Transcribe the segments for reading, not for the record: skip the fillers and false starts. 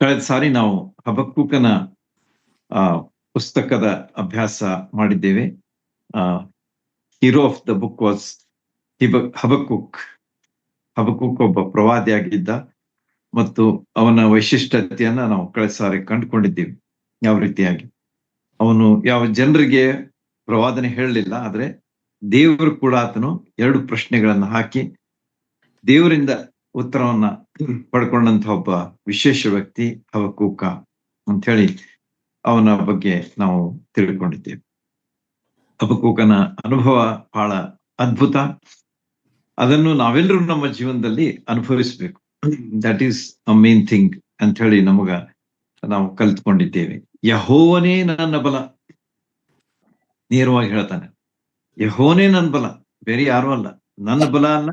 ಕಳೆದ ಸಾರಿ ನಾವು ಹಬಕ್ಕೂಕನ ಆ ಪುಸ್ತಕದ ಅಭ್ಯಾಸ ಮಾಡಿದ್ದೇವೆ. Hero of the book was Habakkuk. Habakkuk ಒಬ್ಬ ಪ್ರವಾದಿಯಾಗಿದ್ದ ಮತ್ತು ಅವನ ವೈಶಿಷ್ಟ್ಯತೆಯನ್ನ ನಾವು ಕಳೆದ ಸಾರಿ ಕಂಡುಕೊಂಡಿದ್ದೀವಿ. ಯಾವ ರೀತಿಯಾಗಿ ಅವನು ಯಾವ ಜನರಿಗೆ ಪ್ರವಾದನೆ ಹೇಳಲಿಲ್ಲ, ಆದ್ರೆ ದೇವರು ಕೂಡ ಆತನು 2 ಪ್ರಶ್ನೆಗಳನ್ನ ಹಾಕಿ ದೇವರಿಂದ ಉತ್ತರವನ್ನ ಪಡ್ಕೊಂಡಂತ ಒಬ್ಬ ವಿಶೇಷ ವ್ಯಕ್ತಿ ಹಬಕ್ಕೂಕ ಅಂತ ಹೇಳಿ ಅವನ ಬಗ್ಗೆ ನಾವು ತಿಳ್ಕೊಂಡಿದ್ದೇವೆ. ಹಬಕ್ಕೂಕನ ಅನುಭವ ಬಹಳ ಅದ್ಭುತ. ಅದನ್ನು ನಾವೆಲ್ಲರೂ ನಮ್ಮ ಜೀವನದಲ್ಲಿ ಅನುಭವಿಸಬೇಕು. That is a main thing ಅಂತ ಹೇಳಿ ನಾವು ಕಲ್ತ್ಕೊಂಡಿದ್ದೇವೆ. ಯೆಹೋವನೇ ನನ್ನ ಬಲ, ನೇರವಾಗಿ ಹೇಳ್ತಾನೆ. ಯೆಹೋವನೇ ನನ್ನ ಬಲ, ಬೇರೆ ಯಾರು ಅಲ್ಲ. ನನ್ನ ಬಲ ಅಲ್ಲ,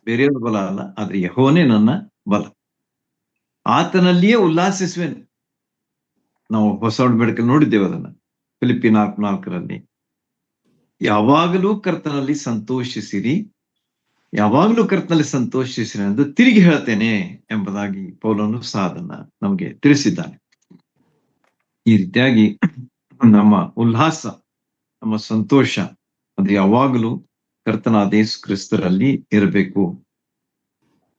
ಬೇರೆಯವ್ರ ಬಲ ಅಲ್ಲ, ಆದ್ರೆ ಯೆಹೋವನೇ ನನ್ನ ಬಲ. ಆತನಲ್ಲಿಯೇ ಉಲ್ಲಾಸಿಸುವೆನು. ನಾವು ಹೊಸ ಒಡಂಬಡಿಕೆಯಲ್ಲಿ ನೋಡಿದ್ದೇವೆ ಅದನ್ನ. ಫಿಲಿಪ್ಪಿ 4:4 ಯಾವಾಗಲೂ ಕರ್ತನಲ್ಲಿ ಸಂತೋಷಿಸಿರಿ, ಯಾವಾಗಲೂ ಕರ್ತನಲ್ಲಿ ಸಂತೋಷಿಸಿರಿ ಎಂದು ತಿರುಗಿ ಹೇಳ್ತೇನೆ ಎಂಬುದಾಗಿ ಪೌಲನು ಸಹ ಅದನ್ನ ನಮಗೆ ತಿಳಿಸಿದ್ದಾನೆ. ಈ ರೀತಿಯಾಗಿ ನಮ್ಮ ಉಲ್ಲಾಸ, ನಮ್ಮ ಸಂತೋಷ ಅದು ಯಾವಾಗಲೂ ಕರ್ತನಾದ ಯೇಸು ಕ್ರಿಸ್ತರಲ್ಲಿ ಇರಬೇಕು.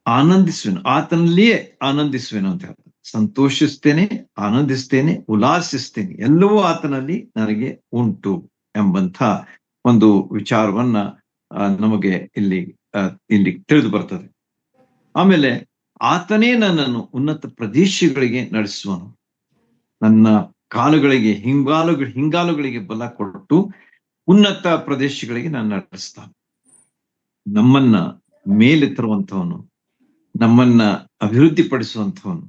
ಆನಂದಿಸುವೆನು, ಆತನಲ್ಲಿಯೇ ಆನಂದಿಸುವೆನು ಅಂತ ಹೇಳ್ತಾರೆ. ಸಂತೋಷಿಸ್ತೇನೆ, ಆನಂದಿಸ್ತೇನೆ, ಉಲ್ಲಾಸಿಸ್ತೇನೆ, ಎಲ್ಲವೂ ಆತನಲ್ಲಿ ನನಗೆ ಉಂಟು ಎಂಬಂಥ ಒಂದು ವಿಚಾರವನ್ನ ನಮಗೆ ಇಲ್ಲಿ ತಿಳಿದು ಬರ್ತದೆ. ಆಮೇಲೆ ಆತನೇ ನನ್ನನ್ನು ಉನ್ನತ ಪ್ರದೇಶಗಳಿಗೆ ನಡೆಸುವನು. ನನ್ನ ಕಾಲುಗಳಿಗೆ ಹಿಂಗಾಲುಗಳಿಗೆ ಬಲ ಕೊಟ್ಟು ಉನ್ನತ ಪ್ರದೇಶಗಳಿಗೆ ನಾನು ನಡೆಸ್ತಾನೆ. ನಮ್ಮನ್ನ ಮೇಲೆ ತರುವಂತವನು, ನಮ್ಮನ್ನ ಅಭಿವೃದ್ಧಿ ಪಡಿಸುವಂತವನು,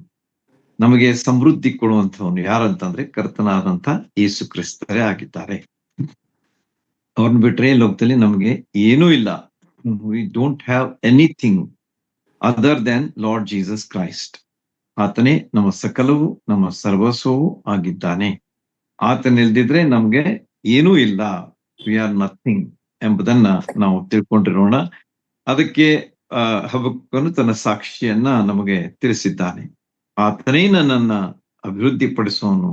ನಮಗೆ ಸಮೃದ್ಧಿ ಕೊಡುವಂತವನು ಯಾರಂತಂದ್ರೆ ಕರ್ತನಾದಂತ ಯೇಸು ಕ್ರಿಸ್ತರೇ ಆಗಿದ್ದಾರೆ. ಅವ್ರನ್ನ ಬಿಟ್ರೆ ಲೋಕದಲ್ಲಿ ನಮಗೆ ಏನೂ ಇಲ್ಲ. We don't have anything other than Lord Jesus Christ. ಆತನೇ ನಮ್ಮ ಸಕಲವು, ನಮ್ಮ ಸರ್ವಸ್ವವೂ ಆಗಿದ್ದಾನೆ. ಆತನಿಲ್ದಿದ್ರೆ ನಮ್ಗೆ ಏನೂ ಇಲ್ಲ. ವಿ ಆರ್ ನಥಿಂಗ್ ಎಂಬುದನ್ನ ನಾವು ತಿಳ್ಕೊಂಡಿರೋಣ. ಅದಕ್ಕೆ ಹಬಕ್ಕೂಕನು ತನ್ನ ಸಾಕ್ಷಿಯನ್ನ ನಮಗೆ ತಿಳಿಸಿದ್ದಾನೆ. ಆತನೇ ನನ್ನನ್ನ ಅಭಿವೃದ್ಧಿ ಪಡಿಸುವವನು,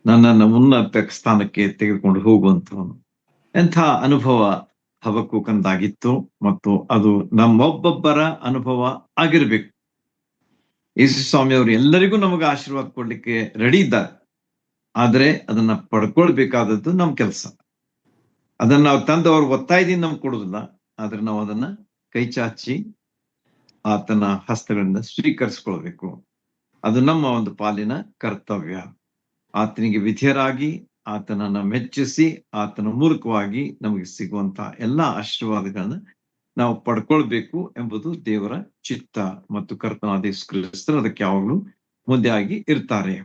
ನನ್ನನ್ನ ಉನ್ನತ ಸ್ಥಾನಕ್ಕೆ ತೆಗೆದುಕೊಂಡು ಹೋಗುವಂತವನು. ಎಂಥ ಅನುಭವ ಹಬಕ್ಕೂಕನದಾಗಿತ್ತು ಮತ್ತು ಅದು ನಮ್ಮೊಬ್ಬೊಬ್ಬರ ಅನುಭವ ಆಗಿರ್ಬೇಕು. ಯೇಸು ಸ್ವಾಮಿ ಅವರು ಎಲ್ಲರಿಗೂ ನಮಗೆ ಆಶೀರ್ವಾದ ಕೊಡ್ಲಿಕ್ಕೆ ರೆಡಿ ಇದ್ದಾರೆ. ಆದ್ರೆ ಅದನ್ನ ಪಡ್ಕೊಳ್ಬೇಕಾದದ್ದು ನಮ್ ಕೆಲಸ. ಅದನ್ನ ನಾವು ತಂದು ಅವ್ರ ಒತ್ತಾಯದಿಂದ ನಮ್ಗೆ ಕೊಡುದಿಲ್ಲ, ಆದ್ರೆ ನಾವು ಅದನ್ನ ಕೈ ಚಾಚಿ ಆತನ ಹಸ್ತಗಳಿಂದ ಸ್ವೀಕರಿಸ್ಕೊಳ್ಬೇಕು. ಅದು ನಮ್ಮ ಒಂದು ಪಾಲಿನ ಕರ್ತವ್ಯ. ಆತನಿಗೆ ವಿಧೇಯರಾಗಿ, ಆತನನ್ನ ಮೆಚ್ಚಿಸಿ, ಆತನ ಮೂಲಕವಾಗಿ ನಮಗೆ ಸಿಗುವಂತ ಎಲ್ಲಾ ಆಶೀರ್ವಾದಗಳನ್ನ ನಾವು ಪಡ್ಕೊಳ್ಬೇಕು ಎಂಬುದು ದೇವರ ಚಿತ್ತ ಮತ್ತು ಕರ್ತನಾದ ಯೇಸು ಕ್ರಿಸ್ತರು ಅದಕ್ಕೆ ಯಾವಾಗಲೂ ಮುಂದೆ ಆಗಿ ಇರ್ತಾರೆ.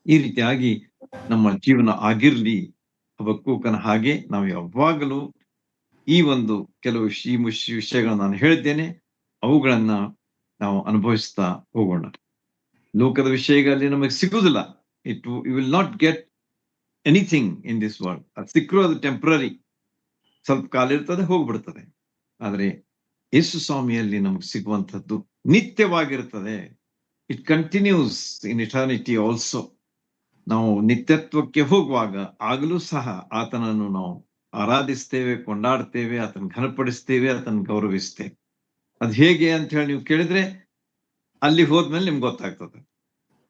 ಈ ರೀತಿಯಾಗಿ ನಮ್ಮ ಜೀವನ ಆಗಿರ್ಲಿ. ಹಬಕ್ಕೂಕನ ಹಾಗೆ ನಾವು ಯಾವಾಗಲೂ ಈ ಒಂದು ಕೆಲವು ವಿಷಯಗಳನ್ನ ನಾನು ಹೇಳಿದ್ದೇನೆ, ಅವುಗಳನ್ನ ನಾವು ಅನುಭವಿಸ್ತಾ ಹೋಗೋಣ. ಲೋಕದ ವಿಷಯಗಳಲ್ಲಿ ನಮಗೆ ಸಿಗುವುದಿಲ್ಲ. You will not get anything in this world. ಅದು ಸಿಕ್ಕರೂ ಅದು ಟೆಂಪ್ರರಿ, ಸ್ವಲ್ಪ ಕಾಲ ಇರ್ತದೆ, ಹೋಗ್ಬಿಡ್ತದೆ. ಆದ್ರೆ ಯೇಸು ಸ್ವಾಮಿಯಲ್ಲಿ ನಮಗೆ ಸಿಗುವಂಥದ್ದು ನಿತ್ಯವಾಗಿರ್ತದೆ. It continues in eternity also. ನಾವು ನಿತ್ಯತ್ವಕ್ಕೆ ಹೋಗುವಾಗ ಆಗಲೂ ಸಹ ಆತನನ್ನು ನಾವು ಆರಾಧಿಸ್ತೇವೆ, ಕೊಂಡಾಡ್ತೇವೆ, ಆತನ ಘನಪಡಿಸ್ತೇವೆ, ಆತನ ಗೌರವಿಸ್ತೇವೆ. ಅದು ಹೇಗೆ ಅಂತ ಹೇಳಿ ನೀವು ಕೇಳಿದ್ರೆ ಅಲ್ಲಿ ಹೋದ್ಮೇಲೆ ನಿಮ್ಗೆ ಗೊತ್ತಾಗ್ತದೆ.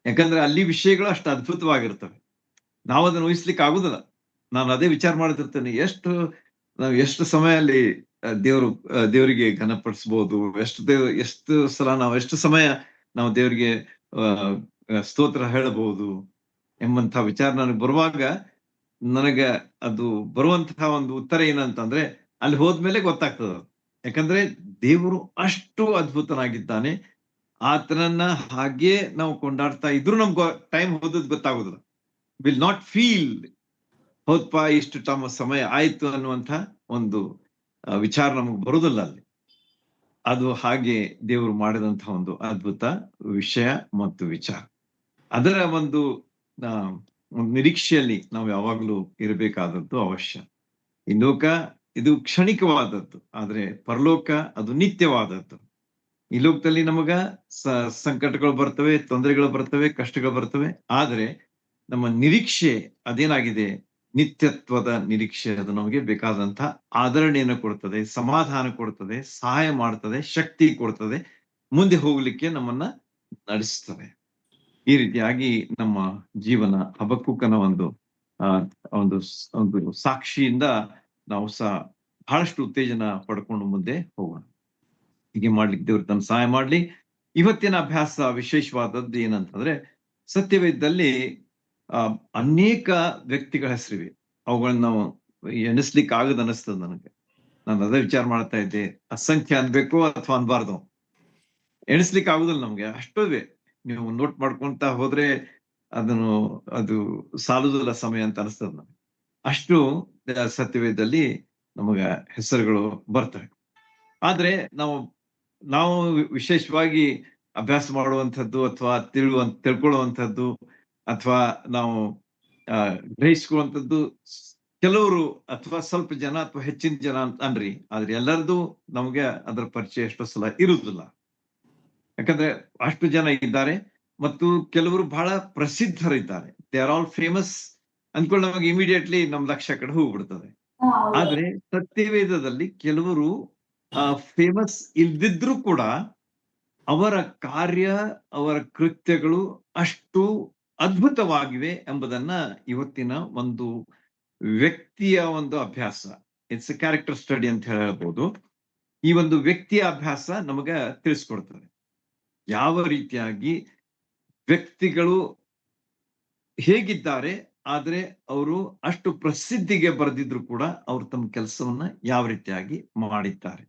ಯಾಕಂದ್ರೆ ಅಲ್ಲಿ ವಿಷಯಗಳು ಅಷ್ಟು ಅದ್ಭುತವಾಗಿರ್ತವೆ, ನಾವು ಅದನ್ನು ಊಹಿಸ್ಲಿಕ್ಕೆ ಆಗುದಿಲ್ಲ. ನಾನು ಅದೇ ವಿಚಾರ ಮಾಡ್ತಿರ್ತೇನೆ, ನಾವು ಎಷ್ಟು ಸಮಯ ಅಲ್ಲಿ ದೇವರಿಗೆ ಘನಪಡಿಸ್ಬೋದು, ಎಷ್ಟು ಸಲ ಎಷ್ಟು ಸಮಯ ನಾವು ದೇವರಿಗೆ ಸ್ತೋತ್ರ ಹೇಳಬಹುದು ಎಂಬಂತ ವಿಚಾರ ನನಗೆ ಬರುವಾಗ, ನನಗೆ ಅದು ಬರುವಂತಹ ಒಂದು ಉತ್ತರ ಏನಂತಂದ್ರೆ ಅಲ್ಲಿ ಹೋದ್ಮೇಲೆ ಗೊತ್ತಾಗ್ತದ. ಯಾಕಂದ್ರೆ ದೇವರು ಅಷ್ಟು ಅದ್ಭುತನಾಗಿದ್ದಾನೆ. ಆತನನ್ನ ಹಾಗೆ ನಾವು ಕೊಂಡಾಡ್ತಾ ಇದ್ರು ನಮ್ಗೆ ಟೈಮ್ ಹೋದದ್ ಗೊತ್ತಾಗುದಿಲ್ಲ. ವಿಲ್ ನಾಟ್ ಫೀಲ್ ಹೋದ್ಪ ಇಷ್ಟು ಸಮಯ ಆಯ್ತು ಅನ್ನುವಂಥ ಒಂದು ವಿಚಾರ ನಮಗೆ ಬರುದಿಲ್ಲ ಅಲ್ಲಿ. ಅದು ಹಾಗೆ ದೇವರು ಮಾಡಿದಂತಹ ಒಂದು ಅದ್ಭುತ ವಿಷಯ ಮತ್ತು ವಿಚಾರ. ಅದರ ಒಂದು ನಿರೀಕ್ಷೆಯಲ್ಲಿ ನಾವು ಯಾವಾಗಲೂ ಇರಬೇಕಾದದ್ದು ಅವಶ್ಯ. ಈ ಲೋಕ ಇದು ಕ್ಷಣಿಕವಾದದ್ದು, ಆದ್ರೆ ಪರಲೋಕ ಅದು ನಿತ್ಯವಾದದ್ದು. ಈ ಲೋಕದಲ್ಲಿ ನಮಗ ಸಂಕಟಗಳು ಬರ್ತವೆ, ತೊಂದರೆಗಳು ಬರ್ತವೆ, ಕಷ್ಟಗಳು ಬರ್ತವೆ. ಆದ್ರೆ ನಮ್ಮ ನಿರೀಕ್ಷೆ ಅದೇನಾಗಿದೆ? ನಿತ್ಯತ್ವದ ನಿರೀಕ್ಷೆ. ಅದು ನಮಗೆ ಬೇಕಾದಂತ ಆದರಣೆಯನ್ನು ಕೊಡ್ತದೆ, ಸಮಾಧಾನ ಕೊಡ್ತದೆ, ಸಹಾಯ ಮಾಡ್ತದೆ, ಶಕ್ತಿ ಕೊಡ್ತದೆ, ಮುಂದೆ ಹೋಗ್ಲಿಕ್ಕೆ ನಮ್ಮನ್ನ ನಡೆಸ್ತದೆ. ಈ ರೀತಿಯಾಗಿ ನಮ್ಮ ಜೀವನ ಹಬಕ್ಕೂಕನ ಆ ಒಂದು ಸಾಕ್ಷಿಯಿಂದ ನಾವು ಸಹ ಬಹಳಷ್ಟು ಉತ್ತೇಜನ ಪಡ್ಕೊಂಡು ಮುಂದೆ ಹೋಗೋಣ. ಹೀಗೆ ಮಾಡ್ಲಿಕ್ಕೆ ದೇವ್ರು ತನ್ನ ಸಹಾಯ ಮಾಡ್ಲಿ. ಇವತ್ತಿನ ಅಭ್ಯಾಸ ವಿಶೇಷವಾದದ್ದು ಏನಂತಂದ್ರೆ, ಸತ್ಯವೇದದಲ್ಲಿ ಅನೇಕ ವ್ಯಕ್ತಿಗಳ ಹೆಸರಿವೆ. ಅವುಗಳನ್ನ ನಾವು ಎಣಿಸ್ಲಿಕ್ಕೆ ಆಗದ ಅನಿಸ್ತದ ನನಗೆ. ನಾನು ಅದೇ ವಿಚಾರ ಮಾಡ್ತಾ ಇದ್ದೆ, ಅಸಂಖ್ಯ ಅನ್ಬೇಕು ಅಥವಾ ಅನ್ಬಾರ್ದು. ಎಣಿಸ್ಲಿಕ್ಕೆ ಆಗುದಿಲ್ಲ ನಮ್ಗೆ, ಅಷ್ಟಿವೆ. ನೀವು ನೋಟ್ ಮಾಡ್ಕೊಂತ ಹೋದ್ರೆ ಅದು ಸಾಲುದಿಲ್ಲ ಸಮಯ ಅಂತ ಅನಿಸ್ತದ ನಮ್ಗೆ. ಅಷ್ಟು ಸತ್ಯವೇದದಲ್ಲಿ ನಮಗ ಹೆಸರುಗಳು ಬರ್ತವೆ. ಆದ್ರೆ ನಾವು ವಿಶೇಷವಾಗಿ ಅಭ್ಯಾಸ ಮಾಡುವಂಥದ್ದು ಅಥವಾ ತಿಳ್ಕೊಳ್ಳುವಂಥದ್ದು ಅಥವಾ ನಾವು ಗ್ರಹಿಸ್ಕೊಳ್ಳುವಂಥದ್ದು ಕೆಲವರು ಅಥವಾ ಸ್ವಲ್ಪ ಜನ ಅಥವಾ ಹೆಚ್ಚಿನ ಜನ ಅನ್ರಿ. ಆದ್ರೆ ಎಲ್ಲರದು ನಮ್ಗೆ ಅದರ ಪರಿಚಯ ಎಷ್ಟೋ ಸಲ ಇರುವುದಿಲ್ಲ. ಯಾಕಂದ್ರೆ ಅಷ್ಟು ಜನ ಇದ್ದಾರೆ ಮತ್ತು ಕೆಲವರು ಬಹಳ ಪ್ರಸಿದ್ಧರಿದ್ದಾರೆ. ದೇ ಆರ್ ಆಲ್ ಫೇಮಸ್ ಅಂದ್ಕೊಂಡು ನಮಗೆ ಇಮಿಡಿಯೇಟ್ಲಿ ನಮ್ ಲಕ್ಷ್ಯ ಕಡೆ ಹೋಗ್ಬಿಡ್ತದೆ. ಆದ್ರೆ ಸತ್ಯವೇದದಲ್ಲಿ ಕೆಲವರು ಫೇಮಸ್ ಇಲ್ದಿದ್ರು ಕೂಡ ಅವರ ಕಾರ್ಯ, ಅವರ ಕೃತ್ಯಗಳು ಅಷ್ಟು ಅದ್ಭುತವಾಗಿವೆ ಎಂಬುದನ್ನ ಇವತ್ತಿನ ಒಂದು ವ್ಯಕ್ತಿಯ ಒಂದು ಅಭ್ಯಾಸ, ಇಟ್ಸ್ ಎ ಕ್ಯಾರೆಕ್ಟರ್ ಸ್ಟಡಿ ಅಂತ ಹೇಳ್ಬೋದು. ಈ ಒಂದು ವ್ಯಕ್ತಿಯ ಅಭ್ಯಾಸ ನಮಗ ತಿಳಿಸ್ಕೊಡ್ತದೆ. ಯಾವ ರೀತಿಯಾಗಿ ವ್ಯಕ್ತಿಗಳು ಹೇಗಿದ್ದಾರೆ, ಆದ್ರೆ ಅವರು ಅಷ್ಟು ಪ್ರಸಿದ್ಧಿಗೆ ಬರೆದಿದ್ರು ಕೂಡ ಅವ್ರು ತಮ್ಮ ಕೆಲಸವನ್ನ ಯಾವ ರೀತಿಯಾಗಿ ಮಾಡಿದ್ದಾರೆ.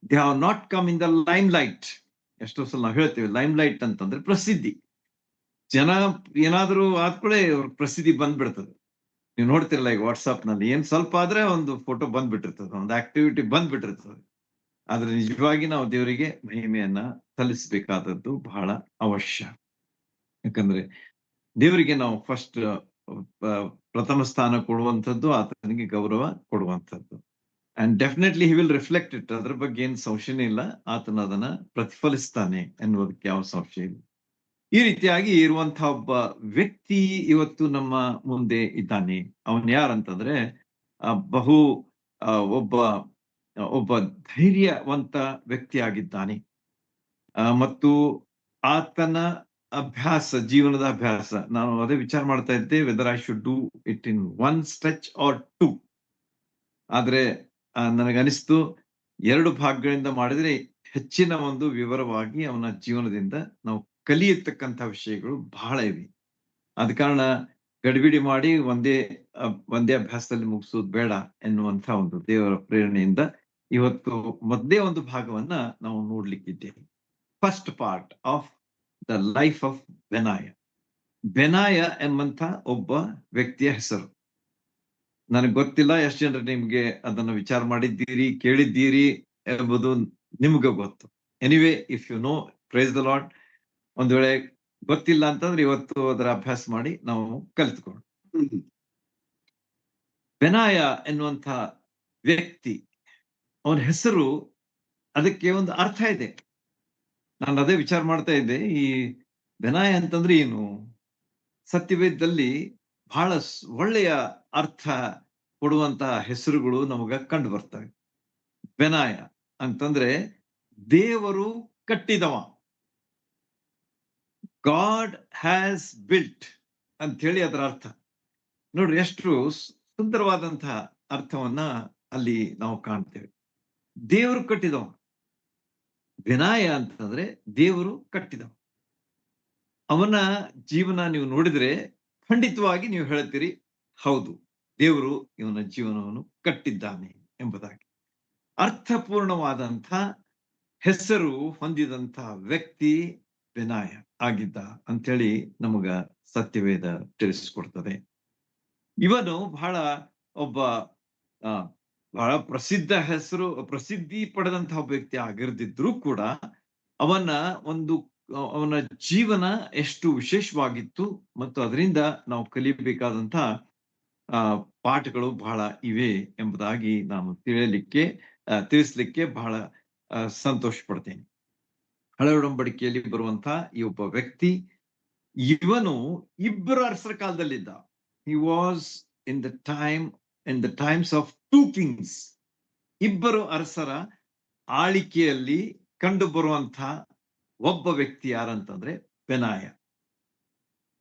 They have not come in the lime light. ಎಷ್ಟೋ ಸಲ ನಾವು ಹೇಳ್ತೇವೆ ಲೈಮ್ ಲೈಟ್ ಅಂತಂದ್ರೆ ಪ್ರಸಿದ್ಧಿ. ಜನ ಏನಾದ್ರೂ ಆದ್ಕೂಳೆ ಅವ್ರ ಪ್ರಸಿದ್ಧಿ ಬಂದ್ಬಿಡ್ತದೆ. ನೀವು ನೋಡ್ತಿರಲ್ಲ ಈಗ ವಾಟ್ಸ್ಆಪ್ ನಲ್ಲಿ ಏನ್ ಸ್ವಲ್ಪ ಆದ್ರೆ ಒಂದು ಫೋಟೋ ಬಂದ್ಬಿಟ್ಟಿರ್ತದೆ, ಒಂದು ಆಕ್ಟಿವಿಟಿ ಬಂದ್ಬಿಟ್ಟಿರ್ತದೆ. ಆದ್ರೆ ನಿಜವಾಗಿ ನಾವು ದೇವರಿಗೆ ಮಹಿಮೆಯನ್ನ ಸಲ್ಲಿಸಬೇಕಾದದ್ದು ಬಹಳ ಅವಶ್ಯ. ಯಾಕಂದ್ರೆ ದೇವರಿಗೆ ನಾವು ಫಸ್ಟ್ ಪ್ರಥಮ ಸ್ಥಾನ ಕೊಡುವಂಥದ್ದು, ಆತನಿಗೆ ಗೌರವ ಕೊಡುವಂಥದ್ದು. And definitely he will reflect it. ಅದ್ರ ಬಗ್ಗೆ ಏನ್ ಸಂಶಯನೇ ಇಲ್ಲ. ಆತನ ಅದನ್ನ ಪ್ರತಿಫಲಿಸ್ತಾನೆ ಎನ್ನುವುದಕ್ಕೆ ಯಾವ ಸಂಶಯ ಇಲ್ಲ. ಈ ರೀತಿಯಾಗಿ ಇರುವಂತಹ ಒಬ್ಬ ವ್ಯಕ್ತಿ ಇವತ್ತು ನಮ್ಮ ಮುಂದೆ ಇದ್ದಾನೆ. ಅವನ್ ಯಾರಂತಂದ್ರೆ ಬಹು ಒಬ್ಬ ಒಬ್ಬ ಧೈರ್ಯವಂತ ವ್ಯಕ್ತಿಯಾಗಿದ್ದಾನೆ. ಮತ್ತು ಆತನ ಅಭ್ಯಾಸ, ಜೀವನದ ಅಭ್ಯಾಸ, ನಾನು ಅದೇ ವಿಚಾರ ಮಾಡ್ತಾ ಇದ್ದೆ, whether I should do it in 1 stretch or 2. ಆದ್ರೆ ನನಗನಿಸ್ತು 2 ಭಾಗಗಳಿಂದ ಮಾಡಿದ್ರೆ ಹೆಚ್ಚಿನ ಒಂದು ವಿವರವಾಗಿ ಅವನ ಜೀವನದಿಂದ ನಾವು ಕಲಿಯತಕ್ಕಂಥ ವಿಷಯಗಳು ಬಹಳ ಇವೆ. ಆದ ಕಾರಣ ಗಡಿಬಿಡಿ ಮಾಡಿ ಒಂದೇ ಅಭ್ಯಾಸದಲ್ಲಿ ಮುಗಿಸೋದು ಬೇಡ ಎನ್ನುವಂತ ಒಂದು ದೇವರ ಪ್ರೇರಣೆಯಿಂದ ಇವತ್ತು ಮೊದಲೇ ಒಂದು ಭಾಗವನ್ನ ನಾವು ನೋಡ್ಲಿಕ್ಕಿದ್ದೇವೆ. First part of the life of Benaiah. Benaiah ಎಂಬಂತ ಒಬ್ಬ ವ್ಯಕ್ತಿಯ ಹೆಸರು. ನನಗೆ ಗೊತ್ತಿಲ್ಲ ಎಷ್ಟು ಜನರು ನಿಮ್ಗೆ ಅದನ್ನ ವಿಚಾರ ಮಾಡಿದ್ದೀರಿ, ಕೇಳಿದ್ದೀರಿ ಎಂಬುದು ನಿಮ್ಗೆ ಗೊತ್ತು. Anyway, if you know, praise the Lord. ಒಂದ್ ವೇಳೆ ಗೊತ್ತಿಲ್ಲ ಅಂತಂದ್ರೆ ಇವತ್ತು ಅದರ ಅಭ್ಯಾಸ ಮಾಡಿ ನಾವು ಕಲಿತ್ಕೊಂಡು. ಬೆನಾಯ ಎನ್ನುವಂತ ವ್ಯಕ್ತಿ, ಅವನ ಹೆಸರು, ಅದಕ್ಕೆ ಒಂದು ಅರ್ಥ ಇದೆ. ನಾನು ಅದೇ ವಿಚಾರ ಮಾಡ್ತಾ ಇದ್ದೆ, ಈ ಬೆನಾಯ ಅಂತಂದ್ರೆ ಏನು? ಸತ್ಯವೇದದಲ್ಲಿ ಬಹಳ ಒಳ್ಳೆಯ ಅರ್ಥ ಕೊಡುವಂತಹ ಹೆಸರುಗಳು ನಮಗ ಕಂಡು ಬರ್ತವೆ. ಬೆನಾಯ ಅಂತಂದ್ರೆ ದೇವರು ಕಟ್ಟಿದವ, ಗಾಡ್ ಹ್ಯಾಸ್ ಬಿಲ್ಟ್ ಅಂತ ಹೇಳಿ ಅದರ ಅರ್ಥ. ನೋಡ್ರಿ, ಎಷ್ಟು ಸುಂದರವಾದಂತಹ ಅರ್ಥವನ್ನ ಅಲ್ಲಿ ನಾವು ಕಾಣ್ತೇವೆ. ದೇವರು ಕಟ್ಟಿದವ. ಬೆನಾಯ ಅಂತಂದ್ರೆ ದೇವರು ಕಟ್ಟಿದವ. ಅವನ ಜೀವನ ನೀವು ನೋಡಿದ್ರೆ ಖಂಡಿತವಾಗಿ ನೀವು ಹೇಳ್ತೀರಿ, ಹೌದು, ದೇವರು ಇವನ ಜೀವನವನ್ನು ಕಟ್ಟಿದ್ದಾನೆ ಎಂಬುದಾಗಿ. ಅರ್ಥಪೂರ್ಣವಾದಂಥ ಹೆಸರು ಹೊಂದಿದಂಥ ವ್ಯಕ್ತಿ ಬೆನಾಯ ಆಗಿದ್ದ ಅಂತೇಳಿ ನಮಗ ಸತ್ಯವೇದ ತಿಳಿಸಿಕೊಡ್ತದೆ. ಇವನು ಒಬ್ಬ ಬಹಳ ಪ್ರಸಿದ್ಧಿ ಪಡೆದಂತಹ ವ್ಯಕ್ತಿ ಆಗಿರದಿದ್ರು ಕೂಡ ಅವನ ಜೀವನ ಎಷ್ಟು ವಿಶೇಷವಾಗಿತ್ತು ಮತ್ತು ಅದರಿಂದ ನಾವು ಕಲಿಯಬೇಕಾದಂತಹ ಪಾಠಗಳು ಬಹಳ ಇವೆ ಎಂಬುದಾಗಿ ನಾನು ತಿಳಿಸ್ಲಿಕ್ಕೆ ಬಹಳ ಸಂತೋಷ ಪಡ್ತೇನೆ. ಹಳೆ ಒಡಂಬಡಿಕೆಯಲ್ಲಿ ಬರುವಂತಹ ಈ ಒಬ್ಬ ವ್ಯಕ್ತಿ, ಇವನು ಇಬ್ಬರು ಅರಸರ ಕಾಲದಲ್ಲಿದ್ದ. He was in the times of 2 kings. ಇಬ್ಬರು ಅರಸರ ಆಳಿಕೆಯಲ್ಲಿ ಕಂಡು ಬರುವಂತಹ ಒಬ್ಬ ವ್ಯಕ್ತಿ ಯಾರಂತಂದ್ರೆ ಬೆನಾಯ.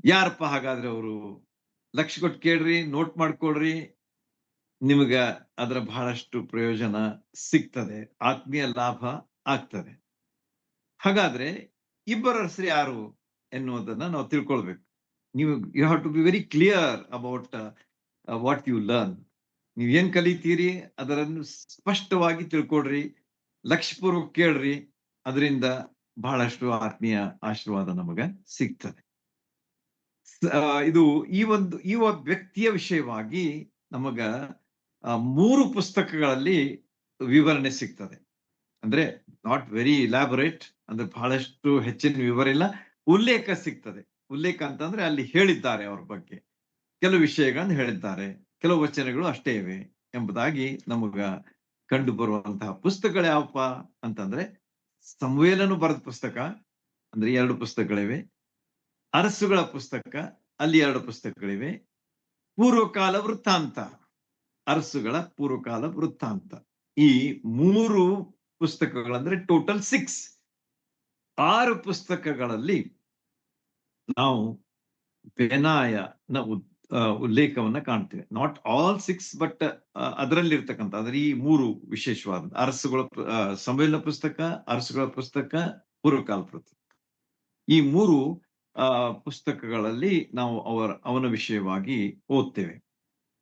ಯಾರಪ್ಪ ಹಾಗಾದ್ರೆ ಅವರು? ಲಕ್ಷ ಕೊಟ್ಟು ಕೇಳ್ರಿ, ನೋಟ್ ಮಾಡ್ಕೊಳ್ರಿ, ನಿಮಗ ಅದರ ಬಹಳಷ್ಟು ಪ್ರಯೋಜನ ಸಿಗ್ತದೆ, ಆತ್ಮೀಯ ಲಾಭ ಆಗ್ತದೆ. ಹಾಗಾದ್ರೆ ಇಬ್ಬರು ಅರಸರು ಯಾರು ಎನ್ನುವುದನ್ನ ನಾವು ತಿಳ್ಕೊಳ್ಬೇಕು. You have to be very clear about what you learn. ನೀವ್ ಏನ್ ಕಲಿತೀರಿ ಅದರನ್ನು ಸ್ಪಷ್ಟವಾಗಿ ತಿಳ್ಕೊಳ್ರಿ, ಲಕ್ಷ್ಯಪೂರ್ವಕ ಕೇಳ್ರಿ, ಅದರಿಂದ ಬಹಳಷ್ಟು ಆತ್ಮೀಯ ಆಶೀರ್ವಾದ ನಮಗ ಸಿಗ್ತದೆ. ಇದು ಈ ವ್ಯಕ್ತಿಯ ವಿಷಯವಾಗಿ ನಮಗ 3 ಪುಸ್ತಕಗಳಲ್ಲಿ ವಿವರಣೆ ಸಿಗ್ತದೆ. ಅಂದ್ರೆ ನಾಟ್ ವೆರಿ ಇಲಾಬೊರೇಟ್, ಅಂದ್ರೆ ಬಹಳಷ್ಟು ಹೆಚ್ಚಿನ ವಿವರ ಇಲ್ಲ, ಉಲ್ಲೇಖ ಸಿಗ್ತದೆ. ಉಲ್ಲೇಖ ಅಂತಂದ್ರೆ ಅಲ್ಲಿ ಹೇಳಿದ್ದಾರೆ ಅವ್ರ ಬಗ್ಗೆ, ಕೆಲವು ವಿಷಯಗಳನ್ನು ಹೇಳಿದ್ದಾರೆ, ಕೆಲವು ವಚನಗಳು ಅಷ್ಟೇ ಇವೆ ಎಂಬುದಾಗಿ ನಮಗ ಕಂಡು ಬರುವಂತಹ ಪುಸ್ತಕಗಳು ಯಾವಪ್ಪ ಅಂತಂದ್ರೆ, ಸಮುವೇಲನು ಬರೆದ ಪುಸ್ತಕ, ಅಂದ್ರೆ 2 ಪುಸ್ತಕಗಳಿವೆ. ಅರಸುಗಳ ಪುಸ್ತಕ, ಅಲ್ಲಿ 2 ಪುಸ್ತಕಗಳಿವೆ. ಪೂರ್ವಕಾಲ ವೃತ್ತಾಂತ, ಅರಸುಗಳ ಪೂರ್ವಕಾಲ ವೃತ್ತಾಂತ. ಈ 3 ಪುಸ್ತಕಗಳಂದ್ರೆ ಟೋಟಲ್ 6 ಪುಸ್ತಕಗಳಲ್ಲಿ ನಾವು ಬೆನಾಯನ ಉಲ್ಲೇಖವನ್ನ ಕಾಣ್ತೇವೆ. ನಾಟ್ ಆಲ್ 6, ಬಟ್ ಅದರಲ್ಲಿರ್ತಕ್ಕಂಥ, ಅಂದ್ರೆ ಈ 3 ವಿಶೇಷವಾದ ಅರಸುಗಳ ಸಮುವೇಲನ ಪುಸ್ತಕ, ಅರಸುಗಳ ಪುಸ್ತಕ, ಪೂರ್ವಕಾಲ ಪುಸ್ತಕ, ಈ 3 ಪುಸ್ತಕಗಳಲ್ಲಿ ನಾವು ಅವನ ವಿಷಯವಾಗಿ ಓದ್ತೇವೆ.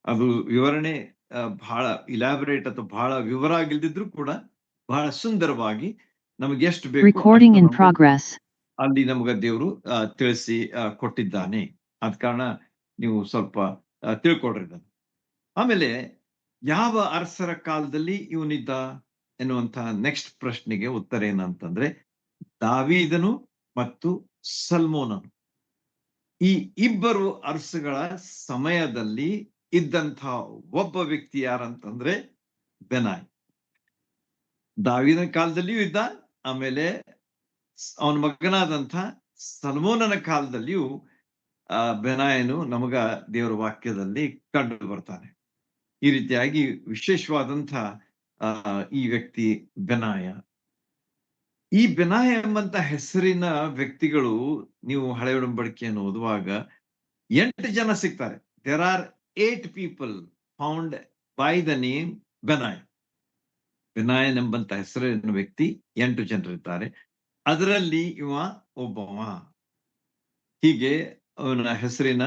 ಅದು ವಿವರಣೆ ಬಹಳ ಇಲಾಬೊರೇಟ್ ಅಥವಾ ಬಹಳ ವಿವರ ಆಗಿಲ್ದಿದ್ರು ಕೂಡ ಬಹಳ ಸುಂದರವಾಗಿ ನಮಗೆ ಎಷ್ಟು ಬೇಕು ಅಲ್ಲಿ ನಮಗ ದೇವರು ತಿಳಿಸಿ ಕೊಟ್ಟಿದ್ದಾನೆ. ಆದ ಕಾರಣ ನೀವು ಸ್ವಲ್ಪ ತಿಳ್ಕೊಳ್ರಿ ಇದನ್ನು. ಆಮೇಲೆ ಯಾವ ಅರಸರ ಕಾಲದಲ್ಲಿ ಇವನಿದ್ದ ಎನ್ನುವಂತಹ ನೆಕ್ಸ್ಟ್ ಪ್ರಶ್ನೆಗೆ ಉತ್ತರ ಏನಂತಂದ್ರೆ, ದಾವೀದನು ಮತ್ತು ಸಲ್ಮೋನನು, ಈ ಇಬ್ಬರು ಅರಸುಗಳ ಸಮಯದಲ್ಲಿ ಇದ್ದಂತಹ ಒಬ್ಬ ವ್ಯಕ್ತಿ ಯಾರಂತಂದ್ರೆ ಬೆನಾಯ್. ದಾವೀದನ ಕಾಲದಲ್ಲಿಯೂ ಇದ್ದ, ಆಮೇಲೆ ಅವನ ಮಗನಾದಂಥ ಸಲ್ಮೋನನ ಕಾಲದಲ್ಲಿಯೂ ಬೆನಾಯನು ನಮಗ ದೇವರ ವಾಕ್ಯದಲ್ಲಿ ಕಂಡು ಬರ್ತಾನೆ. ಈ ರೀತಿಯಾಗಿ ವಿಶೇಷವಾದಂಥ ಈ ವ್ಯಕ್ತಿ ಬೆನಾಯ. ಈ ಬೆನಾಯ ಎಂಬಂತ ಹೆಸರಿನ ವ್ಯಕ್ತಿಗಳು ನೀವು ಹಳೆ ಒಡಂಬಡಿಕೆಯನ್ನು ಓದುವಾಗ 8 ಜನ ಸಿಗ್ತಾರೆ. There are 8 people found by the name Benaiah. ಬೆನಾಯನ್ ಎಂಬಂತ ಹೆಸರಿನ ವ್ಯಕ್ತಿ 8 ಜನರಿದ್ದಾರೆ. ಅದರಲ್ಲಿ ಇವ ಒಬ್ಬವ. ಹೀಗೆ ಅವನ ಹೆಸರಿನ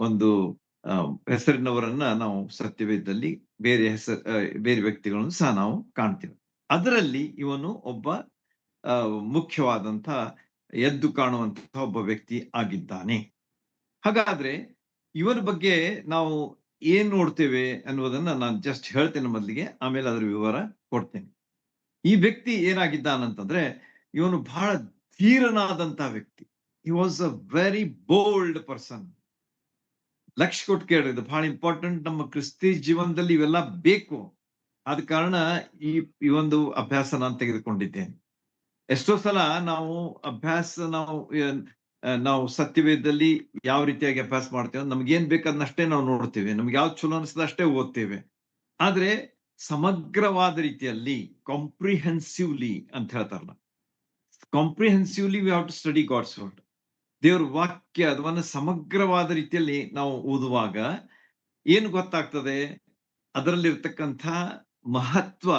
ಒಂದು ಹೆಸರಿನವರನ್ನ ನಾವು ಸತ್ಯವೇದದಲ್ಲಿ ಬೇರೆ ವ್ಯಕ್ತಿಗಳನ್ನು ಸಹ ನಾವು ಕಾಣ್ತೀವಿ. ಅದರಲ್ಲಿ ಇವನು ಒಬ್ಬ ಮುಖ್ಯವಾದಂತ ಎದ್ದು ಕಾಣುವಂತಹ ಒಬ್ಬ ವ್ಯಕ್ತಿ ಆಗಿದ್ದಾನೆ. ಹಾಗಾದ್ರೆ ಇವನ ಬಗ್ಗೆ ನಾವು ಏನ್ ನೋಡ್ತೇವೆ ಅನ್ನೋದನ್ನ ನಾನು ಜಸ್ಟ್ ಹೇಳ್ತೇನೆ ಮೊದಲಿಗೆ, ಆಮೇಲೆ ಅದರ ವಿವರ ಕೊಡ್ತೇನೆ. ಈ ವ್ಯಕ್ತಿ ಏನಾಗಿದ್ದಾನಂತಂದ್ರೆ, ಇವನು ಬಹಳ ಧೀರನಾದಂತ ವ್ಯಕ್ತಿ. ಹಿ was a very bold person. Lakh ಕೊಟ್ಟು ಕೇಳ್ರಿ, ಇದು ಬಹಳ ಇಂಪಾರ್ಟೆಂಟ್. ನಮ್ಮ ಕ್ರಿಸ್ತಿ ಜೀವನದಲ್ಲಿ ಇವೆಲ್ಲ ಬೇಕು. ಆದ ಕಾರಣ ಈ ಒಂದು ಅಭ್ಯಾಸ ನಾನು ತೆಗೆದುಕೊಂಡಿದ್ದೇನೆ. ಎಷ್ಟೋ ಸಲ ನಾವು ಸತ್ಯವೇದದಲ್ಲಿ ಯಾವ ರೀತಿಯಾಗಿ ಅಭ್ಯಾಸ ಮಾಡ್ತೇವೆ, ನಮ್ಗೇನ್ ಬೇಕನ್ನಷ್ಟೇ ನಾವು ನೋಡ್ತೇವೆ, ನಮ್ಗೆ ಯಾವ್ದು ಚಲೋ ಅನಿಸ್ತದೆ ಅಷ್ಟೇ ಓದ್ತೇವೆ. ಆದ್ರೆ ಸಮಗ್ರವಾದ ರೀತಿಯಲ್ಲಿ, ಕಾಂಪ್ರಿಹೆನ್ಸಿವ್ಲಿ ಅಂತ ಹೇಳ್ತಾರಲ್ಲ, comprehensively we have to study God's word. ದೇವ್ರ ವಾಕ್ಯ ಅದನ್ನ ಸಮಗ್ರವಾದ ರೀತಿಯಲ್ಲಿ ನಾವು ಓದುವಾಗ ಏನು ಗೊತ್ತಾಗ್ತದೆ, ಅದರಲ್ಲಿರ್ತಕ್ಕಂಥ ಮಹತ್ವ,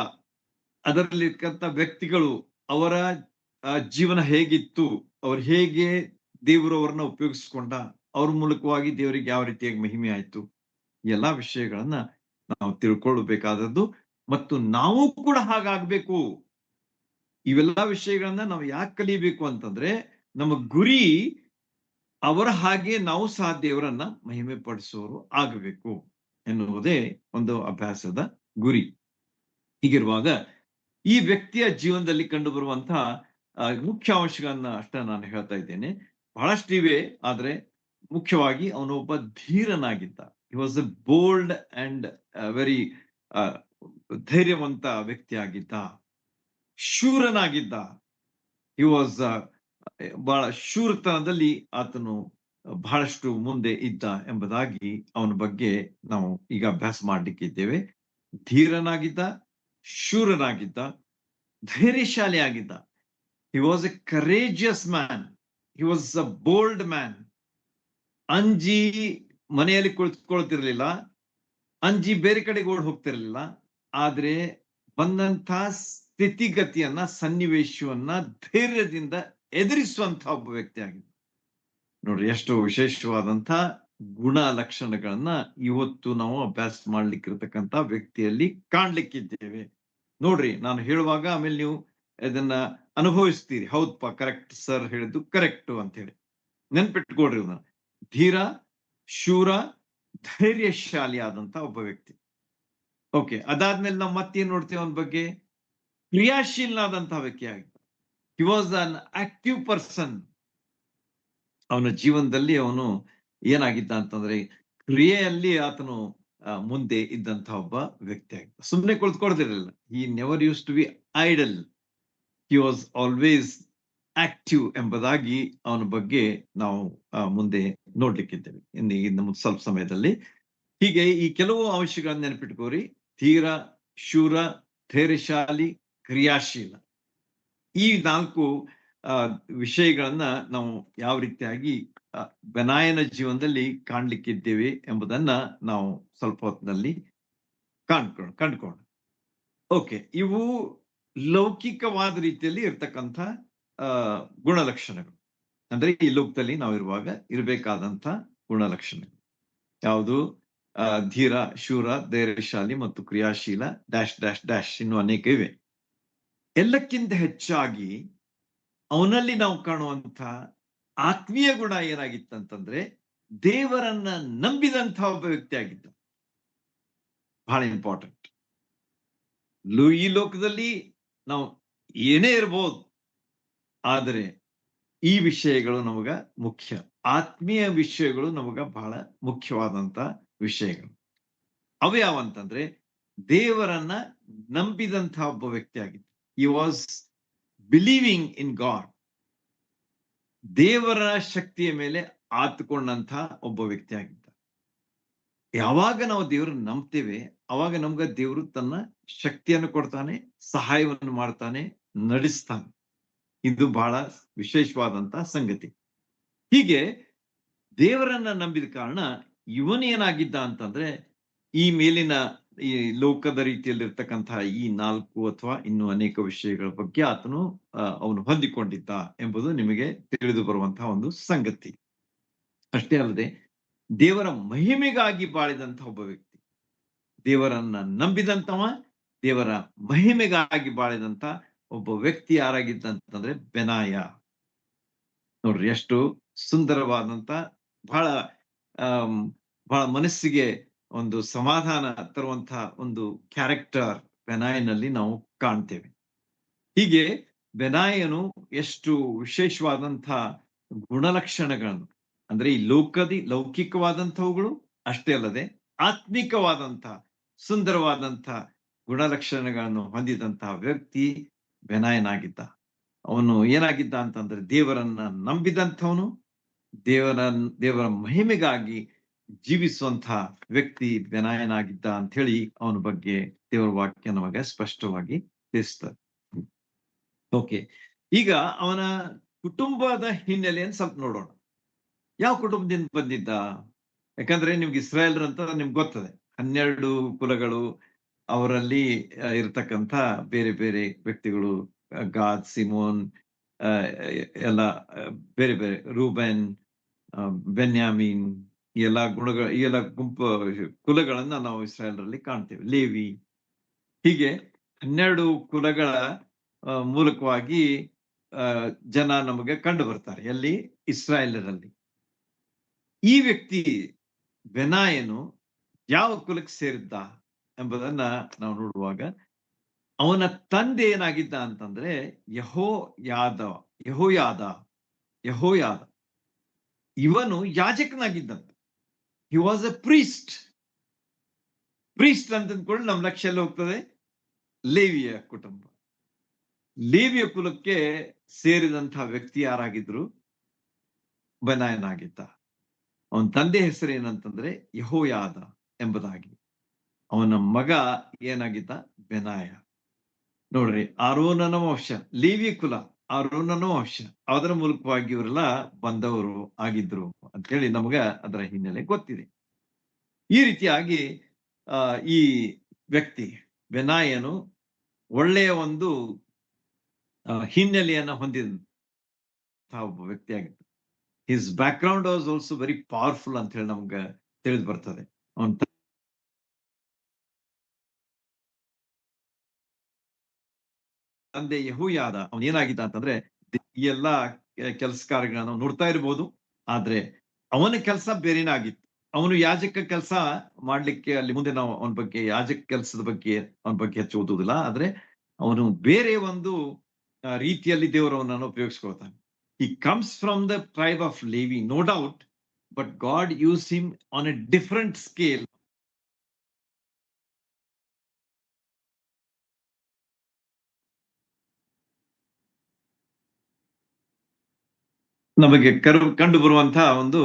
ಅದರಲ್ಲಿರ್ತಕ್ಕಂಥ ವ್ಯಕ್ತಿಗಳು, ಅವರ ಜೀವನ ಹೇಗಿತ್ತು, ಅವ್ರು ಹೇಗೆ ದೇವರು ಅವ್ರನ್ನ ಉಪಯೋಗಿಸ್ಕೊಂಡ, ಅವ್ರ ಮೂಲಕವಾಗಿ ದೇವರಿಗೆ ಯಾವ ರೀತಿಯಾಗಿ ಮಹಿಮೆ ಆಯ್ತು, ಈ ಎಲ್ಲಾ ವಿಷಯಗಳನ್ನ ನಾವು ತಿಳ್ಕೊಳ್ಬೇಕಾದದ್ದು. ಮತ್ತು ನಾವು ಕೂಡ ಹಾಗಾಗ್ಬೇಕು. ಇವೆಲ್ಲಾ ವಿಷಯಗಳನ್ನ ನಾವು ಯಾಕೆ ಕಲಿಬೇಕು ಅಂತಂದ್ರೆ, ನಮ್ಮ ಗುರಿ ಅವರ ಹಾಗೆ ನಾವು ಸಹ ದೇವರನ್ನ ಮಹಿಮೆ ಪಡಿಸೋರು ಆಗಬೇಕು ಎನ್ನುವುದೇ ಒಂದು ಅಭ್ಯಾಸದ ಗುರಿ. ಹೀಗಿರುವಾಗ ಈ ವ್ಯಕ್ತಿಯ ಜೀವನದಲ್ಲಿ ಕಂಡು ಬರುವಂತಹ ಮುಖ್ಯ ಅಂಶಗಳನ್ನ ಅಷ್ಟೇ ನಾನು ಹೇಳ್ತಾ ಇದ್ದೇನೆ. ಬಹಳಷ್ಟಿವೆ, ಆದ್ರೆ ಮುಖ್ಯವಾಗಿ ಅವನೊಬ್ಬ ಧೀರನಾಗಿದ್ದ. He was a bold and very ಧೈರ್ಯವಂತ ವ್ಯಕ್ತಿ ಆಗಿದ್ದ, ಶೂರನಾಗಿದ್ದ. ಹಿ ವಾಸ್ ಬಹಳ ಶೂರತನದಲ್ಲಿ ಆತನು ಬಹಳಷ್ಟು ಮುಂದೆ ಇದ್ದ ಎಂಬುದಾಗಿ ಅವನ ಬಗ್ಗೆ ನಾವು ಈಗ ಅಭ್ಯಾಸ ಮಾಡ್ಲಿಕ್ಕಿದ್ದೇವೆ. ಧೀರನಾಗಿದ್ದ, ಶೂರನಾಗಿದ್ದ, ಧೈರ್ಯಶಾಲಿ ಆಗಿದ್ದ. He was a courageous man, he was a bold man. ಅಂಜಿ ಮನೆಯಲ್ಲಿ ಕುಳಿತುಕೊಳ್ತಿರ್ಲಿಲ್ಲ, ಅಂಜಿ ಬೇರೆ ಕಡೆಗೆ ಓಡ್ ಹೋಗ್ತಿರ್ಲಿಲ್ಲ. ಆದ್ರೆ ಬಂದಂತ ಸ್ಥಿತಿಗತಿಯನ್ನ, ಸನ್ನಿವೇಶವನ್ನ ಧೈರ್ಯದಿಂದ ಎದುರಿಸುವಂತ ಒಬ್ಬ ವ್ಯಕ್ತಿ ಆಗಿದ್ದ. ನೋಡ್ರಿ, ಎಷ್ಟು ವಿಶೇಷವಾದಂತ ಗುಣ ಲಕ್ಷಣಗಳನ್ನ ಇವತ್ತು ನಾವು ಅಭ್ಯಾಸ ಮಾಡ್ಲಿಕ್ಕಿರ್ತಕ್ಕಂತ ವ್ಯಕ್ತಿಯಲ್ಲಿ ಕಾಣ್ಲಿಕ್ಕಿದ್ದೇವೆ. ನೋಡ್ರಿ, ನಾನು ಹೇಳುವಾಗ ಆಮೇಲೆ ನೀವು ಇದನ್ನ ಅನುಭವಿಸ್ತೀರಿ. ಹೌದಪ್ಪ, ಕರೆಕ್ಟ್ ಸರ್ ಹೇಳಿದ್ದು ಕರೆಕ್ಟ್ ಅಂತ ಹೇಳಿ ನೆನ್ಪಿಟ್ಕೊಡ್ರಿ. ಧೀರ, ಶೂರ, ಧೈರ್ಯಶಾಲಿ ಆದಂತ ಒಬ್ಬ ವ್ಯಕ್ತಿ. ಓಕೆ, ಅದಾದ್ಮೇಲೆ ನಾವು ಮತ್ತೇನ್ ನೋಡ್ತೇವೆ ಅವನ ಬಗ್ಗೆ? ಕ್ರಿಯಾಶೀಲನಾದಂತಹ ವ್ಯಕ್ತಿ ಆಗಿದ್ದ. He was an active person. ಅವನ ಜೀವನದಲ್ಲಿ ಅವನು ಏನಾಗಿದ್ದ ಅಂತಂದ್ರೆ ಕ್ರಿಯೆಯಲ್ಲಿ ಆತನು ಮುಂದೆ ಇದ್ದಂತಹ ಒಬ್ಬ ವ್ಯಕ್ತಿ ಆಗಿದ್ದ. ಸುಮ್ಮನೆ ಕುಳಿತುಕೊಳ್ತಿರ್ಲಿಲ್ಲ. He never use to be idle. He was always active ಎಂಬುದಾಗಿ ಅವನ ಬಗ್ಗೆ ನಾವು ಮುಂದೆ ನೋಡ್ಲಿಕ್ಕಿದ್ದೇವೆ ಇನ್ನು ಸ್ವಲ್ಪ ಸಮಯದಲ್ಲಿ. ಹೀಗೆ ಈ ಕೆಲವು ಅಂಶಗಳನ್ನ ನೆನಪಿಟ್ಕೋರಿ: ಧೀರ, ಶೂರ, ಧೈರ್ಯಶಾಲಿ, ಕ್ರಿಯಾಶೀಲ. ಈ 4 ವಿಷಯಗಳನ್ನ ನಾವು ಯಾವ ರೀತಿಯಾಗಿ ಬೆನಾಯನ ಜೀವನದಲ್ಲಿ ಕಾಣ್ಲಿಕ್ಕಿದ್ದೇವೆ ಎಂಬುದನ್ನ ನಾವು ಸ್ವಲ್ಪ ಹೊತ್ತಿನಲ್ಲಿ ಕಂಡುಕೋಣ. ಓಕೆ, ಇವು ಲೌಕಿಕವಾದ ರೀತಿಯಲ್ಲಿ ಇರ್ತಕ್ಕಂಥ ಗುಣಲಕ್ಷಣಗಳು. ಅಂದ್ರೆ ಈ ಲೋಕದಲ್ಲಿ ನಾವಿರುವಾಗ ಇರಬೇಕಾದಂತ ಗುಣಲಕ್ಷಣಗಳು ಯಾವುದು? ಧೀರ, ಶೂರ, ಧೈರ್ಯಶಾಲಿ ಮತ್ತು ಕ್ರಿಯಾಶೀಲ ಡ್ಯಾಶ್ ಡ್ಯಾಶ್ ಡ್ಯಾಶ್ ಇನ್ನು ಅನೇಕ ಇವೆ. ಎಲ್ಲಕ್ಕಿಂತ ಹೆಚ್ಚಾಗಿ ಅವನಲ್ಲಿ ನಾವು ಕಾಣುವಂತ ಆತ್ಮೀಯ ಗುಣ ಏನಾಗಿತ್ತಂತಂದ್ರೆ ದೇವರನ್ನ ನಂಬಿದಂತಹ ಒಬ್ಬ ವ್ಯಕ್ತಿ ಆಗಿದ್ದ. ಬಹಳ ಇಂಪಾರ್ಟೆಂಟ್. ಈ ಲೋಕದಲ್ಲಿ ನಾವು ಏನೇ ಇರಬಹುದು, ಆದರೆ ಈ ವಿಷಯಗಳು ನಮಗ ಮುಖ್ಯ. ಆತ್ಮೀಯ ವಿಷಯಗಳು ನಮಗ ಬಹಳ ಮುಖ್ಯವಾದಂತ ವಿಷಯಗಳು. ಅವು ಯಾವಂತಂದ್ರೆ ದೇವರನ್ನ ನಂಬಿದಂತಹ ಒಬ್ಬ ವ್ಯಕ್ತಿ ಆಗಿದ್ದ. He was believing in god. ದೇವರ ಶಕ್ತಿಯ ಮೇಲೆ ಆತುಕೊಂಡಂತ ಒಬ್ಬ ವ್ಯಕ್ತಿ ಆಗಿದ್ದ. ಯಾವಾಗ ನಾವು ದೇವರನ್ನ ನಂಬ್ತೇವೆ, ಅವಾಗ ನಮ್ಗ ದೇವರು ತನ್ನ ಶಕ್ತಿಯನ್ನು ಕೊಡ್ತಾನೆ, ಸಹಾಯವನ್ನು ಮಾಡ್ತಾನೆ, ನಡೆಸ್ತಾನೆ. ಇದು ಬಹಳ ವಿಶೇಷವಾದಂತ ಸಂಗತಿ. ಹೀಗೆ ದೇವರನ್ನ ನಂಬಿದ ಕಾರಣ ಇವನೇನಾಗಿದ್ದ ಅಂತಂದ್ರೆ ಈ ಮೇಲಿನ ಈ ಲೋಕದ ರೀತಿಯಲ್ಲಿರ್ತಕ್ಕಂತಹ ಈ 4 ಅಥವಾ ಇನ್ನು ಅನೇಕ ವಿಷಯಗಳ ಬಗ್ಗೆ ಅವನು ಹೊಂದಿಕೊಂಡಿದ್ದ ಎಂಬುದು ನಿಮಗೆ ತಿಳಿದು ಬರುವಂತಹ ಒಂದು ಸಂಗತಿ. ಅಷ್ಟೇ ಅಲ್ಲದೆ ದೇವರ ಮಹಿಮೆಗಾಗಿ ಬಾಳಿದಂತಹ ಒಬ್ಬ ವ್ಯಕ್ತಿ. ದೇವರನ್ನ ನಂಬಿದಂತವ, ದೇವರ ಮಹಿಮೆಗಾಗಿ ಬಾಳಿದಂತ ಒಬ್ಬ ವ್ಯಕ್ತಿ ಯಾರಾಗಿದ್ದ ಅಂತಂದ್ರೆ ಬೆನಾಯ. ನೋಡ್ರಿ, ಎಷ್ಟು ಸುಂದರವಾದಂತ ಬಹಳ ಬಹಳ ಮನಸ್ಸಿಗೆ ಒಂದು ಸಮಾಧಾನ ತರುವಂತಹ ಒಂದು ಕ್ಯಾರೆಕ್ಟರ್ ಬೆನಾಯನಲ್ಲಿ ನಾವು ಕಾಣ್ತೇವೆ. ಹೀಗೆ ಬೆನಾಯನು ಎಷ್ಟು ವಿಶೇಷವಾದಂತಹ ಗುಣಲಕ್ಷಣಗಳನ್ನು, ಅಂದ್ರೆ ಈ ಲೌಕಿಕವಾದಂತವುಗಳು ಅಷ್ಟೇ ಅಲ್ಲದೆ ಆತ್ಮಿಕವಾದಂತಹ ಸುಂದರವಾದಂತಹ ಗುಣಲಕ್ಷಣಗಳನ್ನು ಹೊಂದಿದಂತಹ ವ್ಯಕ್ತಿ ಬೆನಾಯನಾಗಿದ್ದ. ಅವನು ಏನಾಗಿದ್ದ ಅಂತಂದ್ರೆ ದೇವರನ್ನ ನಂಬಿದಂಥವನು, ದೇವರ ಮಹಿಮೆಗಾಗಿ ಜೀವಿಸುವಂತಹ ವ್ಯಕ್ತಿ ಬೆನಾಯನಾಗಿದ್ದ ಅಂತ ಹೇಳಿ ಅವನ ಬಗ್ಗೆ ದೇವರ ವಾಕ್ಯ ನಮಗೆ ಸ್ಪಷ್ಟವಾಗಿ ತಿಳಿಸ್ತದೆ. ಓಕೆ, ಈಗ ಅವನ ಕುಟುಂಬದ ಹಿನ್ನೆಲೆಯನ್ನು ಸ್ವಲ್ಪ ನೋಡೋಣ. ಯಾವ ಕುಟುಂಬದಿಂದ ಬಂದಿದ್ದ? ಯಾಕಂದ್ರೆ ನಿಮ್ಗೆ ಇಸ್ರಾಯೇಲ್ರ ಅಂತ ನಿಮ್ಗೆ ಗೊತ್ತದೆ. 12 ಕುಲಗಳು, ಅವರಲ್ಲಿ ಇರತಕ್ಕಂಥ ಬೇರೆ ಬೇರೆ ವ್ಯಕ್ತಿಗಳು, ಗಾದ್, ಸಿಮೋನ್, ಎಲ್ಲ ಬೇರೆ ಬೇರೆ, ರೂಬೆನ್, ಬೆನ್ಯಾಮೀನ್, ಈ ಎಲ್ಲ ಕುಲಗಳನ್ನ ನಾವು ಇಸ್ರಾಯೇಲ್ರಲ್ಲಿ ಕಾಣ್ತೇವೆ. ಲೇವಿ, ಹೀಗೆ 12 ಕುಲಗಳ ಮೂಲಕವಾಗಿ ಜನ ನಮಗೆ ಕಂಡು ಬರ್ತಾರೆ. ಎಲ್ಲಿ? ಇಸ್ರಾಯೇಲರಲ್ಲಿ. ಈ ವ್ಯಕ್ತಿ ಬೆನಾಯನು ಯಾವ ಕುಲಕ್ಕೆ ಸೇರಿದ್ದ ಎಂಬುದನ್ನ ನಾವು ನೋಡುವಾಗ ಅವನ ತಂದೆ ಏನಾಗಿದ್ದ ಅಂತಂದ್ರೆ ಯೆಹೋಯಾದ. ಇವನು ಯಾಜಕನಾಗಿದ್ದಂತ. He was a priest. Priest ಅಂತಂದ್ಕೊಂಡು ನಮ್ಮ ಲಕ್ಷ್ಯ ಎಲ್ಲ ಹೋಗ್ತದೆ ಲೇವಿಯ ಕುಟುಂಬ. ಲೇವಿಯ ಕುಲಕ್ಕೆ ಸೇರಿದಂತಹ ವ್ಯಕ್ತಿ ಯಾರಾಗಿದ್ರು? ಬೆನಾಯನಾಗಿದ್ದ. ಅವನ ತಂದೆ ಹೆಸರು ಏನಂತಂದ್ರೆ ಯೆಹೋಯಾದ ಎಂಬುದಾಗಿ. ಅವನ ಮಗ ಏನಾಗಿದ್ದ? ಬೆನಾಯ. ನೋಡ್ರಿ, ಆರೋನನ ವಂಶ, ಲೇವಿ ಕುಲ, ಆರೋನನ ವಂಶ, ಅದರ ಮೂಲಕವಾಗಿ ಇವರೆಲ್ಲ ಬಂದವರು ಆಗಿದ್ರು ಅಂತ ಹೇಳಿ ನಮಗ ಅದರ ಹಿನ್ನೆಲೆ ಗೊತ್ತಿದೆ. ಈ ರೀತಿಯಾಗಿ ಈ ವ್ಯಕ್ತಿ ಬೆನಾಯನು ಒಳ್ಳೆಯ ಒಂದು ಹಿನ್ನೆಲೆಯನ್ನ ಹೊಂದಿದಂತಹ ಒಬ್ಬ ವ್ಯಕ್ತಿ ಆಗಿತ್ತು. His back ground was also very powerful ಅಂತ ಹೇಳಿ ನಮ್ಗೆ ತಿಳಿದು ಬರ್ತದೆ. ಅವನ ತಂದೆ ಯೆಹೋಯಾದ ಅವನ್ ಏನಾಗಿದ್ದ ಅಂತಂದ್ರೆ ಈ ಎಲ್ಲಾ ಕೆಲಸ ಕಾರ್ಯಗಳನ್ನ ನಾವು ನೋಡ್ತಾ ಇರ್ಬೋದು, ಆದ್ರೆ ಅವನ ಕೆಲಸ ಬೇರೆನೇ ಆಗಿತ್ತು. ಅವನು ಯಾಜಕ ಕೆಲಸ ಮಾಡ್ಲಿಕ್ಕೆ ಅಲ್ಲಿ ಮುಂದೆ ನಾವು ಅವನ ಬಗ್ಗೆ ಯಾಜಕ ಕೆಲಸದ ಬಗ್ಗೆ ಅವನ ಬಗ್ಗೆ ಹೆಚ್ಚು ಓದುವುದಿಲ್ಲ, ಆದ್ರೆ ಅವನು ಬೇರೆ ಒಂದು ರೀತಿಯಲ್ಲಿ ದೇವರವನನ್ನು ಉಪಯೋಗಿಸ್ಕೊಳ್ತಾನೆ. He comes from the tribe of Levi, no doubt, but God used him on a different scale. ನಮಗೆ ಕಂಡು ಬರುವಂತಹ ಒಂದು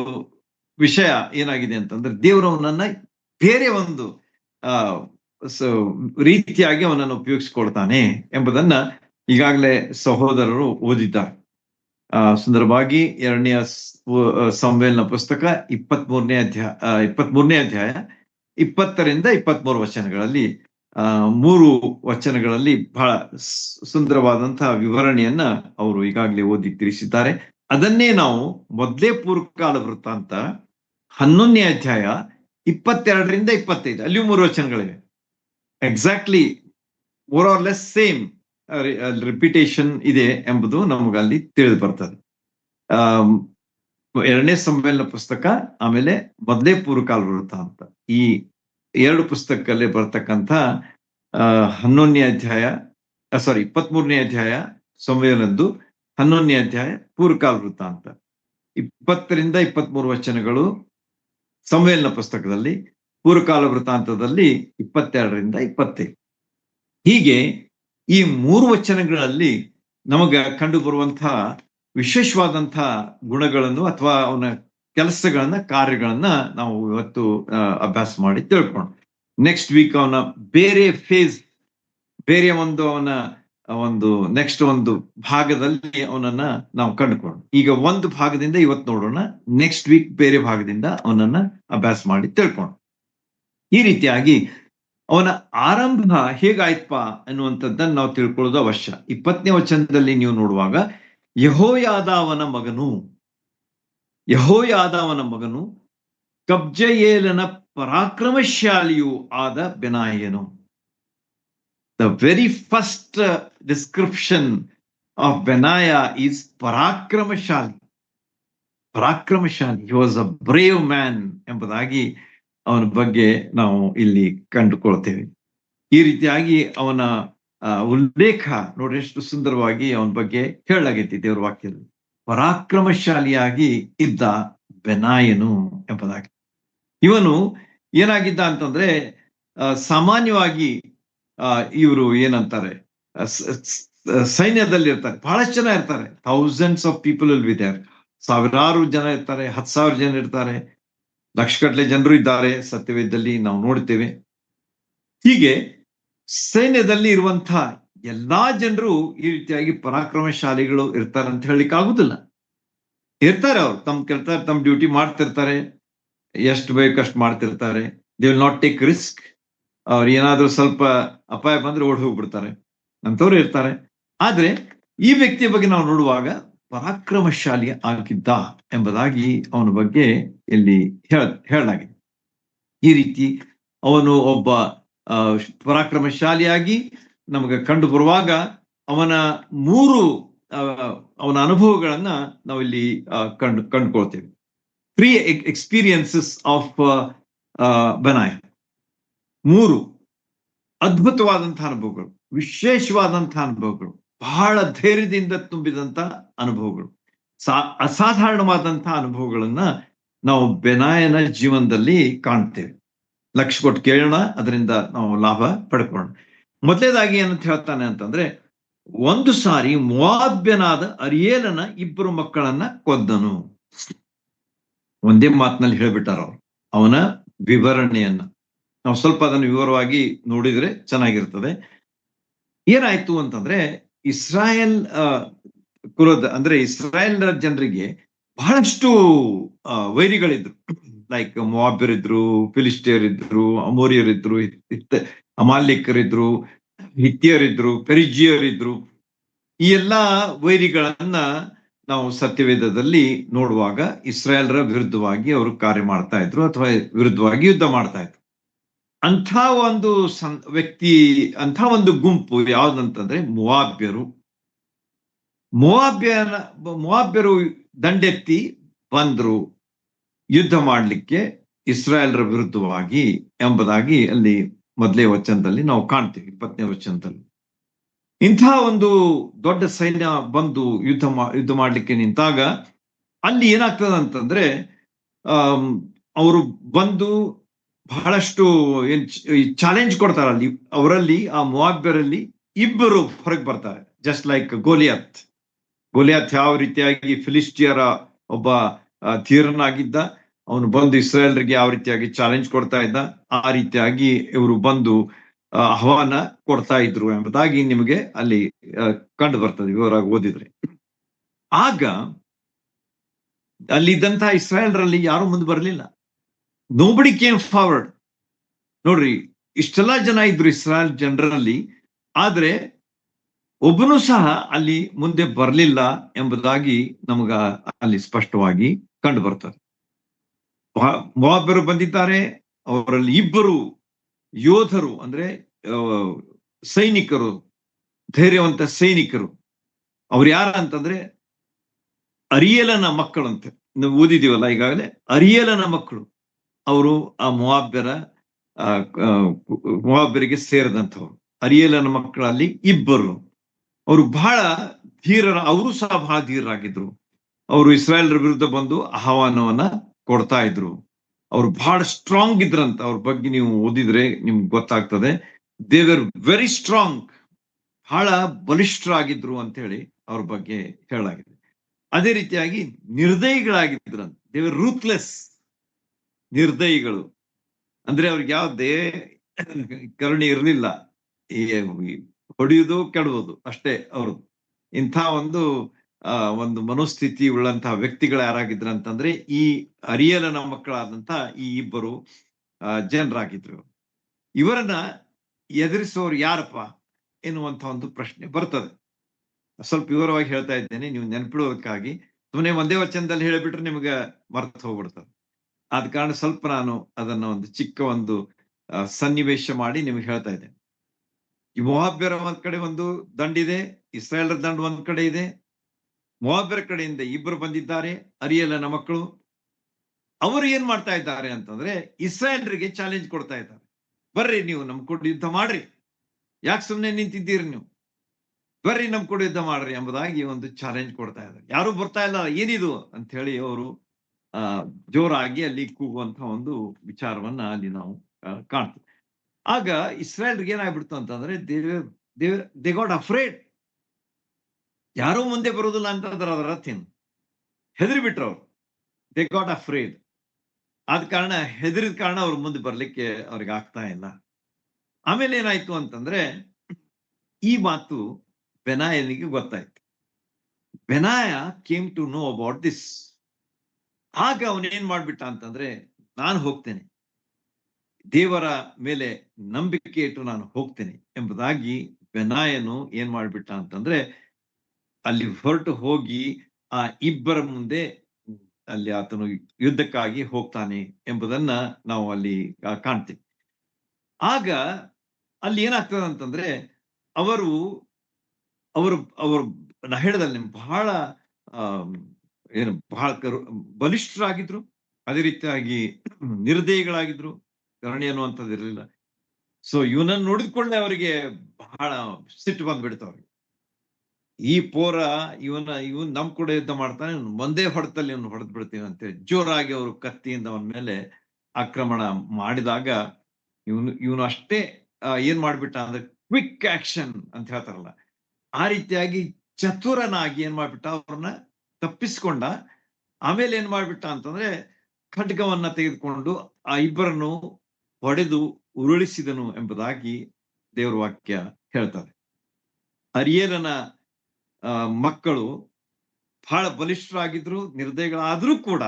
ವಿಷಯ ಏನಾಗಿದೆ ಅಂತಂದ್ರೆ, ದೇವರವನನ್ನ ಬೇರೆ ಒಂದು ರೀತಿಯಾಗಿ ಅವನನ್ನು ಉಪಯೋಗಿಸ್ಕೊಳ್ತಾನೆ ಎಂಬುದನ್ನ ಈಗಾಗಲೇ ಸಹೋದರರು ಓದಿದ್ದಾರೆ. ಸುಂದರವಾಗಿ 2ನೇ ಸಮುವೇಲನ ಪುಸ್ತಕ 23ನೇ ಅಧ್ಯಾಯ 20ರಿಂದ 23 ವಚನಗಳಲ್ಲಿ 3 ವಚನಗಳಲ್ಲಿ ಬಹಳ ಸುಂದರವಾದಂತಹ ವಿವರಣೆಯನ್ನ ಅವರು ಈಗಾಗಲೇ ಓದಿ ತಿಳಿಸಿದ್ದಾರೆ. ಅದನ್ನೇ ನಾವು ಮೊದಲೇ ಪೂರ್ವಕಾಲ ವೃತ್ತಾಂತ 11ನೇ ಅಧ್ಯಾಯ 22ರಿಂದ 25 ಅಲ್ಲಿಯೂ 3 ವಚನಗಳಿವೆ. Exactly more or less same repetition ಇದೆ ಎಂಬುದು ನಮಗಲ್ಲಿ ತಿಳಿದು ಬರ್ತದೆ. 2ನೇ ಸಮುವೇಲನ ಪುಸ್ತಕ, ಆಮೇಲೆ ಮೊದಲೇ ಪೂರ್ವಕಾಲ ವೃತ್ತಾಂತ, ಈ 2 ಪುಸ್ತಕದಲ್ಲಿ ಬರ್ತಕ್ಕಂಥ 11ನೇ ಅಧ್ಯಾಯ 23ನೇ ಅಧ್ಯಾಯ ಸಮುವೇಲನದ್ದು, 11ನೇ ಅಧ್ಯಾಯ ಪೂರ್ವಕಾಲ ವೃತ್ತಾಂತ, 20ರಿಂದ 23 ವಚನಗಳು ಸಮುವೇಲನ ಪುಸ್ತಕದಲ್ಲಿ, ಪೂರ್ವಕಾಲ ವೃತ್ತಾಂತದಲ್ಲಿ 22ರಿಂದ 25. ಹೀಗೆ ಈ 3 ವಚನಗಳಲ್ಲಿ ನಮಗ ಕಂಡು ಬರುವಂತಹ ವಿಶೇಷವಾದಂತಹ ಗುಣಗಳನ್ನು ಅಥವಾ ಅವನ ಕೆಲಸಗಳನ್ನ, ಕಾರ್ಯಗಳನ್ನ ನಾವು ಇವತ್ತು ಅಭ್ಯಾಸ ಮಾಡಿ ತಿಳ್ಕೊಂಡು, ನೆಕ್ಸ್ಟ್ ವೀಕ್ ಅವನ ಬೇರೆ ಫೇಸ್, ಬೇರೆ ಅವನ ನೆಕ್ಸ್ಟ್ ಒಂದು ಭಾಗದಲ್ಲಿ ಅವನನ್ನ ನಾವು ಕಂಡುಕೊಂಡು, ಈಗ ಒಂದು ಭಾಗದಿಂದ ಇವತ್ತು ನೋಡೋಣ, ನೆಕ್ಸ್ಟ್ ವೀಕ್ ಬೇರೆ ಭಾಗದಿಂದ ಅವನನ್ನ ಅಭ್ಯಾಸ ಮಾಡಿ ತಿಳ್ಕೊಂಡು, ಈ ರೀತಿಯಾಗಿ ಅವನ ಆರಂಭ ಹೇಗಾಯ್ತಪ್ಪ ಅನ್ನುವಂಥದ್ದನ್ನು ನಾವು ತಿಳ್ಕೊಳ್ಳೋದು ಅವಶ್ಯ. 20ನೇ ವಚನದಲ್ಲಿ ನೀವು ನೋಡುವಾಗ ಯೆಹೋಯಾದ ಅವನ ಮಗನು ಕಬ್ಜಯೇಲನ ಪರಾಕ್ರಮಶಾಲಿಯೂ ಆದ ಬೆನಾಯನು. The very first description of Benaiah is ಪರಾಕ್ರಮಶಾಲಿ. He was a brave man ಎಂಬುದಾಗಿ ಅವನ ಬಗ್ಗೆ ನಾವು ಇಲ್ಲಿ ಕಂಡುಕೊಳ್ತೇವೆ. ಈ ರೀತಿಯಾಗಿ ಅವನ ಉಲ್ಲೇಖ ನೋಡ್ರಿ ಎಷ್ಟು ಸುಂದರವಾಗಿ ಅವನ ಬಗ್ಗೆ ಹೇಳಲಾಗೈತಿ ದೇವರ ವಾಕ್ಯದಲ್ಲಿ. ಪರಾಕ್ರಮಶಾಲಿಯಾಗಿ ಇದ್ದ ಬೆನಾಯನು ಎಂಬುದಾಗಿ. ಇವನು ಏನಾಗಿದ್ದ ಅಂತಂದ್ರೆ, ಸಾಮಾನ್ಯವಾಗಿ ಇವರು ಏನಂತಾರೆ, ಸೈನ್ಯದಲ್ಲಿ ಇರ್ತಾರೆ, ಬಹಳಷ್ಟು ಜನ ಇರ್ತಾರೆ, thousands of people will be there. ಸಾವಿರಾರು ಜನ ಇರ್ತಾರೆ, 10,000 ಜನ ಇರ್ತಾರೆ, ಲಕ್ಷಗಟ್ಟಲೆ ಜನರು ಇದ್ದಾರೆ ಸತ್ಯವೇದದಲ್ಲಿ ನಾವು ನೋಡ್ತೇವೆ. ಹೀಗೆ ಸೈನ್ಯದಲ್ಲಿ ಇರುವಂತಹ ಎಲ್ಲಾ ಜನರು ಈ ರೀತಿಯಾಗಿ ಪರಾಕ್ರಮಶಾಲಿಗಳು ಇರ್ತಾರೆ ಅಂತ ಹೇಳಲಿಕ್ಕೆ ಆಗುದಿಲ್ಲ. ಇರ್ತಾರೆ, ಅವ್ರು ತಮ್ಮ ಡ್ಯೂಟಿ ಮಾಡ್ತಿರ್ತಾರೆ, ಎಷ್ಟು ಬೇಕಷ್ಟು ಮಾಡ್ತಿರ್ತಾರೆ. They will not take risk. ಅವ್ರು ಏನಾದ್ರೂ ಸ್ವಲ್ಪ ಅಪಾಯ ಬಂದ್ರೆ ಓಡಿ ಹೋಗ್ಬಿಡ್ತಾರೆ, ಅಂತವ್ರು ಇರ್ತಾರೆ. ಆದ್ರೆ ಈ ವ್ಯಕ್ತಿಯ ಬಗ್ಗೆ ನಾವು ನೋಡುವಾಗ ಪರಾಕ್ರಮಶಾಲಿ ಆಗಿದ್ದ ಎಂಬುದಾಗಿ ಅವನ ಬಗ್ಗೆ ಇಲ್ಲಿ ಹೇಳಲಾಗಿದೆ. ಈ ರೀತಿ ಅವನು ಒಬ್ಬ ಪರಾಕ್ರಮಶಾಲಿಯಾಗಿ ನಮಗೆ ಕಂಡು ಬರುವಾಗ ಅವನ ಅವನ ಅನುಭವಗಳನ್ನ ನಾವಿಲ್ಲಿ ಕಂಡುಕೊಳ್ತೇವೆ. 3 ಎಕ್ಸ್ಪೀರಿಯನ್ಸಸ್ ಆಫ್ ಬೆನಾಯ, 3 ಅದ್ಭುತವಾದಂತಹ ಅನುಭವಗಳು, ವಿಶೇಷವಾದಂತಹ ಅನುಭವಗಳು, ಬಹಳ ಧೈರ್ಯದಿಂದ ತುಂಬಿದಂತ ಅನುಭವಗಳು, ಅಸಾಧಾರಣವಾದಂತಹ ಅನುಭವಗಳನ್ನ ನಾವು ಬೆನಾಯನ ಜೀವನದಲ್ಲಿ ಕಾಣ್ತೇವೆ. ಲಕ್ಷ್ಯ ಕೊಟ್ಟು ಕೇಳೋಣ, ಅದರಿಂದ ನಾವು ಲಾಭ ಪಡ್ಕೊಳ್ಳೋಣ. ಮೊದಲೇದಾಗಿ ಏನಂತ ಹೇಳ್ತಾನೆ ಅಂತಂದ್ರೆ, ಒಂದು ಸಾರಿ ಮೋವಾಬ್ಯನಾದ ಅರಿಯೇಲನ ಇಬ್ಬರು ಮಕ್ಕಳನ್ನ ಕೊಂದನು. ಒಂದೇ ಮಾತಿನಲ್ಲಿ ಹೇಳ್ಬಿಟ್ಟಾರ ಅವ್ರು ಅವನ ವಿವರಣೆಯನ್ನ. ನಾವು ಸ್ವಲ್ಪ ಅದನ್ನು ವಿವರವಾಗಿ ನೋಡಿದ್ರೆ ಚೆನ್ನಾಗಿರ್ತದೆ. ಏನಾಯ್ತು ಅಂತಂದ್ರೆ ಇಸ್ರಾಯೇಲ್ ಕುಲದ ಅಂದ್ರೆ ಇಸ್ರಾಯೇಲ್ ಜನರಿಗೆ ಬಹಳಷ್ಟು ವೈರಿಗಳಿದ್ರು. ಲೈಕ್ ಮೊವಾಬ್ಯರಿದ್ರು, ಫಿಲಿಸ್ಟಿಯರಿದ್ರು, ಅಮೋರಿಯರಿದ್ರು, ಅಮಾಲಿಕರಿದ್ರು, ಹಿತ್ತಿಯರಿದ್ರು, ಪೆರಿಜಿಯರಿದ್ರು. ಈ ಎಲ್ಲಾ ವೈರಿಗಳನ್ನ ನಾವು ಸತ್ಯವೇದದಲ್ಲಿ ನೋಡುವಾಗ ಇಸ್ರಾಯೇಲ್ರ ವಿರುದ್ಧವಾಗಿ ಅವರು ಕಾರ್ಯ ಮಾಡ್ತಾ ಇದ್ರು ಅಥವಾ ವಿರುದ್ಧವಾಗಿ ಯುದ್ಧ ಮಾಡ್ತಾ ಇದ್ರು. ಅಂಥ ಒಂದು ವ್ಯಕ್ತಿ, ಅಂಥ ಒಂದು ಗುಂಪು ಯಾವ್ದಂತಂದ್ರೆ ಮೊವಾಬ್ಯರು. ಮೊವಾಬ್ಯರು ದಂಡೆತ್ತಿ ಬಂದ್ರು ಯುದ್ಧ ಮಾಡ್ಲಿಕ್ಕೆ ಇಸ್ರಾಯೇಲ್ರ ವಿರುದ್ಧವಾಗಿ ಎಂಬುದಾಗಿ ಅಲ್ಲಿ ಮೊದಲೇ ವಚನದಲ್ಲಿ ನಾವು ಕಾಣ್ತೀವಿ, 20ನೇ ವಚನದಲ್ಲಿ. ಇಂಥ ಒಂದು ದೊಡ್ಡ ಸೈನ್ಯ ಬಂದು ಯುದ್ಧ ಮಾಡ್ಲಿಕ್ಕೆ ನಿಂತಾಗ ಅಲ್ಲಿ ಏನಾಗ್ತದೆ ಅಂತಂದ್ರೆ ಅವರು ಬಂದು ಬಹಳಷ್ಟು ಚಾಲೆಂಜ್ ಕೊಡ್ತಾರೆ. ಅಲ್ಲಿ ಅವರಲ್ಲಿ, ಆ ಮೊವಾಬ್ಯರಲ್ಲಿ ಇಬ್ಬರು ಹೊರಗೆ ಬರ್ತಾರೆ. ಜಸ್ಟ್ ಲೈಕ್ ಗೋಲಿಯಾತ್ ಯಾವ ರೀತಿಯಾಗಿ ಫಿಲಿಸ್ಟಿಯರ ಒಬ್ಬ ಧೀರನಾಗಿದ್ದ, ಅವನು ಬಂದು ಇಸ್ರಾಯೇಲ್ರಿಗೆ ಯಾವ ರೀತಿಯಾಗಿ ಚಾಲೆಂಜ್ ಕೊಡ್ತಾ ಇದ್ದ, ಆ ರೀತಿಯಾಗಿ ಇವರು ಬಂದು ಆಹ್ವಾನ ಕೊಡ್ತಾ ಇದ್ರು ಎಂಬುದಾಗಿ ನಿಮಗೆ ಅಲ್ಲಿ ಕಂಡು ಬರ್ತದೆ ವಿವರವಾಗಿ ಓದಿದ್ರೆ. ಆಗ ಅಲ್ಲಿದ್ದಂತಹ ಇಸ್ರಾಯೇಲ್ರಲ್ಲಿ ಯಾರು ಮುಂದೆ ಬರಲಿಲ್ಲ. Nobody came forward. ನೋಡ್ರಿ, ಇಷ್ಟೆಲ್ಲಾ ಜನ ಇದ್ರು ಇಸ್ರಾಯೇಲ್ ಜನರಲ್ಲಿ, ಆದ್ರೆ ಒಬ್ಬನು ಸಹ ಅಲ್ಲಿ ಮುಂದೆ ಬರಲಿಲ್ಲ ಎಂಬುದಾಗಿ ನಮಗ ಅಲ್ಲಿ ಸ್ಪಷ್ಟವಾಗಿ ಕಂಡು ಬರ್ತದೆ. ಮೊವಾಬ್ಯರು ಬಂದಿದ್ದಾರೆ. ಅವರಲ್ಲಿ ಇಬ್ಬರು ಯೋಧರು ಅಂದ್ರೆ ಸೈನಿಕರು, ಧೈರ್ಯವಂತ ಸೈನಿಕರು. ಅವ್ರು ಯಾರ ಅಂತಂದ್ರೆ ಅರಿಯೇಲನ ಮಕ್ಕಳಂತೆ. ನಾವು ಓದಿದೀವಲ್ಲ ಈಗಾಗಲೇ, ಅರಿಯೇಲನ ಮಕ್ಕಳು. ಅವರು ಆ ಮೊವಾಬ್ಯರಿಗೆ ಸೇರಿದಂಥವ್ರು. ಅರಿಯೇಲನ ಮಕ್ಕಳಲ್ಲಿ ಇಬ್ಬರು. ಅವರು ಬಹಳ ಅವರು ಸಹ ಬಹಳ ಧೀರರಾಗಿದ್ರು. ಅವರು ಇಸ್ರಾಯೇಲ್ರ ವಿರುದ್ಧ ಬಂದು ಆಹ್ವಾನವನ್ನ ಕೊಡ್ತಾ ಇದ್ರು. ಅವ್ರು ಬಹಳ ಸ್ಟ್ರಾಂಗ್ ಇದ್ರಂತ. ಅವ್ರ ಬಗ್ಗೆ ನೀವು ಓದಿದ್ರೆ ನಿಮ್ಗೆ ಗೊತ್ತಾಗ್ತದೆ. ದೇ ವರ್ ವೆರಿ ಸ್ಟ್ರಾಂಗ್, ಬಹಳ ಬಲಿಷ್ಠರಾಗಿದ್ರು ಅಂತ ಹೇಳಿ ಅವ್ರ ಬಗ್ಗೆ ಹೇಳಲಾಗಿದೆ. ಅದೇ ರೀತಿಯಾಗಿ ನಿರ್ದಯಿಗಳಾಗಿದ್ರಂತ. ದೇ ವರ್ ರೂತ್ಲೆಸ್, ನಿರ್ದಯಿಗಳು. ಅಂದ್ರೆ ಅವ್ರಿಗೆ ಯಾವುದೇ ಕರುಣೆ ಇರಲಿಲ್ಲ. ಹೊಡೆಯುವುದು, ಕೆಡುವುದು ಅಷ್ಟೇ ಅವ್ರದ್ದು. ಇಂಥ ಒಂದು ಮನೋಸ್ಥಿತಿ ಉಳ್ಳಂತಹ ವ್ಯಕ್ತಿಗಳು ಯಾರಾಗಿದ್ರಂತಂದ್ರೆ ಈ ಅರಿಯೇಲನ ಮಕ್ಕಳಾದಂತ ಈ ಇಬ್ಬರು ಜನರಾಗಿದ್ರು. ಇವರನ್ನ ಎದುರಿಸೋರು ಯಾರಪ್ಪ ಎನ್ನುವಂತ ಒಂದು ಪ್ರಶ್ನೆ ಬರ್ತದೆ. ಸ್ವಲ್ಪ ವಿವರವಾಗಿ ಹೇಳ್ತಾ ಇದ್ದೇನೆ, ನೀವು ನೆನಪಿಡೋದಕ್ಕಾಗಿ. ಸುಮ್ಮನೆ ಒಂದೇ ವಚನದಲ್ಲಿ ಹೇಳಿಬಿಟ್ರೆ ನಿಮ್ಗೆ ಮರ್ತು ಹೋಗ್ಬಿಡ್ತದೆ. ಆದ ಕಾರಣ ಸ್ವಲ್ಪ ನಾನು ಅದನ್ನ ಒಂದು ಚಿಕ್ಕ ಒಂದು ಸನ್ನಿವೇಶ ಮಾಡಿ ನಿಮ್ಗೆ ಹೇಳ್ತಾ ಇದ್ದೇನೆ. ಈ ಮೊವಾಬ್ಯರ ಒಂದ್ ಕಡೆ ಒಂದು ದಂಡಿದೆ, ಇಸ್ರಾಯೇಲ್ರ ದಂಡ ಒಂದ್ ಕಡೆ ಇದೆ. ಮೊವಾಬ್ಯರ ಕಡೆಯಿಂದ ಇಬ್ಬರು ಬಂದಿದ್ದಾರೆ, ಅರಿಯೇಲನ ಮಕ್ಕಳು. ಅವರು ಏನ್ ಮಾಡ್ತಾ ಇದ್ದಾರೆ ಅಂತಂದ್ರೆ ಇಸ್ರಾಯೇಲ್ರಿಗೆ ಚಾಲೆಂಜ್ ಕೊಡ್ತಾ ಇದ್ದಾರೆ. ಬರ್ರಿ, ನೀವು ನಮ್ ಕೂಡ ಯುದ್ಧ ಮಾಡ್ರಿ, ಯಾಕೆ ಸುಮ್ನೆ ನಿಂತಿದ್ದೀರಿ ನೀವು, ಬರ್ರಿ ನಮ್ ಕೂಡ ಯುದ್ಧ ಮಾಡ್ರಿ ಎಂಬುದಾಗಿ ಒಂದು ಚಾಲೆಂಜ್ ಕೊಡ್ತಾ ಇದ್ದಾರೆ. ಯಾರು ಬರ್ತಾ ಇಲ್ಲ, ಏನಿದು ಅಂತ ಹೇಳಿ ಅವರು ಜೋರಾಗಿ ಅಲ್ಲಿ ಕೂಗುವಂತ ಒಂದು ವಿಚಾರವನ್ನ ಅಲ್ಲಿ ನಾವು ಕಾಣ್ತೀವಿ. ಆಗ ಇಸ್ರಾಯೇಲ್ರಿಗೆ ಏನಾಗ್ಬಿಡ್ತು ಅಂತಂದ್ರೆ ದೇ ಗಾಟ್ ಅಫ್ರೇಡ್. ಯಾರೂ ಮುಂದೆ ಬರುವುದಿಲ್ಲ ಅಂತಂದ್ರೆ ಅದರ ಅರ್ಥ ಏನು? ಹೆದರಿ ಬಿಟ್ರು ಅವ್ರು. They got afraid. ಆದ ಕಾರಣ, ಹೆದರಿದ ಕಾರಣ ಅವ್ರು ಮುಂದೆ ಬರ್ಲಿಕ್ಕೆ ಅವ್ರಿಗೆ ಆಗ್ತಾ ಇಲ್ಲ. ಆಮೇಲೆ ಏನಾಯ್ತು ಅಂತಂದ್ರೆ ಈ ಮಾತು ಬೆನಾಯನಿಗೆ ಗೊತ್ತಾಯ್ತು. Benaiah came to know about this. ಆಗ ಅವನೇನ್ ಮಾಡ್ಬಿಟ್ಟ ಅಂತಂದ್ರೆ, ನಾನು ಹೋಗ್ತೇನೆ, ದೇವರ ಮೇಲೆ ನಂಬಿಕೆ ಇಟ್ಟು ನಾನು ಹೋಗ್ತೇನೆ ಎಂಬುದಾಗಿ ಬೆನಾಯನು ಏನ್ ಮಾಡ್ಬಿಟ್ಟ ಅಂತಂದ್ರೆ ಅಲ್ಲಿ ಹೊರಟು ಹೋಗಿ ಆ ಇಬ್ಬರ ಮುಂದೆ ಅಲ್ಲಿ ಆತನು ಯುದ್ಧಕ್ಕಾಗಿ ಹೋಗ್ತಾನೆ ಎಂಬುದನ್ನ ನಾವು ಅಲ್ಲಿ ಕಾಣ್ತೀವಿ. ಆಗ ಅಲ್ಲಿ ಏನಾಗ್ತದೆ ಅಂತಂದ್ರೆ ಅವರು ನಾ ಹೇಳಿದಲ್ಲಿ ಬಹಳ ಬಹಳ ಬಲಿಷ್ಠರಾಗಿದ್ರು. ಅದೇ ರೀತಿಯಾಗಿ ನಿರ್ದಯಿಗಳಾಗಿದ್ರು. ಕರುಣೆ ಅನ್ನುವಂಥದ್ದು ಇರಲಿಲ್ಲ. ಸೊ ಇವನನ್ನು ನೋಡಿದ್ಕೊಳ್ಳೆ ಅವರಿಗೆ ಬಹಳ ಸಿಟ್ಟು ಬಂದ್ಬಿಡ್ತು ಅವ್ರಿಗೆ. ಈ ಇವನ್ ನಮ್ ಕೂಡ ಯುದ್ಧ ಮಾಡ್ತಾನೆ, ಒಂದೇ ಹೊಡೆತಲ್ಲಿ ಇವನು ಹೊಡೆದ್ ಬಿಡ್ತೀವಿ ಅಂತೇಳಿ ಜೋರಾಗಿ ಅವರು ಕತ್ತಿಯಿಂದ ಅವನ ಮೇಲೆ ಆಕ್ರಮಣ ಮಾಡಿದಾಗ ಇವನು ಅಷ್ಟೇ ಏನ್ ಮಾಡ್ಬಿಟ್ಟ ಅಂದ್ರೆ ಕ್ವಿಕ್ ಆಕ್ಷನ್ ಅಂತ ಹೇಳ್ತಾರಲ್ಲ, ಆ ರೀತಿಯಾಗಿ ಚತುರನಾಗಿ ಏನ್ ಮಾಡ್ಬಿಟ್ಟ, ಅವ್ರನ್ನ ತಪ್ಪಿಸ್ಕೊಂಡ. ಆಮೇಲೆ ಏನ್ ಮಾಡ್ಬಿಟ್ಟ ಅಂತಂದ್ರೆ ಖಡ್ಗವನ್ನ ತೆಗೆದುಕೊಂಡು ಆ ಇಬ್ಬರನ್ನು ಹೊಡೆದು ಉರುಳಿಸಿದನು ಎಂಬುದಾಗಿ ದೇವರ ವಾಕ್ಯ ಹೇಳ್ತಾರೆ. ಅರಿಯೇಲನ ಮಕ್ಕಳು ಬಹಳ ಬಲಿಷ್ಠರಾಗಿದ್ರು, ನಿರ್ದಯಗಳಾದ್ರೂ ಕೂಡ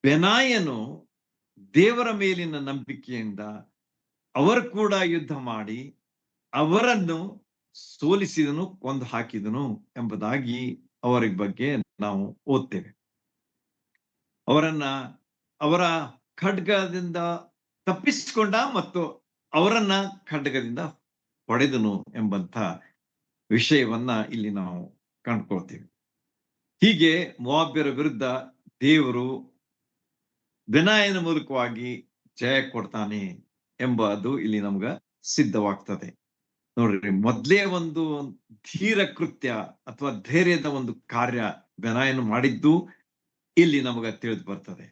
ಬೆನಾಯನು ದೇವರ ಮೇಲಿನ ನಂಬಿಕೆಯಿಂದ ಅವರು ಕೂಡ ಯುದ್ಧ ಮಾಡಿ ಅವರನ್ನು ಸೋಲಿಸಿದನು, ಕೊಂದು ಹಾಕಿದನು ಎಂಬುದಾಗಿ ಅವರ ಬಗ್ಗೆ ನಾವು ಓದ್ತೇವೆ. ಅವರ ಖಡ್ಗದಿಂದ ತಪ್ಪಿಸಿಕೊಂಡ ಮತ್ತು ಅವರನ್ನ ಖಡ್ಗದಿಂದ ಹೊಡೆದನು ಎಂಬಂತ ವಿಷಯವನ್ನ ಇಲ್ಲಿ ನಾವು ಕಂಡುಕೊಳ್ತೇವೆ. ಹೀಗೆ ಮೋವಾಬ್ಯರ ವಿರುದ್ಧ ದೇವರು ಬೆನಾಯನ ಮೂಲಕವಾಗಿ ಜಯ ಕೊಡ್ತಾನೆ ಎಂಬುದು ಇಲ್ಲಿ ನಮ್ಗ ಸಿದ್ಧವಾಗ್ತದೆ. ನೋಡ್ರಿ, ಮೊದ್ಲೇ ಒಂದು ಧೀರ ಕೃತ್ಯ ಅಥವಾ ಧೈರ್ಯದ ಒಂದು ಕಾರ್ಯ ಬೆನಾಯನು ಮಾಡಿದ್ದು ಇಲ್ಲಿ ನಮಗ ತಿಳಿದು ಬರ್ತದೆ.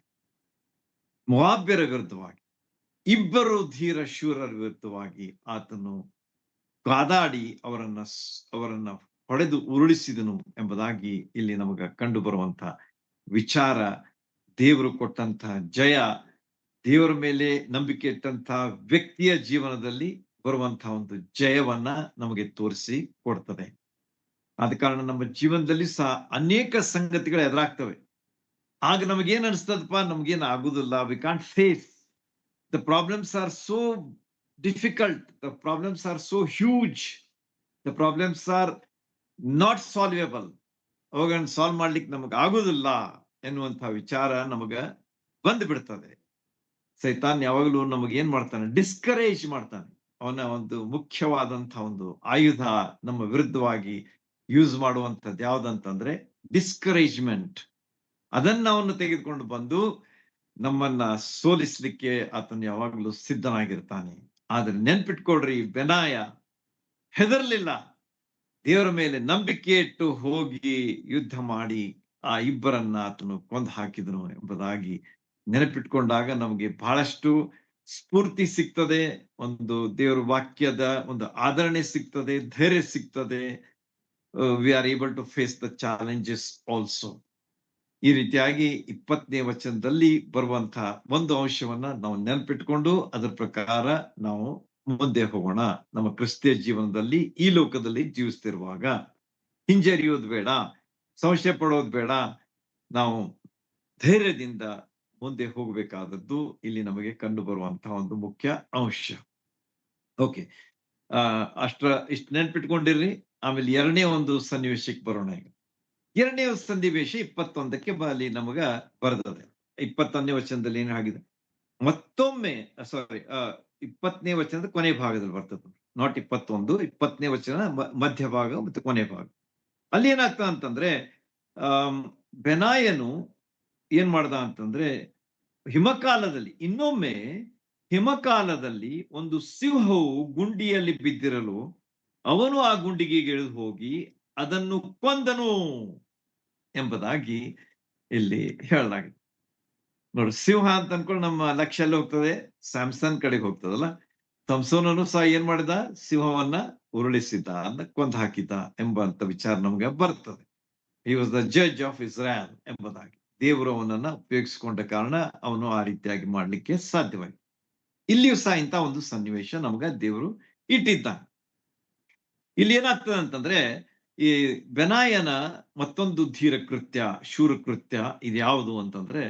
ಮೋವಾಬ್ಯರ ವಿರುದ್ಧವಾಗಿ ಇಬ್ಬರು ಧೀರ ಶೂರರ ವಿರುದ್ಧವಾಗಿ ಆತನು ಕಾದಾಡಿ ಅವರನ್ನ ಹೊಡೆದು ಉರುಳಿಸಿದನು ಎಂಬುದಾಗಿ ಇಲ್ಲಿ ನಮಗ ಕಂಡು ಬರುವಂತ ವಿಚಾರ. ದೇವರು ಕೊಟ್ಟಂತ ಜಯ, ದೇವರ ಮೇಲೆ ನಂಬಿಕೆ ಇಟ್ಟಂತ ವ್ಯಕ್ತಿಯ ಜೀವನದಲ್ಲಿ ಬರುವಂತಹ ಒಂದು ಜಯವನ್ನ ನಮಗೆ ತೋರಿಸಿ ಕೊಡ್ತದೆ. ಆದ ಕಾರಣ ನಮ್ಮ ಜೀವನದಲ್ಲಿ ಸಹ ಅನೇಕ ಸಂಗತಿಗಳು ಎದುರಾಗ್ತವೆ. ಆಗ ನಮಗೇನ್ ಅನಿಸ್ತದಪ್ಪ, ನಮ್ಗೇನ್ ಆಗುದಿಲ್ಲ. We can't face the problems are so difficult, the problems are so huge, the problems are not solvable. ಅವುಗಳನ್ನ ಸಾಲ್ವ್ ಮಾಡ್ಲಿಕ್ಕೆ ನಮಗ ಆಗುದಿಲ್ಲ ಎನ್ನುವಂತಹ ವಿಚಾರ ನಮಗ ಬಂದು ಬಿಡ್ತದೆ. ಸೈತಾನ್ ಯಾವಾಗಲೂ ನಮಗೆ ಏನ್ ಮಾಡ್ತಾನೆ, ಡಿಸ್ಕರೇಜ್ ಮಾಡ್ತಾನೆ. ಅವನ ಒಂದು ಮುಖ್ಯವಾದಂತಹ ಒಂದು ಆಯುಧ ನಮ್ಮ ವಿರುದ್ಧವಾಗಿ ಯೂಸ್ ಮಾಡುವಂತದ್ದು ಯಾವ್ದಂತಂದ್ರೆ ಡಿಸ್ಕರೇಜ್ಮೆಂಟ್. ಅದನ್ನ ಅವನು ತೆಗೆದುಕೊಂಡು ಬಂದು ನಮ್ಮನ್ನ ಸೋಲಿಸ್ಲಿಕ್ಕೆ ಆತನು ಯಾವಾಗಲೂ ಸಿದ್ಧನಾಗಿರ್ತಾನೆ. ಆದ್ರೆ ನೆನ್ಪಿಟ್ಕೊಳ್ರಿ, ಬೆನಾಯ ಹೆದರ್ಲಿಲ್ಲ. ದೇವರ ಮೇಲೆ ನಂಬಿಕೆ ಇಟ್ಟು ಹೋಗಿ ಯುದ್ಧ ಮಾಡಿ ಆ ಇಬ್ಬರನ್ನ ಆತನು ಕೊಂದು ಹಾಕಿದನು ಎಂಬುದಾಗಿ ನೆನಪಿಟ್ಕೊಂಡಾಗ ನಮಗೆ ಬಹಳಷ್ಟು ಸ್ಫೂರ್ತಿ ಸಿಗ್ತದೆ, ಒಂದು ದೇವರ ವಾಕ್ಯದ ಒಂದು ಆದರಣೆ ಸಿಗ್ತದೆ, ಧೈರ್ಯ ಸಿಗ್ತದೆ. We are able to face the challenges also. ಈ ರೀತಿಯಾಗಿ 20ನೇ ವಚನದಲ್ಲಿ ಬರುವಂತಹ ಒಂದು ಅಂಶವನ್ನ ನಾವು ನೆನಪಿಟ್ಕೊಂಡು ಅದರ ಪ್ರಕಾರ ನಾವು ಮುಂದೆ ಹೋಗೋಣ. ನಮ್ಮ ಕ್ರಿಸ್ತಿಯ ಜೀವನದಲ್ಲಿ ಈ ಲೋಕದಲ್ಲಿ ಜೀವಿಸ್ತಿರುವಾಗ ಹಿಂಜರಿಯೋದು ಬೇಡ, ಸಂಶಯ ಪಡೋದು ಬೇಡ. ನಾವು ಧೈರ್ಯದಿಂದ ಮುಂದೆ ಹೋಗಬೇಕಾದದ್ದು ಇಲ್ಲಿ ನಮಗೆ ಕಂಡು ಬರುವಂತಹ ಒಂದು ಮುಖ್ಯ ಅಂಶ. ಓಕೆ, ಇಷ್ಟು ನೆನ್ಪಿಟ್ಕೊಂಡಿರ್ರಿ. ಆಮೇಲೆ ಎರಡನೇ ಒಂದು ಸನ್ನಿವೇಶಕ್ಕೆ ಬರೋಣ. ಈಗ ಎರಡನೇ ಸನ್ನಿವೇಶ 21ಕ್ಕೆ ಅಲ್ಲಿ ನಮಗ ಬರೆದದೆ. 21ನೇ ವಚನದಲ್ಲಿ ಏನು ಆಗಿದೆ, ಮತ್ತೊಮ್ಮೆ 20ನೇ ವಚನದ ಕೊನೆ ಭಾಗದಲ್ಲಿ ಬರ್ತದೆ. ನಾಟ್ 21, 20ನೇ ವಚನ ಮಧ್ಯ ಭಾಗ ಮತ್ತು ಕೊನೆ ಭಾಗ. ಅಲ್ಲಿ ಏನಾಗ್ತದೆ ಅಂತಂದ್ರೆ, ಬೆನಾಯನು ಏನ್ ಮಾಡ್ದ ಅಂತಂದ್ರೆ, ಇನ್ನೊಮ್ಮೆ ಹಿಮಕಾಲದಲ್ಲಿ ಒಂದು ಸಿಂಹವು ಗುಂಡಿಯಲ್ಲಿ ಬಿದ್ದಿರಲು ಅವನು ಆ ಗುಂಡಿಗೆ ಇಳಿದು ಹೋಗಿ ಅದನ್ನು ಕೊಂದನು ಎಂಬುದಾಗಿ ಇಲ್ಲಿ ಹೇಳಲಾಗಿದೆ. ನೋಡಿ, ಸಿಂಹ ಅಂತ ಅನ್ಕೊಂಡು ನಮ್ಮ ಲಕ್ಷ್ಯ ಎಲ್ಲಿ ಹೋಗ್ತದೆ, ಸ್ಯಾಮ್ಸನ್ ಕಡೆಗೆ ಹೋಗ್ತದಲ್ಲ. ಸಂಸೋನನು ಸಹ ಏನ್ ಮಾಡಿದ, ಸಿಂಹವನ್ನ ಉರುಳಿಸಿದ್ದ, ಅದನ್ನ ಕೊಂದು ಹಾಕಿದ್ದ ಎಂಬಂತ ವಿಚಾರ ನಮ್ಗೆ ಬರ್ತದೆ. He was the judge of Israel ಎಂಬುದಾಗಿ ದೇವರು ಅವನನ್ನ ಉಪಯೋಗಿಸಿಕೊಂಡ ಕಾರಣ ಅವನು ಆ ರೀತಿಯಾಗಿ ಮಾಡ್ಲಿಕ್ಕೆ ಸಾಧ್ಯವಾಯಿತು. ಇಲ್ಲಿಯೂ ಸಹ ಇಂಥ ಒಂದು ಸನ್ನಿವೇಶ ನಮ್ಗ ದೇವರು ಇಟ್ಟಿದ್ದಾನೆ. ಇಲ್ಲಿ ಏನಾಗ್ತದೆ ಅಂತಂದ್ರೆ, ಈ ಬೆನಾಯನ ಮತ್ತೊಂದು ಧೀರ ಕೃತ್ಯ, ಶೂರ ಕೃತ್ಯ ಇದು ಯಾವುದು ಅಂತಂದ್ರೆ,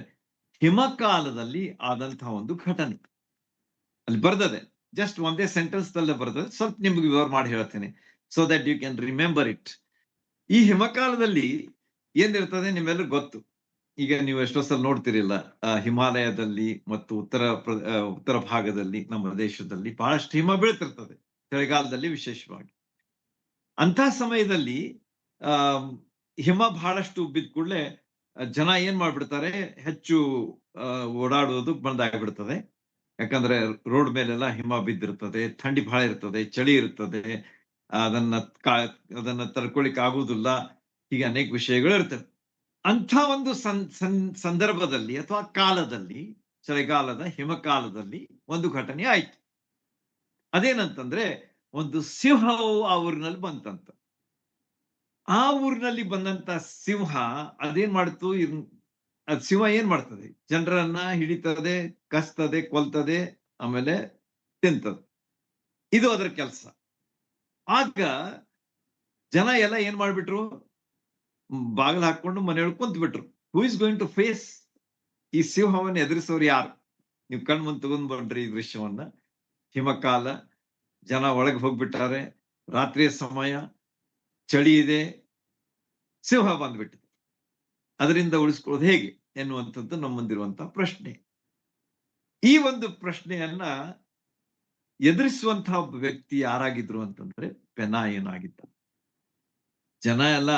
ಹಿಮಕಾಲದಲ್ಲಿ ಆದಂತಹ ಒಂದು ಘಟನೆ ಅಲ್ಲಿ ಬರ್ತದೆ. ಜಸ್ಟ್ ಒಂದೇ ಸೆಂಟೆನ್ಸ್ ದಲ್ಲೇ ಬರ್ತದೆ. ಸ್ವಲ್ಪ ನಿಮ್ಗೆ ವಿವರ ಮಾಡಿ ಹೇಳ್ತೇನೆ, so that you can remember it. ಈ ಹಿಮಕಾಲದಲ್ಲಿ ಏನಿರ್ತದೆ ನಿಮ್ಮೆಲ್ಲರೂ ಗೊತ್ತು. ಈಗ ನೀವು ಎಷ್ಟೋ ಸಲ ನೋಡ್ತಿರಿಲ್ಲ, ಹಿಮಾಲಯದಲ್ಲಿ ಮತ್ತು ಉತ್ತರ ಭಾಗದಲ್ಲಿ ನಮ್ಮ ದೇಶದಲ್ಲಿ ಬಹಳಷ್ಟು ಹಿಮ ಬೀಳ್ತಿರ್ತದೆ, ಚಳಿಗಾಲದಲ್ಲಿ ವಿಶೇಷವಾಗಿ. ಅಂತ ಸಮಯದಲ್ಲಿ ಹಿಮ ಬಹಳಷ್ಟು ಬಿದ್ದ ಕೂಡಲೇ ಜನ ಏನ್ ಮಾಡ್ಬಿಡ್ತಾರೆ, ಹೆಚ್ಚು ಓಡಾಡುವುದು ಬಂದಾಗ್ಬಿಡ್ತದೆ. ಯಾಕಂದ್ರೆ ರೋಡ್ ಮೇಲೆಲ್ಲ ಹಿಮ ಬಿದ್ದಿರ್ತದೆ, ಥಂಡಿ ಬಹಳ ಇರ್ತದೆ, ಚಳಿ ಇರ್ತದೆ, ಅದನ್ನ ತಡ್ಕೊಳಿಕ್ ಆಗುದಿಲ್ಲ. ಹೀಗೆ ಅನೇಕ ವಿಷಯಗಳು ಇರ್ತವೆ. ಅಂಥ ಒಂದು ಸಂದರ್ಭದಲ್ಲಿ ಅಥವಾ ಕಾಲದಲ್ಲಿ, ಚಳಿಗಾಲದ ಹಿಮಕಾಲದಲ್ಲಿ ಒಂದು ಘಟನೆ ಆಯ್ತು. ಅದೇನಂತಂದ್ರೆ, ಒಂದು ಸಿಂಹವು ಆ ಊರಿನಲ್ಲಿ ಬಂತಂತ. ಆ ಊರಿನಲ್ಲಿ ಬಂದಂತ ಸಿಂಹ ಅದೇನ್ ಮಾಡ್ತು, ಅದ್ ಸಿಂಹ ಏನ್ ಮಾಡ್ತದೆ, ಜನರನ್ನ ಹಿಡಿತದೆ, ಕಸ್ತದೆ, ಕೊಲ್ತದೆ, ಆಮೇಲೆ ತಿಂತದೆ. ಇದು ಅದರ ಕೆಲಸ. ಆಗ ಜನ ಎಲ್ಲ ಏನ್ ಮಾಡ್ಬಿಟ್ರು, ಬಾಗಿಲು ಹಾಕೊಂಡು ಮನೆಯೊಳಗೆ ಕುಂತ್ ಬಿಟ್ರು. Who is going to face, ಈ ಸಿಂಹವನ್ನು ಎದುರಿಸೋರು ಯಾರು? ನೀವು ಕಣ್ ಮುಂದೆ ತಗೊಂಡ್ ಬಂದ್ರಿ ಈ ದೃಶ್ಯವನ್ನ. ಹಿಮಕಾಲ, ಜನ ಒಳಗೆ ಹೋಗ್ಬಿಟ್ಟಾರೆ, ರಾತ್ರಿಯ ಸಮಯ, ಚಳಿ ಇದೆ, ಸಿಂಹ ಬಂದ್ಬಿಟ್ಟಿದೆ. ಅದರಿಂದ ಉಳಿಸ್ಕೊಳ್ಳೋದು ಹೇಗೆ ಎನ್ನುವಂಥದ್ದು ನಮ್ಮ ಮುಂದಿರುವಂತಹ ಪ್ರಶ್ನೆ. ಈ ಒಂದು ಪ್ರಶ್ನೆಯನ್ನ ಎದುರಿಸುವಂತಹ ಒಬ್ಬ ವ್ಯಕ್ತಿ ಯಾರಾಗಿದ್ರು ಅಂತಂದ್ರೆ ಬೆನಾಯನಾಗಿದ್ದ. ಜನ ಎಲ್ಲ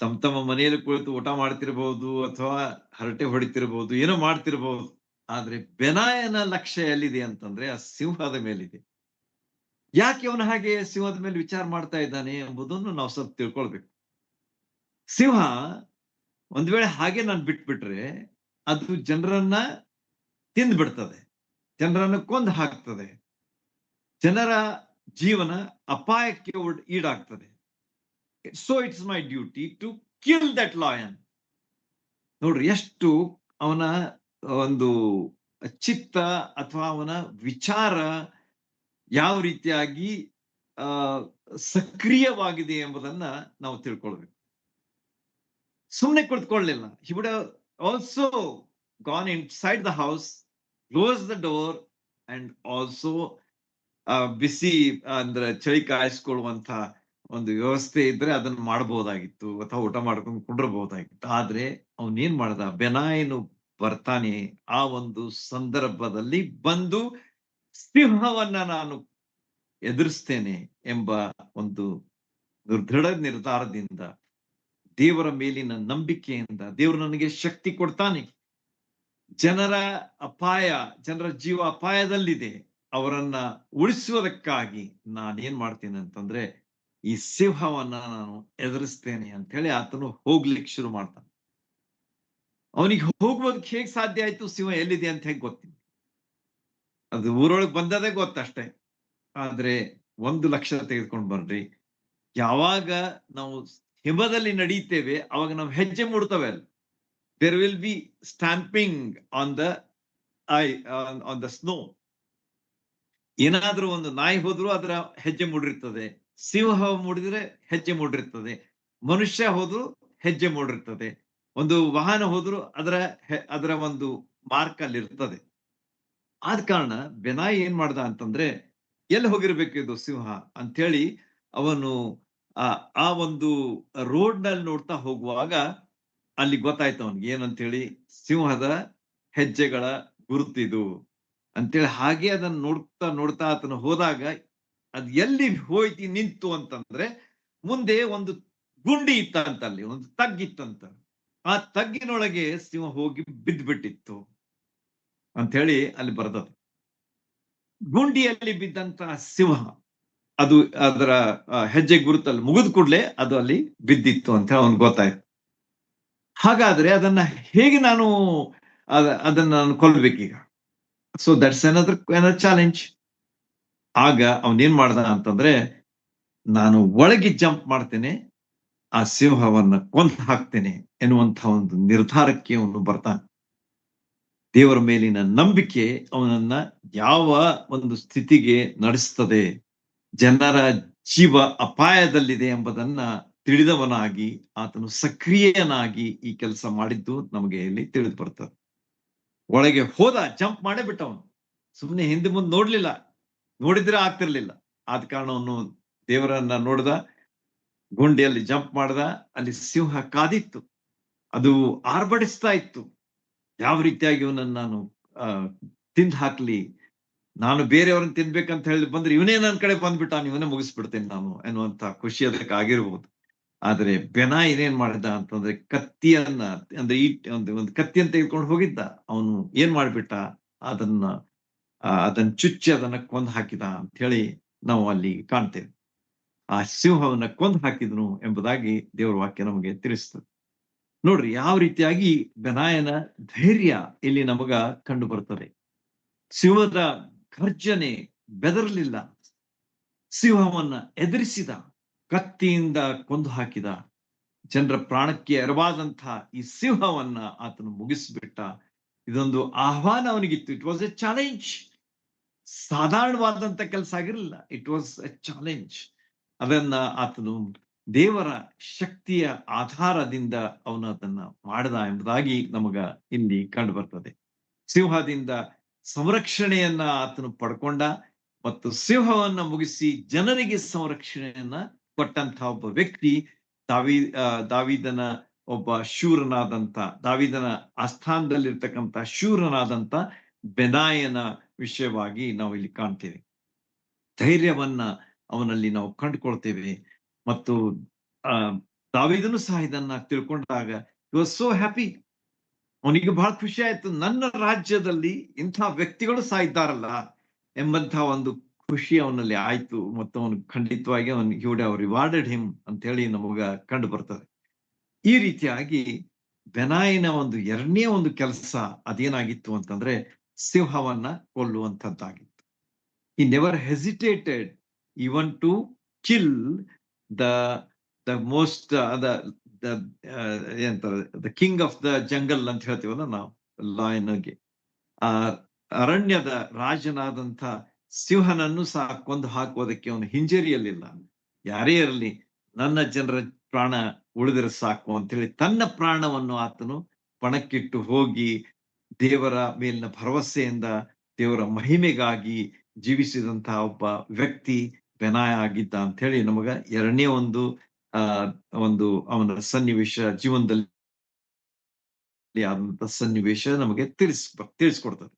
ತಮ್ಮ ಮನೆಯಲ್ಲಿ ಕುಳಿತು ಊಟ ಮಾಡ್ತಿರ್ಬಹುದು, ಅಥವಾ ಹರಟೆ ಹೊಡಿತಿರ್ಬಹುದು, ಏನೋ ಮಾಡ್ತಿರ್ಬಹುದು. ಆದ್ರೆ ಬೆನಾಯನ ಲಕ್ಷ್ಯ ಎಲ್ಲಿದೆ ಅಂತಂದ್ರೆ ಆ ಸಿಂಹದ ಮೇಲಿದೆ. ಯಾಕೆ ಅವನು ಹಾಗೆ ಸಿಂಹದ ಮೇಲೆ ವಿಚಾರ ಮಾಡ್ತಾ ಇದ್ದಾನೆ ಎಂಬುದನ್ನು ನಾವು ಸ್ವಲ್ಪ ತಿಳ್ಕೊಳ್ಬೇಕು. ಸಿಂಹ ಒಂದ್ ವೇಳೆ ಹಾಗೆ ನಾನು ಬಿಟ್ಬಿಟ್ರೆ ಅದು ಜನರನ್ನ ತಿಂದು ಬಿಡ್ತದೆ, ಜನರನ್ನ ಕೊಂದು ಹಾಕ್ತದೆ, ಜನರ ಜೀವನ ಅಪಾಯಕ್ಕೆ ಈಡಾಗ್ತದೆ. So it's my duty to kill that lion. ನೋಡ್ರಿ ಎಷ್ಟು ಅವನ ಒಂದು ಚಿತ್ತ ಅಥವಾ ಅವನ ವಿಚಾರ ಯಾವ ರೀತಿಯಾಗಿ ಆ ಸಕ್ರಿಯವಾಗಿದೆ ಎಂಬುದನ್ನ ನಾವು ತಿಳ್ಕೊಳ್ಬೇಕು. ಸುಮ್ಮನೆ ಕುಳಿತುಕೊಳ್ಳಲಿಲ್ಲ. He would have also gone inside the house, close the door and also ಬಿಸಿ ಅಂದ್ರೆ ಚಳಿ ಕಾಯಿಸ್ಕೊಳ್ಳುವಂತ ಒಂದು ವ್ಯವಸ್ಥೆ ಇದ್ರೆ ಅದನ್ನ ಮಾಡಬಹುದಾಗಿತ್ತು, ಅಥವಾ ಊಟ ಮಾಡ್ಕೊಂಡು ಕುಂಡ್ರಬಹುದಾಗಿತ್ತು. ಆದ್ರೆ ಅವನೇನ್ ಮಾಡ್ದ, ಬೆನಾಯನು ಬರ್ತಾನೆ, ಆ ಒಂದು ಸಂದರ್ಭದಲ್ಲಿ ಬಂದು ಸಿಂಹವನ್ನ ನಾನು ಎದುರಿಸ್ತೇನೆ ಎಂಬ ಒಂದು ದೃಢ ನಿರ್ಧಾರದಿಂದ, ದೇವರ ಮೇಲಿನ ನಂಬಿಕೆಯಿಂದ, ದೇವರು ನನಗೆ ಶಕ್ತಿ ಕೊಡ್ತಾನೆ, ಜನರ ಅಪಾಯ, ಜನರ ಜೀವ ಅಪಾಯದಲ್ಲಿದೆ, ಅವರನ್ನ ಉಳಿಸುವುದಕ್ಕಾಗಿ ನಾನೇನ್ ಮಾಡ್ತೇನೆ ಅಂತಂದ್ರೆ ಈ ಸಿಂಹವನ್ನ ನಾನು ಎದುರಿಸ್ತೇನೆ ಅಂತ ಹೇಳಿ ಆತನು ಹೋಗ್ಲಿಕ್ಕೆ ಶುರು ಮಾಡ್ತಾನೆ. ಅವನಿಗೆ ಹೋಗುವುದಕ್ಕೆ ಹೇಗ್ ಸಾಧ್ಯ ಆಯ್ತು? ಸಿಂಹ ಎಲ್ಲಿದೆ ಅಂತ ಹೇಗೆ ಗೊತ್ತಿಲ್ಲ. ಅದು ಊರೊಳಗೆ ಬಂದದೇ ಗೊತ್ತಷ್ಟೇ. ಆದ್ರೆ ಒಂದು ಲಕ್ಷ ತೆಗೆದುಕೊಂಡು ಬರ್ರಿ, ಯಾವಾಗ ನಾವು ಹಿಮದಲ್ಲಿ ನಡೀತೇವೆ ಅವಾಗ ನಾವು ಹೆಜ್ಜೆ ಮೂಡ್ತವೆ ಅಲ್ಲಿ. There will be stamping on the on the snow. ಏನಾದ್ರೂ ಒಂದು ನಾಯಿ ಹೋದ್ರು ಅದರ ಹೆಜ್ಜೆ ಮೂಡಿರ್ತದೆ, ಸಿಂಹ ಮೂಡಿದ್ರೆ ಹೆಜ್ಜೆ ಮೂಡಿರ್ತದೆ, ಮನುಷ್ಯ ಹೋದ್ರು ಹೆಜ್ಜೆ ಮೂಡಿರ್ತದೆ, ಒಂದು ವಾಹನ ಹೋದ್ರು ಅದರ ಒಂದು ಮಾರ್ಕ್ ಅಲ್ಲಿ ಇರ್ತದೆ. ಆದ ಕಾರಣ ಬೆನಾಯಿ ಏನ್ ಮಾಡ್ದ ಅಂತಂದ್ರೆ, ಎಲ್ಲಿ ಹೋಗಿರ್ಬೇಕು ಇದು ಸಿಂಹ ಅಂತ ಹೇಳಿ ಅವನು ಆ ಒಂದು ರೋಡ್ ನಲ್ಲಿ ನೋಡ್ತಾ ಹೋಗುವಾಗ ಅಲ್ಲಿ ಗೊತ್ತಾಯ್ತು ಅವನಿಗೆ ಏನಂತ ಹೇಳಿ, ಸಿಂಹದ ಹೆಜ್ಜೆಗಳ ಗುರುತಿದು ಅಂತೇಳಿ. ಹಾಗೆ ಅದನ್ನ ನೋಡ್ತಾ ನೋಡ್ತಾ ಆತನು ಹೋದಾಗ ಅದ್ ಎಲ್ಲಿ ಹೋಯ್ತಿ ನಿಂತು ಅಂತಂದ್ರೆ, ಮುಂದೆ ಒಂದು ಗುಂಡಿ ಇತ್ತಂತ, ಅಲ್ಲಿ ಒಂದು ತಗ್ಗಿತ್ತಂತ. ಆ ತಗ್ಗಿನೊಳಗೆ ಸಿಂಹ ಹೋಗಿ ಬಿದ್ದ್ಬಿಟ್ಟಿತ್ತು ಅಂತ ಹೇಳಿ ಅಲ್ಲಿ ಬರ್ತದೆ. ಗುಂಡಿಯಲ್ಲಿ ಬಿದ್ದಂತಹ ಸಿಂಹ ಅದು ಅದರ ಹೆಜ್ಜೆ ಗುರುತಲ್ಲಿ ಮುಗಿದ ಕೂಡಲೇ ಅದು ಅಲ್ಲಿ ಬಿದ್ದಿತ್ತು ಅಂತ ಹೇಳಿ ಅವನ್ಗೆ ಗೊತ್ತಾಯ್ತು. ಹಾಗಾದ್ರೆ ಅದನ್ನ ಹೇಗೆ ನಾನು ಅದನ್ನ ನಾನು ಕೊಲ್ಬೇಕೀಗ? So that's another challenge. ಆಗ ಅವನೇನ್ ಮಾಡ್ದ ಅಂತಂದ್ರೆ, ನಾನು ಒಳಗೆ ಜಂಪ್ ಮಾಡ್ತೇನೆ, ಆ ಸಿಂಹವನ್ನ ಕೊಂದು ಹಾಕ್ತೇನೆ ಎನ್ನುವಂತಹ ಒಂದು ನಿರ್ಧಾರಕ್ಕೆ ಅವನು ಬರ್ತಾನೆ. ದೇವರ ಮೇಲಿನ ನಂಬಿಕೆ ಅವನನ್ನ ಯಾವ ಒಂದು ಸ್ಥಿತಿಗೆ ನಡೆಸ್ತದೆ, ಜನರ ಜೀವ ಅಪಾಯದಲ್ಲಿದೆ ಎಂಬುದನ್ನ ತಿಳಿದವನಾಗಿ ಆತನು ಸಕ್ರಿಯನಾಗಿ ಈ ಕೆಲಸ ಮಾಡಿದ್ದು ನಮಗೆ ಇಲ್ಲಿ ತಿಳಿದು ಬರ್ತದೆ. ಒಳಗೆ ಹೋದ, ಜಂಪ್ ಮಾಡೇ ಬಿಟ್ಟ ಅವನು. ಸುಮ್ಮನೆ ಹಿಂದೆ ಮುಂದೆ ನೋಡ್ಲಿಲ್ಲ, ನೋಡಿದ್ರೆ ಆಗ್ತಿರ್ಲಿಲ್ಲ. ಆದ ಕಾರಣ ಅವನು ದೇವರನ್ನ ನೋಡ್ದ, ಗುಂಡಿಯಲ್ಲಿ ಜಂಪ್ ಮಾಡ್ದ. ಅಲ್ಲಿ ಸಿಂಹ ಕಾದಿತ್ತು, ಅದು ಆರ್ಭಡಿಸ್ತಾ ಇತ್ತು. ಯಾವ ರೀತಿಯಾಗಿ ಇವನನ್ನು ನಾನು ತಿಂದು ಹಾಕ್ಲಿ, ನಾನು ಬೇರೆಯವ್ರನ್ನ ತಿನ್ಬೇಕಂತ ಹೇಳಿ ಬಂದ್ರೆ ಇವನೇ ನನ್ನ ಕಡೆ ಬಂದ್ಬಿಟ್ಟ, ಇವನೇ ಮುಗಿಸ್ಬಿಡ್ತೇನೆ ನಾನು ಎನ್ನುವಂತ ಖುಷಿ ಅದಕ್ಕೆ ಆಗಿರ್ಬೋದು. ಆದ್ರೆ ಬೆನಾಯಿ ಏನೇನ್ ಮಾಡಿದ ಅಂತಂದ್ರೆ, ಕತ್ತಿಯನ್ನ ಅಂದ್ರೆ ಒಂದು ಕತ್ತಿಯನ್ನು ತೆಗೆದುಕೊಂಡು ಹೋಗಿದ್ದ. ಅವನು ಏನ್ ಮಾಡ್ಬಿಟ್ಟ, ಅದನ್ನ ಚುಚ್ಚಿ ಅದನ್ನ ಕೊಂದು ಹಾಕಿದ ಅಂತ ಹೇಳಿ ನಾವು ಅಲ್ಲಿ ಕಾಣ್ತೇವೆ. ಆ ಸಿಂಹವನ್ನ ಕೊಂದು ಹಾಕಿದನು ಎಂಬುದಾಗಿ ದೇವರ ವಾಕ್ಯ ನಮಗೆ ತಿಳಿಸ್ತದೆ. ನೋಡ್ರಿ ಯಾವ ರೀತಿಯಾಗಿ ಬೆನಾಯನ ಧೈರ್ಯ ಇಲ್ಲಿ ನಮಗ ಕಂಡು ಬರ್ತದೆ. ಸಿಂಹದ ಗರ್ಜನೆ, ಬೆದರಲಿಲ್ಲ, ಸಿಂಹವನ್ನ ಎದುರಿಸಿದ. ಕತ್ತಿಯಿಂದ ಕೊಂದು ಹಾಕಿದ, ಜನರ ಪ್ರಾಣಕ್ಕೆ ಎರವಾದಂತಹ ಈ ಸಿಂಹವನ್ನ ಆತನು ಮುಗಿಸ್ಬಿಟ್ಟ. ಇದೊಂದು ಆಹ್ವಾನ ಅವನಿಗಿತ್ತು. It was a challenge. ಸಾಧಾರಣವಾದಂತ ಕೆಲಸ ಆಗಿರಲಿಲ್ಲ. It was a challenge. ಅದನ್ನ ಆತನು ದೇವರ ಶಕ್ತಿಯ ಆಧಾರದಿಂದ ಅವನು ಅದನ್ನ ಮಾಡಿದ ಎಂಬುದಾಗಿ ನಮಗ ಇಲ್ಲಿ ಕಂಡು ಬರ್ತದೆ. ಸಿಂಹದಿಂದ ಸಂರಕ್ಷಣೆಯನ್ನ ಆತನು ಪಡ್ಕೊಂಡ ಮತ್ತು ಸಿಂಹವನ್ನ ಮುಗಿಸಿ ಜನರಿಗೆ ಸಂರಕ್ಷಣೆಯನ್ನ ಕೊಟ್ಟಂತಹ ಒಬ್ಬ ವ್ಯಕ್ತಿ ದಾವೀದನ ಒಬ್ಬ ಶೂರನಾದಂತ, ದಾವೀದನ ಆಸ್ಥಾನದಲ್ಲಿರ್ತಕ್ಕಂಥ ಶೂರನಾದಂತ ಬೆನಾಯನ ವಿಷಯವಾಗಿ ನಾವು ಇಲ್ಲಿ ಕಾಣ್ತೇವೆ. ಧೈರ್ಯವನ್ನ ಅವನಲ್ಲಿ ನಾವು ಕಂಡುಕೊಳ್ತೇವೆ. ಮತ್ತು ದಾವೀದನು ಸಹ ಇದನ್ನ ತಿಳ್ಕೊಂಡಾಗ ಯು ವಾಸ್ ಸೋ ಹ್ಯಾಪಿ. ಅವನಿಗೆ ಬಹಳ ಖುಷಿ ಆಯ್ತು, ನನ್ನ ರಾಜ್ಯದಲ್ಲಿ ಇಂಥ ವ್ಯಕ್ತಿಗಳು ಸಹ ಇದ್ದಾರಲ್ಲ ಎಂಬಂತಹ ಒಂದು ಖುಷಿ ಅವನಲ್ಲಿ ಆಯ್ತು. ಮತ್ತು ಅವನು ಖಂಡಿತವಾಗಿ ಅವನು ಹಿ ವುಡ್ ಹ್ಯಾವ್ ರಿವಾರ್ಡೆಡ್ ಹಿಮ್ ಅಂತ ಹೇಳಿ ನಮಗ ಕಂಡು ಬರ್ತದೆ. ಈ ರೀತಿಯಾಗಿ ಬೆನಾಯಿನ ಒಂದು ಎರಡನೇ ಒಂದು ಕೆಲಸ ಅದೇನಾಗಿತ್ತು ಅಂತಂದ್ರೆ ಸಿಂಹವನ್ನ ಕೊಲ್ಲುವಂತದ್ದಾಗಿತ್ತು. He never hesitated even to kill the most the king of the jungle ಅಂತ ಹೇಳ್ತೀವಲ್ಲ ನಾವು ಲಾಯನ್ಗೆ. ಆ ಅರಣ್ಯದ ರಾಜನಾದಂಥ ಸಿಂಹನನ್ನು ಸಹ ಕೊಂದು ಹಾಕುವುದಕ್ಕೆ ಅವನು ಹಿಂಜರಿಯಲಿಲ್ಲ. ಯಾರೇ ಇರಲಿ, ನನ್ನ ಜನರ ಪ್ರಾಣ ಉಳಿದರೆ ಸಾಕು ಅಂತ ಹೇಳಿ ತನ್ನ ಪ್ರಾಣವನ್ನು ಆತನು ಪಣಕ್ಕಿಟ್ಟು ಹೋಗಿ ದೇವರ ಮೇಲಿನ ಭರವಸೆಯಿಂದ ದೇವರ ಮಹಿಮೆಗಾಗಿ ಜೀವಿಸಿದಂತಹ ಒಬ್ಬ ವ್ಯಕ್ತಿ ಬೆನಾಯ ಆಗಿದ್ದ ಅಂತ ಹೇಳಿ ನಮಗ ಎರಡನೇ ಒಂದು ಅವನ ಸನ್ನಿವೇಶ, ಜೀವನದಲ್ಲಿ ಆದಂತ ಸನ್ನಿವೇಶ ನಮಗೆ ತಿಳಿಸ್ಕೊಡ್ತದೆ.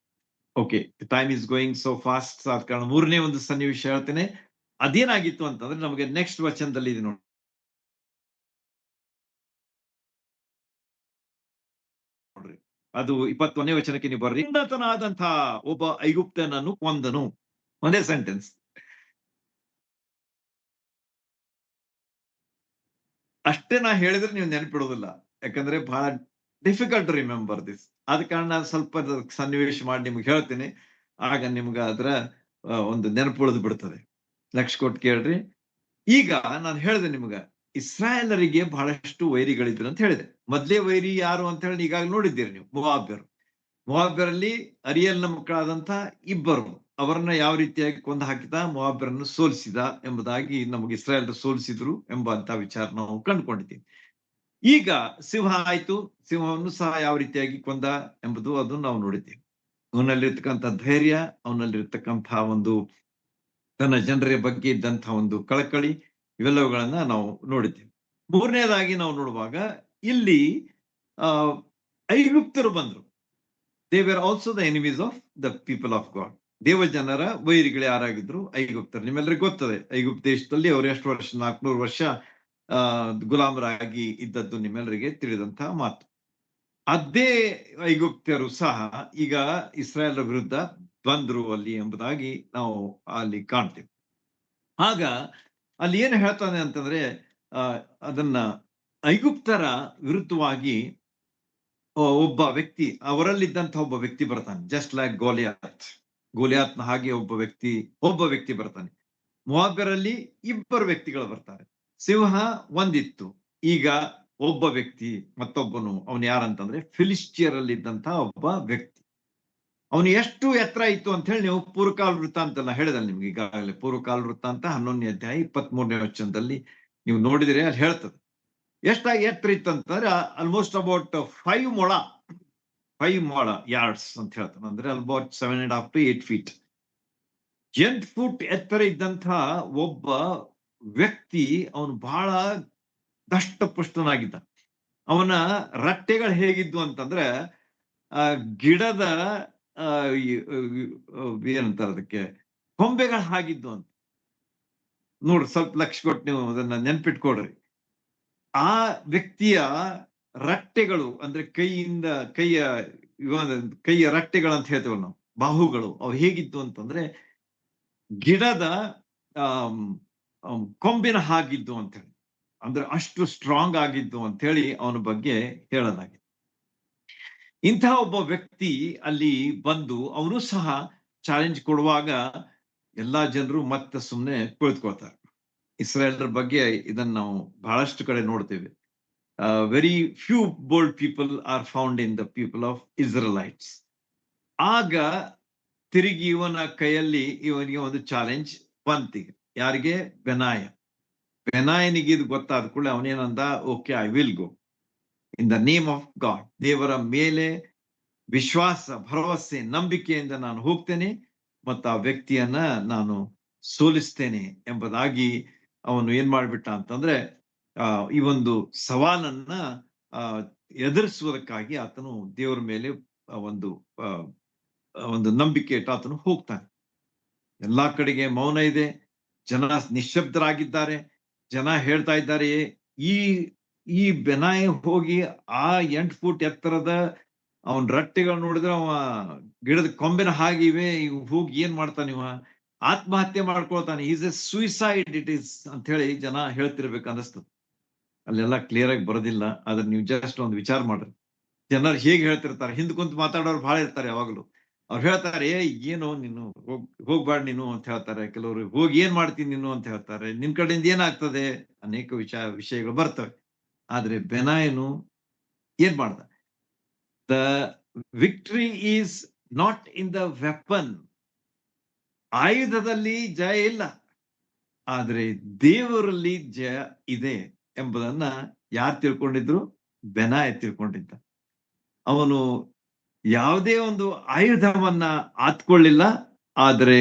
Okay, time is going so fast. ಆದ ಕಾರಣ ಮೂರನೇ ಒಂದು ಸನ್ನಿವೇಶ ಹೇಳ್ತೇನೆ. ಅದೇನಾಗಿತ್ತು ಅಂತಂದ್ರೆ ನಮಗೆ ನೆಕ್ಸ್ಟ್ ವಚನದಲ್ಲಿ ಇದೆ ನೋಡ್ರಿ. ಅದು 21ನೇ ವಚನಕ್ಕೆ ನೀವು ಬರ್ರಿ. ಉನ್ನತನಾದಂತಹ ಒಬ್ಬ ಐಗುಪ್ತನನ್ನು ಕೊಂದನು. ಒಂದೇ ಸೆಂಟೆನ್ಸ್. ಅಷ್ಟೇ ನಾ ಹೇಳಿದ್ರೆ ನೀವು ನೆನಪಿಡೋದಿಲ್ಲ, ಯಾಕಂದ್ರೆ ಬಹಳ ಡಿಫಿಕಲ್ಟ್ ಟು ರಿಮೆಂಬರ್ ದಿಸ್. ಆದ ಕಾರಣ ಸ್ವಲ್ಪ ಸನ್ನಿವೇಶ ಮಾಡಿ ನಿಮ್ಗೆ ಹೇಳ್ತೀನಿ, ಆಗ ನಿಮ್ಗೆ ಅದರ ಒಂದು ನೆನಪು ಉಳಿದು ಬಿಡ್ತದೆ. ಲಕ್ಷ ಕೊಟ್ಟು ಕೇಳ್ರಿ. ಈಗ ನಾನು ಹೇಳಿದೆ ನಿಮ್ಗ, ಇಸ್ರಾಯೇಲರಿಗೆ ಬಹಳಷ್ಟು ವೈರಿಗಳಿದ್ರು ಅಂತ ಹೇಳಿದೆ. ಮೊದ್ಲೇ ವೈರಿ ಯಾರು ಅಂತ ಹೇಳಿ ಈಗಾಗಲೇ ನೋಡಿದ್ದೀರಿ ನೀವು, ಮೋವಾಬ್ಯರು. ಮೋವಾಬ್ಯರಲ್ಲಿ ಅರಿಯಲ್ನ ಮಕ್ಕಳಾದಂತ ಇಬ್ಬರು, ಅವರನ್ನ ಯಾವ ರೀತಿಯಾಗಿ ಕೊಂದು ಹಾಕಿದ, ಮೋವಾಬ್ಯರನ್ನು ಸೋಲಿಸಿದ ಎಂಬುದಾಗಿ ನಮಗೆ ಇಸ್ರಾಯೇಲರು ಸೋಲಿಸಿದ್ರು ಎಂಬಂತ ವಿಚಾರ ನಾವು ಕಂಡುಕೊಂಡಿದ್ದೀವಿ. ಈಗ ಸಿಂಹ ಆಯ್ತು, ಸಿಂಹವನ್ನು ಸಹ ಯಾವ ರೀತಿಯಾಗಿ ಕೊಂದ ಎಂಬುದು ಅದನ್ನು ನಾವು ನೋಡಿದ್ದೇವೆ. ಅವನಲ್ಲಿರ್ತಕ್ಕಂಥ ಧೈರ್ಯ, ಅವನಲ್ಲಿರ್ತಕ್ಕಂತಹ ಒಂದು ತನ್ನ ಜನರ ಬಗ್ಗೆ ಇದ್ದಂತಹ ಒಂದು ಕಳಕಳಿ, ಇವೆಲ್ಲವುಗಳನ್ನ ನಾವು ನೋಡಿದ್ದೇವೆ. ಮೂರನೇದಾಗಿ ನಾವು ನೋಡುವಾಗ ಇಲ್ಲಿ ಐಗುಪ್ತರು ಬಂದ್ರು. They were also the enemies of the people of god. ದೇವ ಜನರ ವೈರಿಗಳು ಯಾರಾಗಿದ್ರು? ಐಗುಪ್ತರು. ನಿಮ್ಮೆಲ್ಲರಿಗೂ ಗೊತ್ತದೆ, ಐಗುಪ್ತ ದೇಶದಲ್ಲಿ ಅವರು ಎಷ್ಟು ವರ್ಷ, 400 ವರ್ಷ ಗುಲಾಮರಾಗಿ ಇದ್ದದ್ದು ನಿಮ್ಮೆಲ್ಲರಿಗೆ ತಿಳಿದಂತಹ ಮಾತು. ಅದೇ ಐಗುಪ್ತರು ಸಹ ಈಗ ಇಸ್ರಾಯೇಲ್ ವಿರುದ್ಧ ಬಂದ್ರು ಅಲ್ಲಿ ಎಂಬುದಾಗಿ ನಾವು ಅಲ್ಲಿ ಕಾಣ್ತೇವೆ. ಆಗ ಅಲ್ಲಿ ಏನು ಹೇಳ್ತಾನೆ ಅಂತಂದ್ರೆ, ಅದನ್ನ ಐಗುಪ್ತರ ವಿರುದ್ಧವಾಗಿ ಒಬ್ಬ ವ್ಯಕ್ತಿ, ಅವರಲ್ಲಿದ್ದಂತಹ ಒಬ್ಬ ವ್ಯಕ್ತಿ ಬರ್ತಾನೆ. ಜಸ್ಟ್ ಲೈಕ್ ಗೋಲಿಯಾತ್ನ ಹಾಗೆ ಒಬ್ಬ ವ್ಯಕ್ತಿ ಬರ್ತಾನೆ. ಮೋವಾಬ್ಯರಲ್ಲಿ ಇಬ್ಬರು ವ್ಯಕ್ತಿಗಳು ಬರ್ತಾರೆ. ಸಿಂಹ ಒಂದಿತ್ತು, ಈಗ ಒಬ್ಬ ವ್ಯಕ್ತಿ ಮತ್ತೊಬ್ಬನು. ಅವನು ಯಾರಂತಂದ್ರೆ ಫಿಲಿಸ್ಟಿಯರಲ್ಲಿದ್ದಂತಹ ಒಬ್ಬ ವ್ಯಕ್ತಿ. ಅವನು ಎಷ್ಟು ಎತ್ತರ ಇತ್ತು ಅಂತ ಹೇಳಿ ನೀವು ಪೂರ್ವಕಾಲ ವೃತ್ತಾಂತ ಹೇಳಿದಲ್ಲ ನಿಮ್ಗೆ ಈಗಾಗಲೇ. ಪೂರ್ವಕಾಲ ವೃತ್ತಾಂತ 11ನೇ ಅಧ್ಯಾಯ 23ನೇ ವಚನದಲ್ಲಿ ನೀವು ನೋಡಿದ್ರೆ ಅಲ್ಲಿ ಹೇಳ್ತದೆ ಎಷ್ಟಾಗಿ ಎತ್ತರ ಇತ್ತಂತಂದ್ರೆ ಆಲ್ಮೋಸ್ಟ್ ಅಬೌಟ್ 5 ಮೊಳ ಯಾರ್ಡ್ಸ್ ಅಂತ ಹೇಳ್ತಾನೆ. ಅಂದ್ರೆ ಅಬೌಟ್ 7.5 to 8 feet. 8 ಫುಟ್ ಎತ್ತರ ಇದ್ದಂತಹ ಒಬ್ಬ ವ್ಯಕ್ತಿ. ಅವನು ಬಹಳ ದಷ್ಟಪುಷ್ಟನಾಗಿದ್ದ. ಅವನ ರಟ್ಟೆಗಳು ಹೇಗಿದ್ವು ಅಂತಂದ್ರೆ ಗಿಡದ ಏನಂತಾರೆ ಅದಕ್ಕೆ, ಕೊಂಬೆಗಳು ಹಾಗಿದ್ದು ಅಂತ ನೋಡ್ರಿ. ಸ್ವಲ್ಪ ಲಕ್ಷ ಕೊಟ್ಟು ನೀವು ಅದನ್ನ ನೆನ್ಪಿಟ್ಕೊಡ್ರಿ. ಆ ವ್ಯಕ್ತಿಯ ರಟ್ಟೆಗಳು ಅಂದ್ರೆ ಕೈಯ ರಟ್ಟೆಗಳು ಅಂತ ಹೇಳ್ತೇವಲ್ಲ ನಾವು, ಬಾಹುಗಳು, ಅವು ಹೇಗಿದ್ದು ಅಂತಂದ್ರೆ ಗಿಡದ ಕೊಂಬಿನ ಹಾಗಿದ್ದು ಅಂತ ಹೇಳಿ. ಅಂದ್ರೆ ಅಷ್ಟು ಸ್ಟ್ರಾಂಗ್ ಆಗಿದ್ದು ಅಂತ ಹೇಳಿ ಅವನ ಬಗ್ಗೆ ಹೇಳಲಾಗಿದೆ. ಇಂತಹ ಒಬ್ಬ ವ್ಯಕ್ತಿ ಅಲ್ಲಿ ಬಂದು ಅವನು ಸಹ ಚಾಲೆಂಜ್ ಕೊಡುವಾಗ ಎಲ್ಲಾ ಜನರು ಮತ್ತೆ ಸುಮ್ಮನೆ ಕುಳಿತುಕೊಳ್ತಾರೆ. ಇಸ್ರಾಯೇಲರ ಬಗ್ಗೆ ಇದನ್ನ ನಾವು ಬಹಳಷ್ಟು ಕಡೆ ನೋಡ್ತೇವೆ. Very few bold people are found in the people of Israelites. ಆಗ ತಿರುಗಿ ಇವನ ಕೈಯಲ್ಲಿ ಇವನಿಗೆ ಒಂದು ಚಾಲೆಂಜ್ ಬಂತೀಗ. ಯಾರಿಗೆ? ಬೆನಾಯನಿಗೆ ಇದು ಗೊತ್ತಾದ ಕೂಡಲೇ ಅವನೇನಂದ, okay, I will go in the name of God. ದೇವರ ಮೇಲೆ ವಿಶ್ವಾಸ, ಭರವಸೆ, ನಂಬಿಕೆಯಿಂದ ನಾನು ಹೋಗ್ತೇನೆ ಮತ್ತು ಆ ವ್ಯಕ್ತಿಯನ್ನ ನಾನು ಸೋಲಿಸ್ತೇನೆ ಎಂಬುದಾಗಿ ಅವನು ಏನ್ ಮಾಡ್ಬಿಟ್ಟ ಅಂತಂದ್ರೆ, ಈ ಒಂದು ಸವಾಲನ್ನ ಎದುರಿಸುವುದಕ್ಕಾಗಿ ಆತನು ದೇವರ ಮೇಲೆ ಒಂದು ನಂಬಿಕೆ ಇಟ್ಟು ಆತನು ಹೋಗ್ತಾನೆ. ಎಲ್ಲಾ ಕಡೆಗೆ ಮೌನ ಇದೆ, ಜನ ನಿಶ್ಶಬ್ದರಾಗಿದ್ದಾರೆ. ಜನ ಹೇಳ್ತಾ ಇದ್ದಾರೆ, ಈ ಬೆನಾಯ್ ಹೋಗಿ ಆ 8 ಫೂಟ್ ಎತ್ತರದ ಅವನ್ ರಟ್ಟೆಗಳು ನೋಡಿದ್ರೆ ಅವ ಗಿಡದ ಕೊಂಬಿನ ಹಾಗಿವೆ, ಹೋಗಿ ಏನ್ ಮಾಡ್ತಾನೆ, ಇವ ಆತ್ಮಹತ್ಯೆ ಮಾಡ್ಕೊಳ್ತಾನೆ, is a suicide it is ಅಂತ ಹೇಳಿ ಜನ ಹೇಳ್ತಿರ್ಬೇಕು ಅನಿಸ್ತದೆ. ಅಲ್ಲೆಲ್ಲ ಕ್ಲಿಯರ್ ಆಗಿ ಬರೋದಿಲ್ಲ, ಆದ್ರೆ ನೀವು ಜಸ್ಟ್ ಒಂದು ವಿಚಾರ ಮಾಡ್ರಿ. ಜನರು ಹೇಗೆ ಹೇಳ್ತಿರ್ತಾರೆ, ಹಿಂದ್ ಕುಂತ ಮಾತಾಡೋರು ಬಹಳ ಇರ್ತಾರೆ. ಯಾವಾಗ್ಲೂ ಅವ್ರು ಹೇಳ್ತಾರೆ, ಏನು ನೀನು ಹೋಗ್ಬಾರ್ದು ನೀನು ಅಂತ ಹೇಳ್ತಾರೆ. ಕೆಲವರು ಹೋಗಿ ಏನ್ ಮಾಡ್ತೀನಿ ನೀನು ಅಂತ ಹೇಳ್ತಾರೆ. ನಿನ್ ಕಡೆಯಿಂದ ಏನಾಗ್ತದೆ, ಅನೇಕ ವಿಷಯಗಳು ಬರ್ತವೆ. ಆದ್ರೆ ಬೆನಾಯನು ಏನ್ ಮಾಡ್ದ? The victory is not in the weapon. ಆಯುಧದಲ್ಲಿ ಜಯ ಇಲ್ಲ, ಆದ್ರೆ ದೇವರಲ್ಲಿ ಜಯ ಇದೆ ಎಂಬುದನ್ನ ಯಾರು ತಿಳ್ಕೊಂಡಿದ್ರು? ಬೆನಾಯ ತಿಳ್ಕೊಂಡಿದ್ದ. ಅವನು ಯಾವುದೇ ಒಂದು ಆಯುಧವನ್ನ ಆತ್ಕೊಳ್ಳಿಲ್ಲ, ಆದ್ರೆ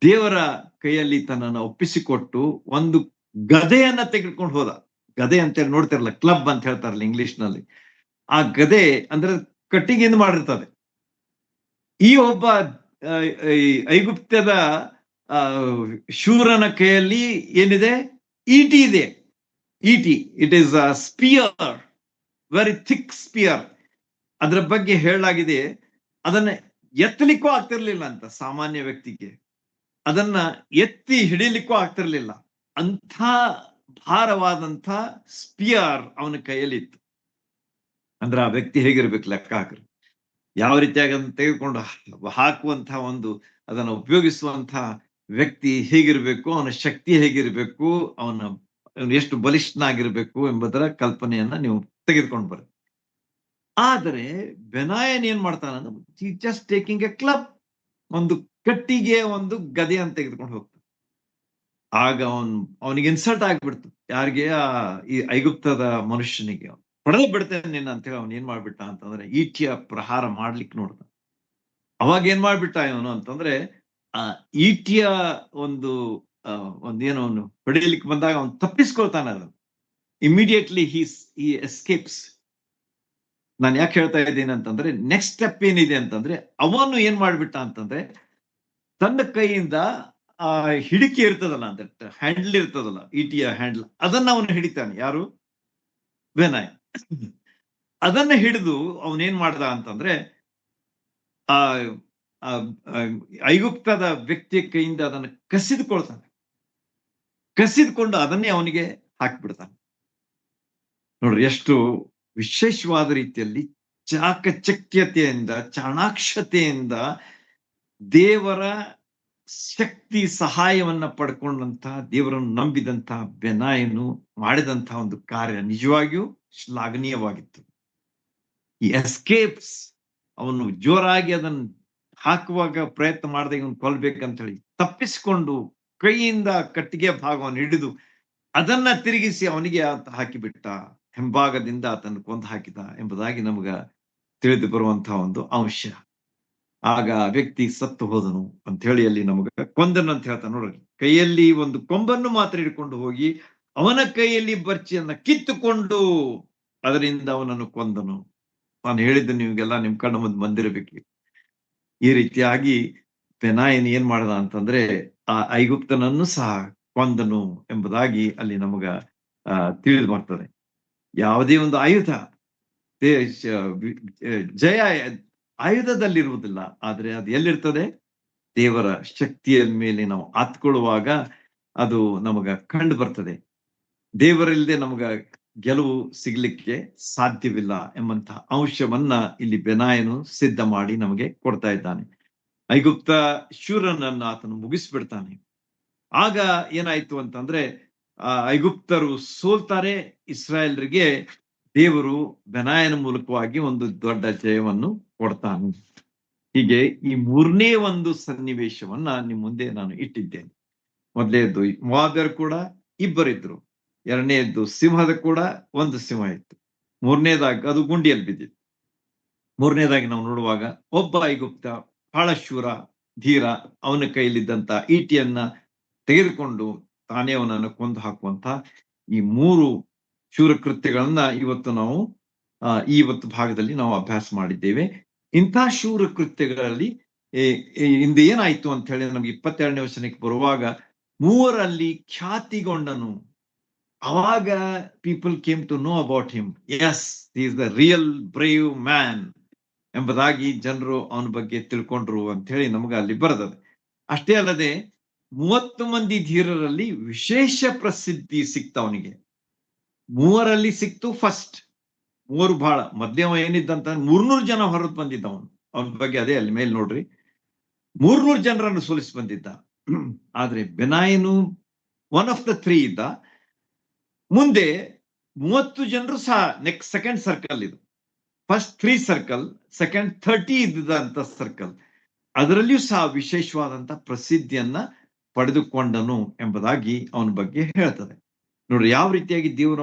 ದೇವರ ಕೈಯಲ್ಲಿ ತನ್ನನ್ನು ಒಪ್ಪಿಸಿಕೊಟ್ಟು ಒಂದು ಗದೆಯನ್ನ ತೆಗೆದುಕೊಂಡು ಹೋದ. ಗದೆ ಅಂತೇಳಿ ನೋಡ್ತಿರಲ್ಲ, ಕ್ಲಬ್ ಅಂತ ಹೇಳ್ತಾರಲ್ಲ ಇಂಗ್ಲಿಷ್ ನಲ್ಲಿ. ಆ ಗದೆ ಅಂದ್ರೆ ಕಟ್ಟಿಗೆಯಿಂದ ಮಾಡಿರ್ತದೆ. ಈ ಒಬ್ಬ ಐಗುಪ್ತದ ಶೂರನ ಕೈಯಲ್ಲಿ ಏನಿದೆ? ಈಟಿ ಇದೆ. ಈಟಿ, it is a spear, very thick spear. ಅದರ ಬಗ್ಗೆ ಹೇಳಲಾಗಿದೆ, ಅದನ್ನ ಎತ್ತಲಿಕ್ಕೂ ಆಗ್ತಿರ್ಲಿಲ್ಲ ಅಂತ ಸಾಮಾನ್ಯ ವ್ಯಕ್ತಿಗೆ. ಅದನ್ನ ಎತ್ತಿ ಹಿಡಿಲಿಕ್ಕೂ ಆಗ್ತಿರ್ಲಿಲ್ಲ. ಅಂಥ ಭಾರವಾದಂಥ ಸ್ಪಿಯರ್ ಅವನ ಕೈಯಲ್ಲಿ ಇತ್ತು. ಅಂದ್ರೆ ಆ ವ್ಯಕ್ತಿ ಹೇಗಿರ್ಬೇಕು ಲೆಕ್ಕ ಹಾಕ್ರಿ. ಯಾವ ರೀತಿಯಾಗಿ ಅದನ್ನ ತೆಗೆದುಕೊಂಡು ಹಾಕುವಂತಹ ಅದನ್ನ ಉಪಯೋಗಿಸುವಂತಹ ವ್ಯಕ್ತಿ ಹೇಗಿರ್ಬೇಕು, ಅವನ ಶಕ್ತಿ ಹೇಗಿರ್ಬೇಕು, ಅವನ ಎಷ್ಟು ಬಲಿಷ್ಠನಾಗಿರ್ಬೇಕು ಎಂಬುದರ ಕಲ್ಪನೆಯನ್ನ ನೀವು ತೆಗೆದುಕೊಂಡು ಬರ್ರಿ. ಆದರೆ ಬೆನಾಯನ್ ಏನ್ ಮಾಡ್ತಾನ? ಜಸ್ಟ್ ಟೇಕಿಂಗ್ ಎ ಕ್ಲಬ್, ಒಂದು ಕಟ್ಟಿಗೆ, ಒಂದು ಗದೆ ಅಂತ ತೆಗೆದುಕೊಂಡು ಹೋಗ್ತಾನೆ. ಆಗ ಅವನಿಗೆ ಇನ್ಸಲ್ಟ್ ಆಗ್ಬಿಡ್ತು. ಯಾರಿಗೆ? ಈ ಐಗುಪ್ತದ ಮನುಷ್ಯನಿಗೆ. ಹೊಡೆದು ಬಿಡ್ತೇನೆ ನಿನ್ನ ಅಂತ ಹೇಳಿ ಅವನ್ ಏನ್ ಮಾಡ್ಬಿಟ್ಟ ಅಂತಂದ್ರೆ, ಈಟಿಯ ಪ್ರಹಾರ ಮಾಡ್ಲಿಕ್ಕೆ ನೋಡ್ದ. ಅವಾಗ ಏನ್ ಮಾಡ್ಬಿಟ್ಟ ಇವನು ಅಂತಂದ್ರೆ, ಆ ಈಟಿಯ ಒಂದೇನೋ ಅವನು ಹೊಡೆಯಲಿಕ್ಕೆ ಬಂದಾಗ ಅವನು ತಪ್ಪಿಸ್ಕೊಳ್ತಾನ. ಅದನ್ನು ಇಮಿಡಿಯೇಟ್ಲಿ ಹಿ ಎಸ್ಕೇಪ್ಸ್. ನಾನು ಯಾಕೆ ಹೇಳ್ತಾ ಇದ್ದೀನಿ ಅಂತಂದ್ರೆ, ನೆಕ್ಸ್ಟ್ ಸ್ಟೆಪ್ ಏನಿದೆ ಅಂತಂದ್ರೆ, ಅವನು ಏನ್ ಮಾಡ್ಬಿಟ್ಟ ಅಂತಂದ್ರೆ, ತನ್ನ ಕೈಯಿಂದ ಆ ಹಿಡಿಕೆ ಇರ್ತದಲ್ಲ, ಅಂತ ಹ್ಯಾಂಡಲ್ ಇರ್ತದಲ್ಲ, ಈಟಿಯ ಹ್ಯಾಂಡಲ್, ಅದನ್ನ ಅವನು ಹಿಡಿತಾನೆ. ಯಾರು? ಬೆನಾಯ್. ಅದನ್ನ ಹಿಡಿದು ಅವನೇನ್ ಮಾಡ್ದ ಅಂತಂದ್ರೆ, ಆ ಐಗುಪ್ತದ ವ್ಯಕ್ತಿಯ ಕೈಯಿಂದ ಅದನ್ನು ಕಸಿದುಕೊಳ್ತಾನೆ. ಕಸಿದುಕೊಂಡು ಅದನ್ನೇ ಅವನಿಗೆ ಹಾಕ್ಬಿಡ್ತಾನೆ. ನೋಡ್ರಿ, ಎಷ್ಟು ವಿಶೇಷವಾದ ರೀತಿಯಲ್ಲಿ ಚಾಕಚಕ್ಯತೆಯಿಂದ, ಚಾಣಾಕ್ಷತೆಯಿಂದ ದೇವರ ಶಕ್ತಿ ಸಹಾಯವನ್ನ ಪಡ್ಕೊಂಡಂತಹ, ದೇವರನ್ನು ನಂಬಿದಂತಹ ಬೆನಾಯನು ಮಾಡಿದಂತಹ ಒಂದು ಕಾರ್ಯ ನಿಜವಾಗಿಯೂ ಶ್ಲಾಘನೀಯವಾಗಿತ್ತು. ಈ ಎಸ್ಕೇಪ್ಸ್, ಅವನು ಜೋರಾಗಿ ಅದನ್ನು ಹಾಕುವಾಗ ಪ್ರಯತ್ನ ಮಾಡದೆ ಇವನು ಕೊಲ್ಬೇಕಂತ ಹೇಳಿ ತಪ್ಪಿಸಿಕೊಂಡು ಕೈಯಿಂದ ಕಟ್ಟಿಗೆ ಭಾಗವನ್ನು ಹಿಡಿದು ಅದನ್ನ ತಿರುಗಿಸಿ ಅವನಿಗೆ ಹಾಕಿಬಿಟ್ಟ. ಹಿಂಭಾಗದಿಂದ ಆತನ ಕೊಂದು ಹಾಕಿದ ಎಂಬುದಾಗಿ ನಮಗ ತಿಳಿದು ಬರುವಂತಹ ಒಂದು ಅಂಶ. ಆಗ ವ್ಯಕ್ತಿ ಸತ್ತು ಹೋದನು ಅಂತ ಹೇಳಿ ಅಲ್ಲಿ ನಮಗ ಕೊಂದನು ಅಂತ ಹೇಳ್ತಾನೆ. ನೋಡ್ರಿ, ಕೈಯಲ್ಲಿ ಒಂದು ಕೊಂಬನ್ನು ಮಾತ್ರ ಹಿಡ್ಕೊಂಡು ಹೋಗಿ ಅವನ ಕೈಯಲ್ಲಿ ಬರ್ಚಿಯನ್ನ ಕಿತ್ತುಕೊಂಡು ಅದರಿಂದ ಅವನನ್ನು ಕೊಂದನು. ನಾನು ಹೇಳಿದ್ದು ನಿಮ್ಗೆಲ್ಲ ನಿಮ್ ಕಣ್ಣ ಮುಂದೆ ಬಂದಿರಬೇಕು. ಈ ರೀತಿಯಾಗಿ ಬೆನಾಯನ್ ಏನ್ ಮಾಡದ ಅಂತಂದ್ರೆ, ಆ ಐಗುಪ್ತನನ್ನು ಸಹ ಕೊಂದನು ಎಂಬುದಾಗಿ ಅಲ್ಲಿ ನಮಗ ತಿಳಿದು ಬರ್ತದೆ. ಯಾವುದೇ ಒಂದು ಆಯುಧ ಜಯ ಆಯುಧದಲ್ಲಿರುವುದಿಲ್ಲ, ಆದ್ರೆ ಅದು ಎಲ್ಲಿರ್ತದೆ? ದೇವರ ಶಕ್ತಿಯ ಮೇಲೆ ನಾವು ಆತ್ಕೊಳ್ಳುವಾಗ ಅದು ನಮಗ ಕಂಡು ಬರ್ತದೆ. ದೇವರಿಲ್ಲದೆ ನಮಗ ಗೆಲುವು ಸಿಗ್ಲಿಕ್ಕೆ ಸಾಧ್ಯವಿಲ್ಲ ಎಂಬಂತಹ ಅಂಶವನ್ನ ಇಲ್ಲಿ ಬೆನಾಯನು ಸಿದ್ಧ ಮಾಡಿ ನಮಗೆ ಕೊಡ್ತಾ ಇದ್ದಾನೆ. ಐಗುಪ್ತ ಶೂರನನ್ನ ಆತನು ಮುಗಿಸ್ಬಿಡ್ತಾನೆ. ಆಗ ಏನಾಯ್ತು ಅಂತಂದ್ರೆ, ಐಗುಪ್ತರು ಸೋಲ್ತಾರೆ, ಇಸ್ರಾಯೇಲ್ರಿಗೆ ದೇವರು ಬೆನಾಯನ ಮೂಲಕವಾಗಿ ಒಂದು ದೊಡ್ಡ ಜಯವನ್ನು ಕೊಡ್ತಾನೆ. ಹೀಗೆ ಈ ಮೂರನೇ ಒಂದು ಸನ್ನಿವೇಶವನ್ನ ನಿಮ್ ಮುಂದೆ ನಾನು ಇಟ್ಟಿದ್ದೇನೆ. ಮೊದಲನೇದ್ದು ಮೋವಾಬ್ಯರು ಕೂಡ ಇಬ್ಬರಿದ್ರು, ಎರಡನೇದ್ದು ಸಿಂಹದ ಕೂಡ ಒಂದು ಸಿಂಹ ಇತ್ತು, ಮೂರನೇದಾಗಿ ಅದು ಗುಂಡಿಯಲ್ಲಿ ಬಿದ್ದಿತ್ತು. ಮೂರನೇದಾಗಿ ನಾವು ನೋಡುವಾಗ ಒಬ್ಬ ಐಗುಪ್ತ ಬಹಳ ಶೂರ ಧೀರ, ಅವನ ಕೈಯಲ್ಲಿದ್ದಂತ ಈಟಿಯನ್ನ ತೆಗೆದುಕೊಂಡು ತಾನೇ ಅವನನ್ನು ಕೊಂದು ಹಾಕುವಂತ ಈ ಮೂರು ಶೂರ ಕೃತ್ಯಗಳನ್ನ ಇವತ್ತು ನಾವು ಇವತ್ತು ಭಾಗದಲ್ಲಿ ನಾವು ಅಭ್ಯಾಸ ಮಾಡಿದ್ದೇವೆ. ಇಂಥ ಶೂರ ಕೃತ್ಯಗಳಲ್ಲಿ ಇಂದು ಏನಾಯ್ತು ಅಂತ ಹೇಳಿ ನಮ್ಗೆ 22ನೇ ವಚನಕ್ಕೆ ಬರುವಾಗ, ಮೂವರಲ್ಲಿ ಖ್ಯಾತಿಗೊಂಡನು. ಅವಾಗ people came to know about him. Yes, is the real brave man ಎಂಬುದಾಗಿ ಜನರು ಅವನ ಬಗ್ಗೆ ತಿಳ್ಕೊಂಡ್ರು ಅಂತ ಹೇಳಿ ನಮ್ಗೆ ಅಲ್ಲಿ ಬರೆದದೆ. ಅಷ್ಟೇ ಅಲ್ಲದೆ 30 ಮಂದಿ ಧೀರರಲ್ಲಿ ವಿಶೇಷ ಪ್ರಸಿದ್ಧಿ ಸಿಕ್ತ ಅವನಿಗೆ. ಮೂವರಲ್ಲಿ ಸಿಕ್ತು ಫಸ್ಟ್. ಮೂವರು ಬಹಳ ಮಧ್ಯಮ ಏನಿದ್ದಂತ 300 ಜನ ಹೊರತು ಬಂದಿದ್ದ ಅವನು. ಅವನ ಬಗ್ಗೆ ಅದೇ ಅಲ್ಲಿ ಮೇಲೆ ನೋಡ್ರಿ, 300 ಜನರನ್ನು ಸೋಲಿಸಿ ಬಂದಿದ್ದ. ಆದ್ರೆ ಬೆನಾಯನು ಒನ್ ಆಫ್ ದ 3 ಇದ್ದ. ಮುಂದೆ 30 ಜನರು ಸಹ ನೆಕ್ಸ್ಟ್ ಸೆಕೆಂಡ್ ಸರ್ಕಲ್ ಇದು. ಫಸ್ಟ್ 3 ಸರ್ಕಲ್, ಸೆಕೆಂಡ್ 30 ಇದ್ದಂತ ಸರ್ಕಲ್, ಅದರಲ್ಲಿಯೂ ಸಹ ವಿಶೇಷವಾದಂತ ಪ್ರಸಿದ್ಧಿಯನ್ನ ಪಡೆದುಕೊಂಡನು ಎಂಬುದಾಗಿ ಅವನ ಬಗ್ಗೆ ಹೇಳ್ತದೆ. ನೋಡ್ರಿ ಯಾವ ರೀತಿಯಾಗಿ ದೇವರು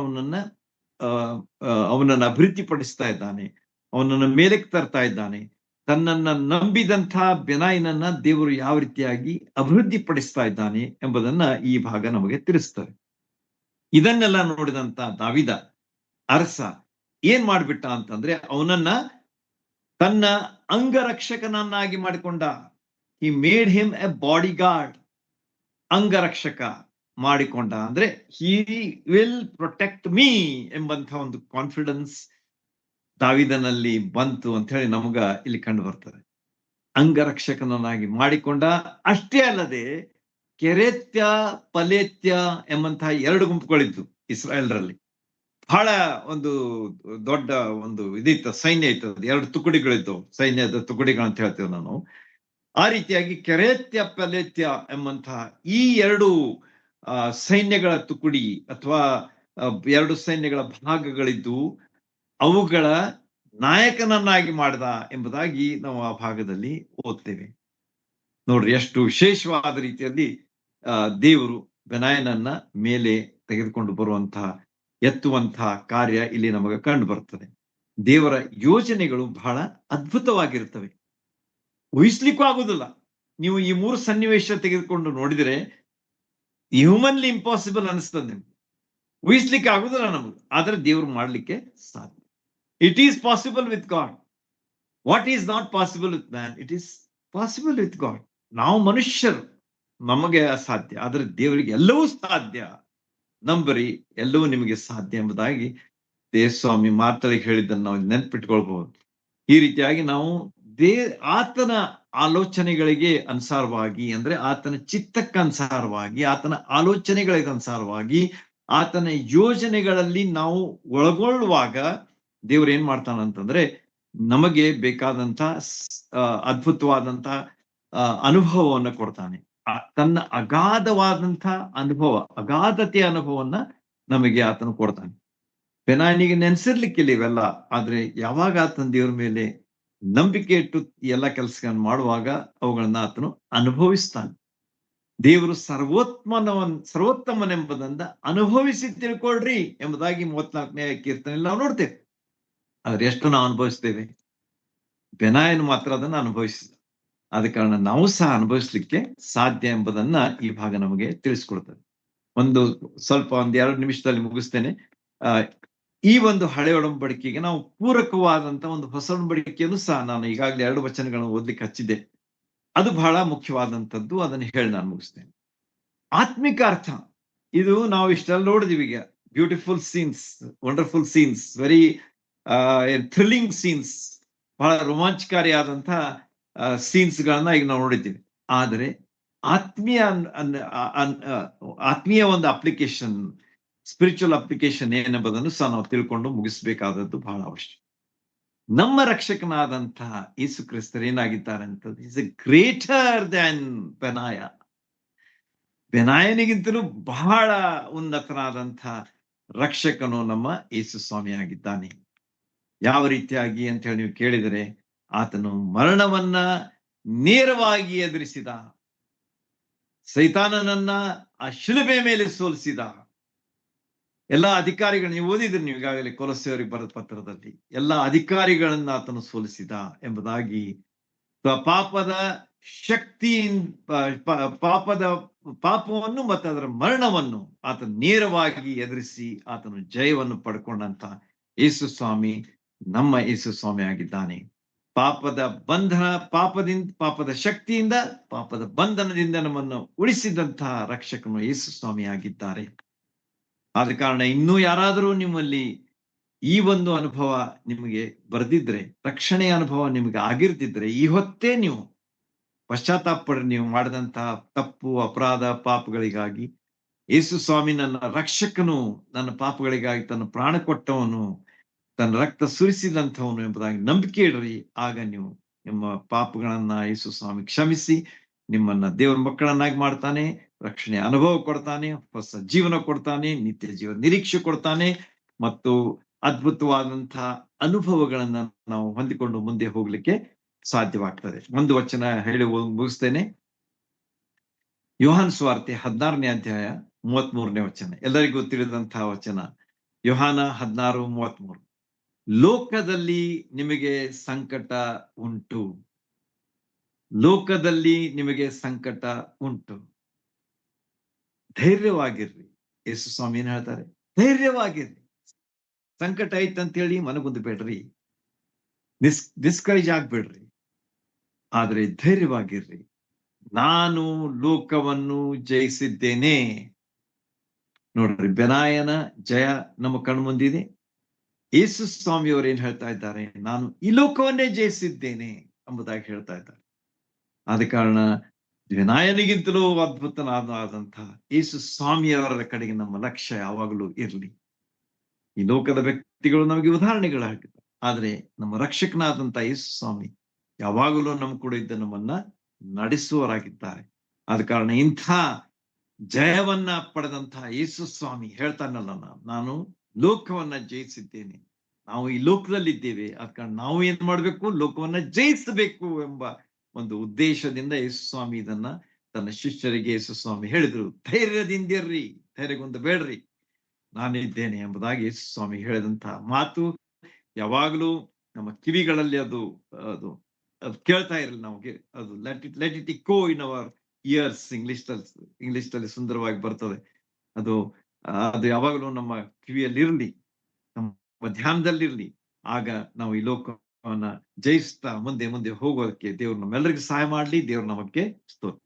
ಅವನನ್ನ ಅಭಿವೃದ್ಧಿ ಪಡಿಸ್ತಾ ಇದ್ದಾನೆ, ಅವನನ್ನ ಮೇಲಕ್ಕೆ ತರ್ತಾ ಇದ್ದಾನೆ. ತನ್ನನ್ನ ನಂಬಿದಂಥ ಬೆನಾಯನನ್ನ ದೇವರು ಯಾವ ರೀತಿಯಾಗಿ ಅಭಿವೃದ್ಧಿ ಪಡಿಸ್ತಾ ಇದ್ದಾನೆ ಎಂಬುದನ್ನ ಈ ಭಾಗ ನಮಗೆ ತಿಳಿಸ್ತದೆ. ಇದನ್ನೆಲ್ಲ ನೋಡಿದಂತ ದಾವಿದ ಅರಸ ಏನ್ ಮಾಡ್ಬಿಟ್ಟ ಅಂತಂದ್ರೆ, ಅವನನ್ನ ತನ್ನ ಅಂಗರಕ್ಷಕನನ್ನಾಗಿ ಮಾಡಿಕೊಂಡ. He made him a bodyguard. ಅಂಗರಕ್ಷಕ ಮಾಡಿಕೊಂಡ ಅಂದ್ರೆ ಹಿ ವಿಲ್ ಪ್ರೊಟೆಕ್ಟ್ ಮೀ ಎಂಬಂತ ಒಂದು ಕಾನ್ಫಿಡೆನ್ಸ್ ದಾವಿದನಲ್ಲಿ ಬಂತು ಅಂತ ಹೇಳಿ ನಮಗ ಇಲ್ಲಿ ಕಂಡು ಬರ್ತದೆ. ಅಂಗರಕ್ಷಕನನ್ನಾಗಿ ಮಾಡಿಕೊಂಡ. ಅಷ್ಟೇ ಅಲ್ಲದೆ ಕೆರೇತ್ಯ ಪಲೇತ್ಯ ಎಂಬಂತಹ 2 ಗುಂಪುಗಳಿದ್ದು ಇಸ್ರಾಯೇಲ್ರಲ್ಲಿ. ಬಹಳ ಒಂದು ದೊಡ್ಡ ಒಂದು ಇದಿತ್ತು, ಸೈನ್ಯ ಇತ್ತು. 2 ತುಕಡಿಗಳಿದ್ದು, ಸೈನ್ಯದ ತುಕಡಿಗಳಂತ ಹೇಳ್ತೇವೆ ನಾನು. ಆ ರೀತಿಯಾಗಿ ಕೆರೇತ್ಯ ಪಲೇತ್ಯ ಎಂಬಂತಹ ಈ 2 ಸೈನ್ಯಗಳ ತುಕಡಿ ಅಥವಾ 2 ಸೈನ್ಯಗಳ ಭಾಗಗಳಿದ್ದು ಅವುಗಳ ನಾಯಕನನ್ನಾಗಿ ಮಾಡಿದ ಎಂಬುದಾಗಿ ನಾವು ಆ ಭಾಗದಲ್ಲಿ ಓದ್ತೇವೆ. ನೋಡ್ರಿ ಎಷ್ಟು ವಿಶೇಷವಾದ ರೀತಿಯಲ್ಲಿ ದೇವರು ಬೆನಾಯನನ್ನ ಮೇಲೆ ತೆಗೆದುಕೊಂಡು ಬರುವಂತಹ ಎತ್ತುವಂತಹ ಕಾರ್ಯ ಇಲ್ಲಿ ನಮಗೆ ಕಂಡು ಬರ್ತದೆ. ದೇವರ ಯೋಜನೆಗಳು ಬಹಳ ಅದ್ಭುತವಾಗಿರ್ತವೆ, ಊಹಿಸ್ಲಿಕ್ಕೂ ಆಗುದಿಲ್ಲ. ನೀವು ಈ 3 ಸನ್ನಿವೇಶ ತೆಗೆದುಕೊಂಡು ನೋಡಿದರೆ ಹ್ಯೂಮನ್ಲಿ ಇಂಪಾಸಿಬಲ್ ಅನಿಸ್ತದೆ, ನಿಮ್ಗೆ ಊಹಿಸ್ಲಿಕ್ಕೆ ಆಗುದಿಲ್ಲ ನಮಗೆ. ಆದ್ರೆ ದೇವರು ಮಾಡ್ಲಿಕ್ಕೆ ಸಾಧ್ಯ. It is possible with god. What is not possible with man, it is possible with god. ನಾವು ಮನುಷ್ಯರು, ನಮಗೆ ಅಸಾಧ್ಯ, ಆದ್ರೆ ದೇವರಿಗೆ ಎಲ್ಲವೂ ಸಾಧ್ಯ. ನಂಬರಿ, ಎಲ್ಲವೂ ನಿಮಗೆ ಸಾಧ್ಯ ಎಂಬುದಾಗಿ ದೇವಸ್ವಾಮಿ ಮಾತಳಿಗೆ ಹೇಳಿದ್ದನ್ನು ನಾವು ನೆನ್ಪಿಟ್ಕೊಳ್ಬಹುದು. ಈ ರೀತಿಯಾಗಿ ನಾವು ಆತನ ಆಲೋಚನೆಗಳಿಗೆ ಅನುಸಾರವಾಗಿ, ಅಂದ್ರೆ ಆತನ ಚಿತ್ತಕ್ಕನುಸಾರವಾಗಿ, ಆತನ ಆಲೋಚನೆಗಳಿಗೆ ಅನುಸಾರವಾಗಿ, ಆತನ ಯೋಜನೆಗಳಲ್ಲಿ ನಾವು ಒಳಗೊಳ್ಳುವಾಗ ದೇವ್ರು ಏನ್ ಮಾಡ್ತಾನಂತಂದ್ರೆ ನಮಗೆ ಬೇಕಾದಂತ ಅದ್ಭುತವಾದಂತ ಅನುಭವವನ್ನ ಕೊಡ್ತಾನೆ. ತನ್ನ ಅಗಾಧವಾದಂತ ಅನುಭವ, ಅಗಾಧತೆಯ ಅನುಭವವನ್ನ ನಮಗೆ ಆತನು ಕೊಡ್ತಾನೆ. ಬೆನಾಯನಿಗೆ ನೆನ್ಸಿರ್ಲಿಕ್ಕಿಲ್ಲ ಇವೆಲ್ಲ, ಆದ್ರೆ ಯಾವಾಗ ಆತನ ದೇವ್ರ ಮೇಲೆ ನಂಬಿಕೆ ಇಟ್ಟು ಎಲ್ಲ ಕೆಲಸಗಳನ್ನು ಮಾಡುವಾಗ ಅವುಗಳನ್ನ ಆತನು ಅನುಭವಿಸ್ತಾನೆ. ದೇವರು ಸರ್ವೋತ್ತಮನೆಂಬುದನ್ನ ಅನುಭವಿಸಿ ತಿಳ್ಕೊಳ್ರಿ ಎಂಬುದಾಗಿ 34ನೇ ಕೀರ್ತನೆಯಲ್ಲಿ ನಾವು ನೋಡ್ತೇವೆ. ಆದ್ರೆ ಎಷ್ಟು ನಾವು ಅನುಭವಿಸ್ತೇವೆ? ಬೆನಾಯನು ಮಾತ್ರ ಅದನ್ನ ಅನುಭವಿಸಿದ. ಆದ ಕಾರಣ ನಾವು ಸಹ ಅನುಭವಿಸ್ಲಿಕ್ಕೆ ಸಾಧ್ಯ ಎಂಬುದನ್ನ ಈ ಭಾಗ ನಮಗೆ ತಿಳಿಸ್ಕೊಡ್ತದೆ. ಸ್ವಲ್ಪ 2 ನಿಮಿಷದಲ್ಲಿ ಮುಗಿಸ್ತೇನೆ. ಈ ಒಂದು ಹಳೆ ಒಡಂಬಡಿಕೆಗೆ ನಾವು ಪೂರಕವಾದಂತ ಒಂದು ಹೊಸ ಒಡಂಬಡಿಕೆಯನ್ನು ಸಹ ನಾನು ಈಗಾಗಲೇ 2 ವಚನಗಳನ್ನು ಓದ್ಲಿಕ್ಕೆ ಹಚ್ಚಿದ್ದೆ. ಅದು ಬಹಳ ಮುಖ್ಯವಾದಂಥದ್ದು. ಅದನ್ನು ಹೇಳಿ ನಾನು ಮುಗಿಸ್ತೇನೆ. ಆತ್ಮಿಕ ಅರ್ಥ ಇದು ನಾವು ಇಷ್ಟೆಲ್ಲ ನೋಡಿದೀವಿ. ಈಗ beautiful scenes, wonderful scenes, very thrilling scenes, ಬಹಳ ರೋಮಾಂಚಕಾರಿಯಾದಂತಹ ಸೀನ್ಸ್ ಗಳನ್ನ ಈಗ ನಾವು ನೋಡಿದ್ದೀವಿ. ಆದರೆ ಆತ್ಮೀಯ ಒಂದು ಅಪ್ಲಿಕೇಶನ್, ಸ್ಪಿರಿಚುವಲ್ ಅಪ್ಲಿಕೇಶನ್ ಏನೆಂಬುದನ್ನು ಸಹ ನಾವು ತಿಳ್ಕೊಂಡು ಮುಗಿಸ್ಬೇಕಾದದ್ದು ಬಹಳ ಅವಶ್ಯ. ನಮ್ಮ ರಕ್ಷಕನಾದಂತಹ ಯೇಸು ಕ್ರಿಸ್ತರು ಏನಾಗಿದ್ದಾರೆ ಅಂತ, ಈಸ್ ಎ ಗ್ರೇಟರ್ ದ್ಯಾನ್ ಬೆನಾಯ. ಬೆನಾಯನಿಗಿಂತಲೂ ಬಹಳ ಉನ್ನತನಾದಂಥ ರಕ್ಷಕನು ನಮ್ಮ ಯೇಸು ಸ್ವಾಮಿ ಆಗಿದ್ದಾನೆ. ಯಾವ ರೀತಿಯಾಗಿ ಅಂತ ಹೇಳಿ ನೀವು ಕೇಳಿದರೆ, ಆತನು ಮರಣವನ್ನ ನೇರವಾಗಿ ಎದುರಿಸಿದ. ಸೈತಾನನನ್ನ ಆ ಶಿಲುಬೆ ಮೇಲೆ ಸೋಲಿಸಿದ. ಎಲ್ಲಾ ಅಧಿಕಾರಿಗಳು ನೀವು ಓದಿದ್ರಿ, ನೀವು ಈಗಾಗಲೇ ಕೊಲೊಸ್ಸೆಯವರಿಗೆ ಬರೆದ ಪತ್ರದಲ್ಲಿ, ಎಲ್ಲಾ ಅಧಿಕಾರಿಗಳನ್ನ ಆತನು ಸೋಲಿಸಿದ ಎಂಬುದಾಗಿ ಪಾಪದ ಪಾಪದ ಪಾಪವನ್ನು ಮತ್ತು ಅದರ ಮರಣವನ್ನು ಆತನು ನೇರವಾಗಿ ಎದುರಿಸಿ ಆತನು ಜಯವನ್ನು ಪಡ್ಕೊಂಡಂತ ಯೇಸು ಸ್ವಾಮಿ ನಮ್ಮ ಯೇಸು ಸ್ವಾಮಿ ಆಗಿದ್ದಾನೆ. ಪಾಪದ ಬಂಧನ, ಪಾಪದ ಶಕ್ತಿಯಿಂದ, ಪಾಪದ ಬಂಧನದಿಂದ ನಮ್ಮನ್ನು ಉಳಿಸಿದಂತಹ ರಕ್ಷಕನು ಯೇಸು ಸ್ವಾಮಿ ಆಗಿದ್ದಾರೆ. ಆದ ಕಾರಣ ಇನ್ನೂ ಯಾರಾದರೂ ನಿಮ್ಮಲ್ಲಿ ಈ ಒಂದು ಅನುಭವ ನಿಮಗೆ ಬರೆದಿದ್ರೆ, ರಕ್ಷಣೆಯ ಅನುಭವ ನಿಮಗೆ ಆಗಿರ್ತಿದ್ರೆ, ಈ ಹೊತ್ತೇ ನೀವು ಪಶ್ಚಾತ್ತಾಪ ಪಡ್ರಿ. ನೀವು ಮಾಡಿದಂತಹ ತಪ್ಪು, ಅಪರಾಧ, ಪಾಪಗಳಿಗಾಗಿ ಯೇಸು ಸ್ವಾಮಿ ನನ್ನ ರಕ್ಷಕನು, ನನ್ನ ಪಾಪಗಳಿಗಾಗಿ ತನ್ನ ಪ್ರಾಣ ಕೊಟ್ಟವನು, ತನ್ನ ರಕ್ತ ಸುರಿಸಿದಂಥವನು ಎಂಬುದಾಗಿ ನಂಬಿಕೆ ಇಡ್ರಿ. ಆಗ ನೀವು ನಿಮ್ಮ ಪಾಪಗಳನ್ನ ಯೇಸು ಸ್ವಾಮಿ ಕ್ಷಮಿಸಿ ನಿಮ್ಮನ್ನ ದೇವರ ಮಕ್ಕಳನ್ನಾಗಿ ಮಾಡ್ತಾನೆ, ರಕ್ಷಣೆ ಅನುಭವ ಕೊಡ್ತಾನೆ, ಹೊಸ ಜೀವನ ಕೊಡ್ತಾನೆ, ನಿತ್ಯ ಜೀವನ ನಿರೀಕ್ಷೆ ಕೊಡ್ತಾನೆ, ಮತ್ತು ಅದ್ಭುತವಾದಂತಹ ಅನುಭವಗಳನ್ನ ನಾವು ಹೊಂದಿಕೊಂಡು ಮುಂದೆ ಹೋಗ್ಲಿಕ್ಕೆ ಸಾಧ್ಯವಾಗ್ತದೆ. ಒಂದು ವಚನ ಹೇಳಿ ಮುಗಿಸ್ತೇನೆ. ಯೋಹಾನ ಸುವಾರ್ತೆ 16ನೇ ಅಧ್ಯಾಯ 33ನೇ ವಚನ, ಎಲ್ಲರಿಗೂ ತಿಳಿದಂತಹ ವಚನ. ಯೋಹಾನ 16:33. ಲೋಕದಲ್ಲಿ ನಿಮಗೆ ಸಂಕಟ ಉಂಟು, ಲೋಕದಲ್ಲಿ ನಿಮಗೆ ಸಂಕಟ ಉಂಟು, ಧೈರ್ಯವಾಗಿರ್ರಿ. ಯೇಸು ಸ್ವಾಮಿ ಏನ್ ಹೇಳ್ತಾರೆ? ಧೈರ್ಯವಾಗಿರ್ರಿ. ಸಂಕಟ ಐತಂತ ಹೇಳಿ ಮನಗುಂದು ಬೇಡ್ರಿ, ಡಿಸ್ಕರೇಜ್ ಆಗ್ಬೇಡ್ರಿ, ಆದ್ರೆ ಧೈರ್ಯವಾಗಿರ್ರಿ. ನಾನು ಲೋಕವನ್ನು ಜಯಿಸಿದ್ದೇನೆ. ನೋಡ್ರಿ, ಬೆನಾಯನ ಜಯ ನಮ್ಮ ಕಣ್ಮುಂದಿದೆ. ಯೇಸು ಸ್ವಾಮಿಯವರು ಏನ್ ಹೇಳ್ತಾ ಇದ್ದಾರೆ? ನಾನು ಈ ಲೋಕವನ್ನೇ ಜಯಿಸಿದ್ದೇನೆ ಎಂಬುದಾಗಿ ಹೇಳ್ತಾ ಇದ್ದಾರೆ. ಆದ ಕಾರಣ ಬೆನಾಯನಿಗಿಂತಲೂ ಅದ್ಭುತನಾದಂತಹ ಯೇಸು ಸ್ವಾಮಿಯವರ ಕಡೆಗೆ ನಮ್ಮ ಲಕ್ಷ್ಯ ಯಾವಾಗಲೂ ಇರಲಿ. ಈ ಲೋಕದ ವ್ಯಕ್ತಿಗಳು ನಮಗೆ ಉದಾಹರಣೆಗಳಾಗಿದ್ದಾರೆ, ಆದ್ರೆ ನಮ್ಮ ರಕ್ಷಕನಾದಂತಹ ಯೇಸು ಸ್ವಾಮಿ ಯಾವಾಗಲೂ ನಮ್ಮ ಕೂಡ ಇದ್ದ ನಮ್ಮನ್ನ ನಡೆಸುವವರಾಗಿದ್ದಾರೆ. ಆದ ಕಾರಣ ಇಂಥ ಜಯವನ್ನ ಪಡೆದಂತಹ ಯೇಸು ಸ್ವಾಮಿ ಹೇಳ್ತಾನಲ್ಲ, ನಾನು ಲೋಕವನ್ನ ಜಯಿಸಿದ್ದೇನೆ. ನಾವು ಈ ಲೋಕದಲ್ಲಿದ್ದೇವೆ, ಆದ ಕಾರಣ ನಾವು ಏನ್ ಮಾಡ್ಬೇಕು? ಲೋಕವನ್ನ ಜಯಿಸಬೇಕು ಎಂಬ ಒಂದು ಉದ್ದೇಶದಿಂದ ಯೇಸು ಸ್ವಾಮಿ ಇದನ್ನ ತನ್ನ ಶಿಷ್ಯರಿಗೆ ಯೇಸು ಸ್ವಾಮಿ ಹೇಳಿದ್ರು. ಧೈರ್ಯದಿಂದಿರ್ರಿ, ಧೈರ್ಯಗೊಂದು ಬೇಡ್ರಿ, ನಾನಿದ್ದೇನೆ ಎಂಬುದಾಗಿ ಯೇಸು ಸ್ವಾಮಿ ಹೇಳಿದಂತಹ ಮಾತು ಯಾವಾಗಲೂ ನಮ್ಮ ಕಿವಿಗಳಲ್ಲಿ ಅದು ಅದು ಅದು ಕೇಳ್ತಾ ಇರಲಿ ನಮಗೆ. ಅದು let it echo in our ears. English ನಲ್ಲಿ ಸುಂದರವಾಗಿ ಬರ್ತದೆ ಅದು. ಅದು ಯಾವಾಗಲೂ ನಮ್ಮ ಕಿವಿಯಲ್ಲಿ ಇರ್ಲಿ, ನಮ್ಮ ಧ್ಯಾನದಲ್ಲಿರ್ಲಿ. ಆಗ ನಾವು ಈ ಲೋಕವನ್ನ ಜಯಿಸ್ತಾ ಮುಂದೆ ಮುಂದೆ ಹೋಗೋದಕ್ಕೆ ದೇವ್ರು ನಮ್ಮೆಲ್ಲರಿಗೂ ಸಹಾಯ ಮಾಡ್ಲಿ. ದೇವ್ರು ನಮಗೆ ಸ್ತೋತ್ರ.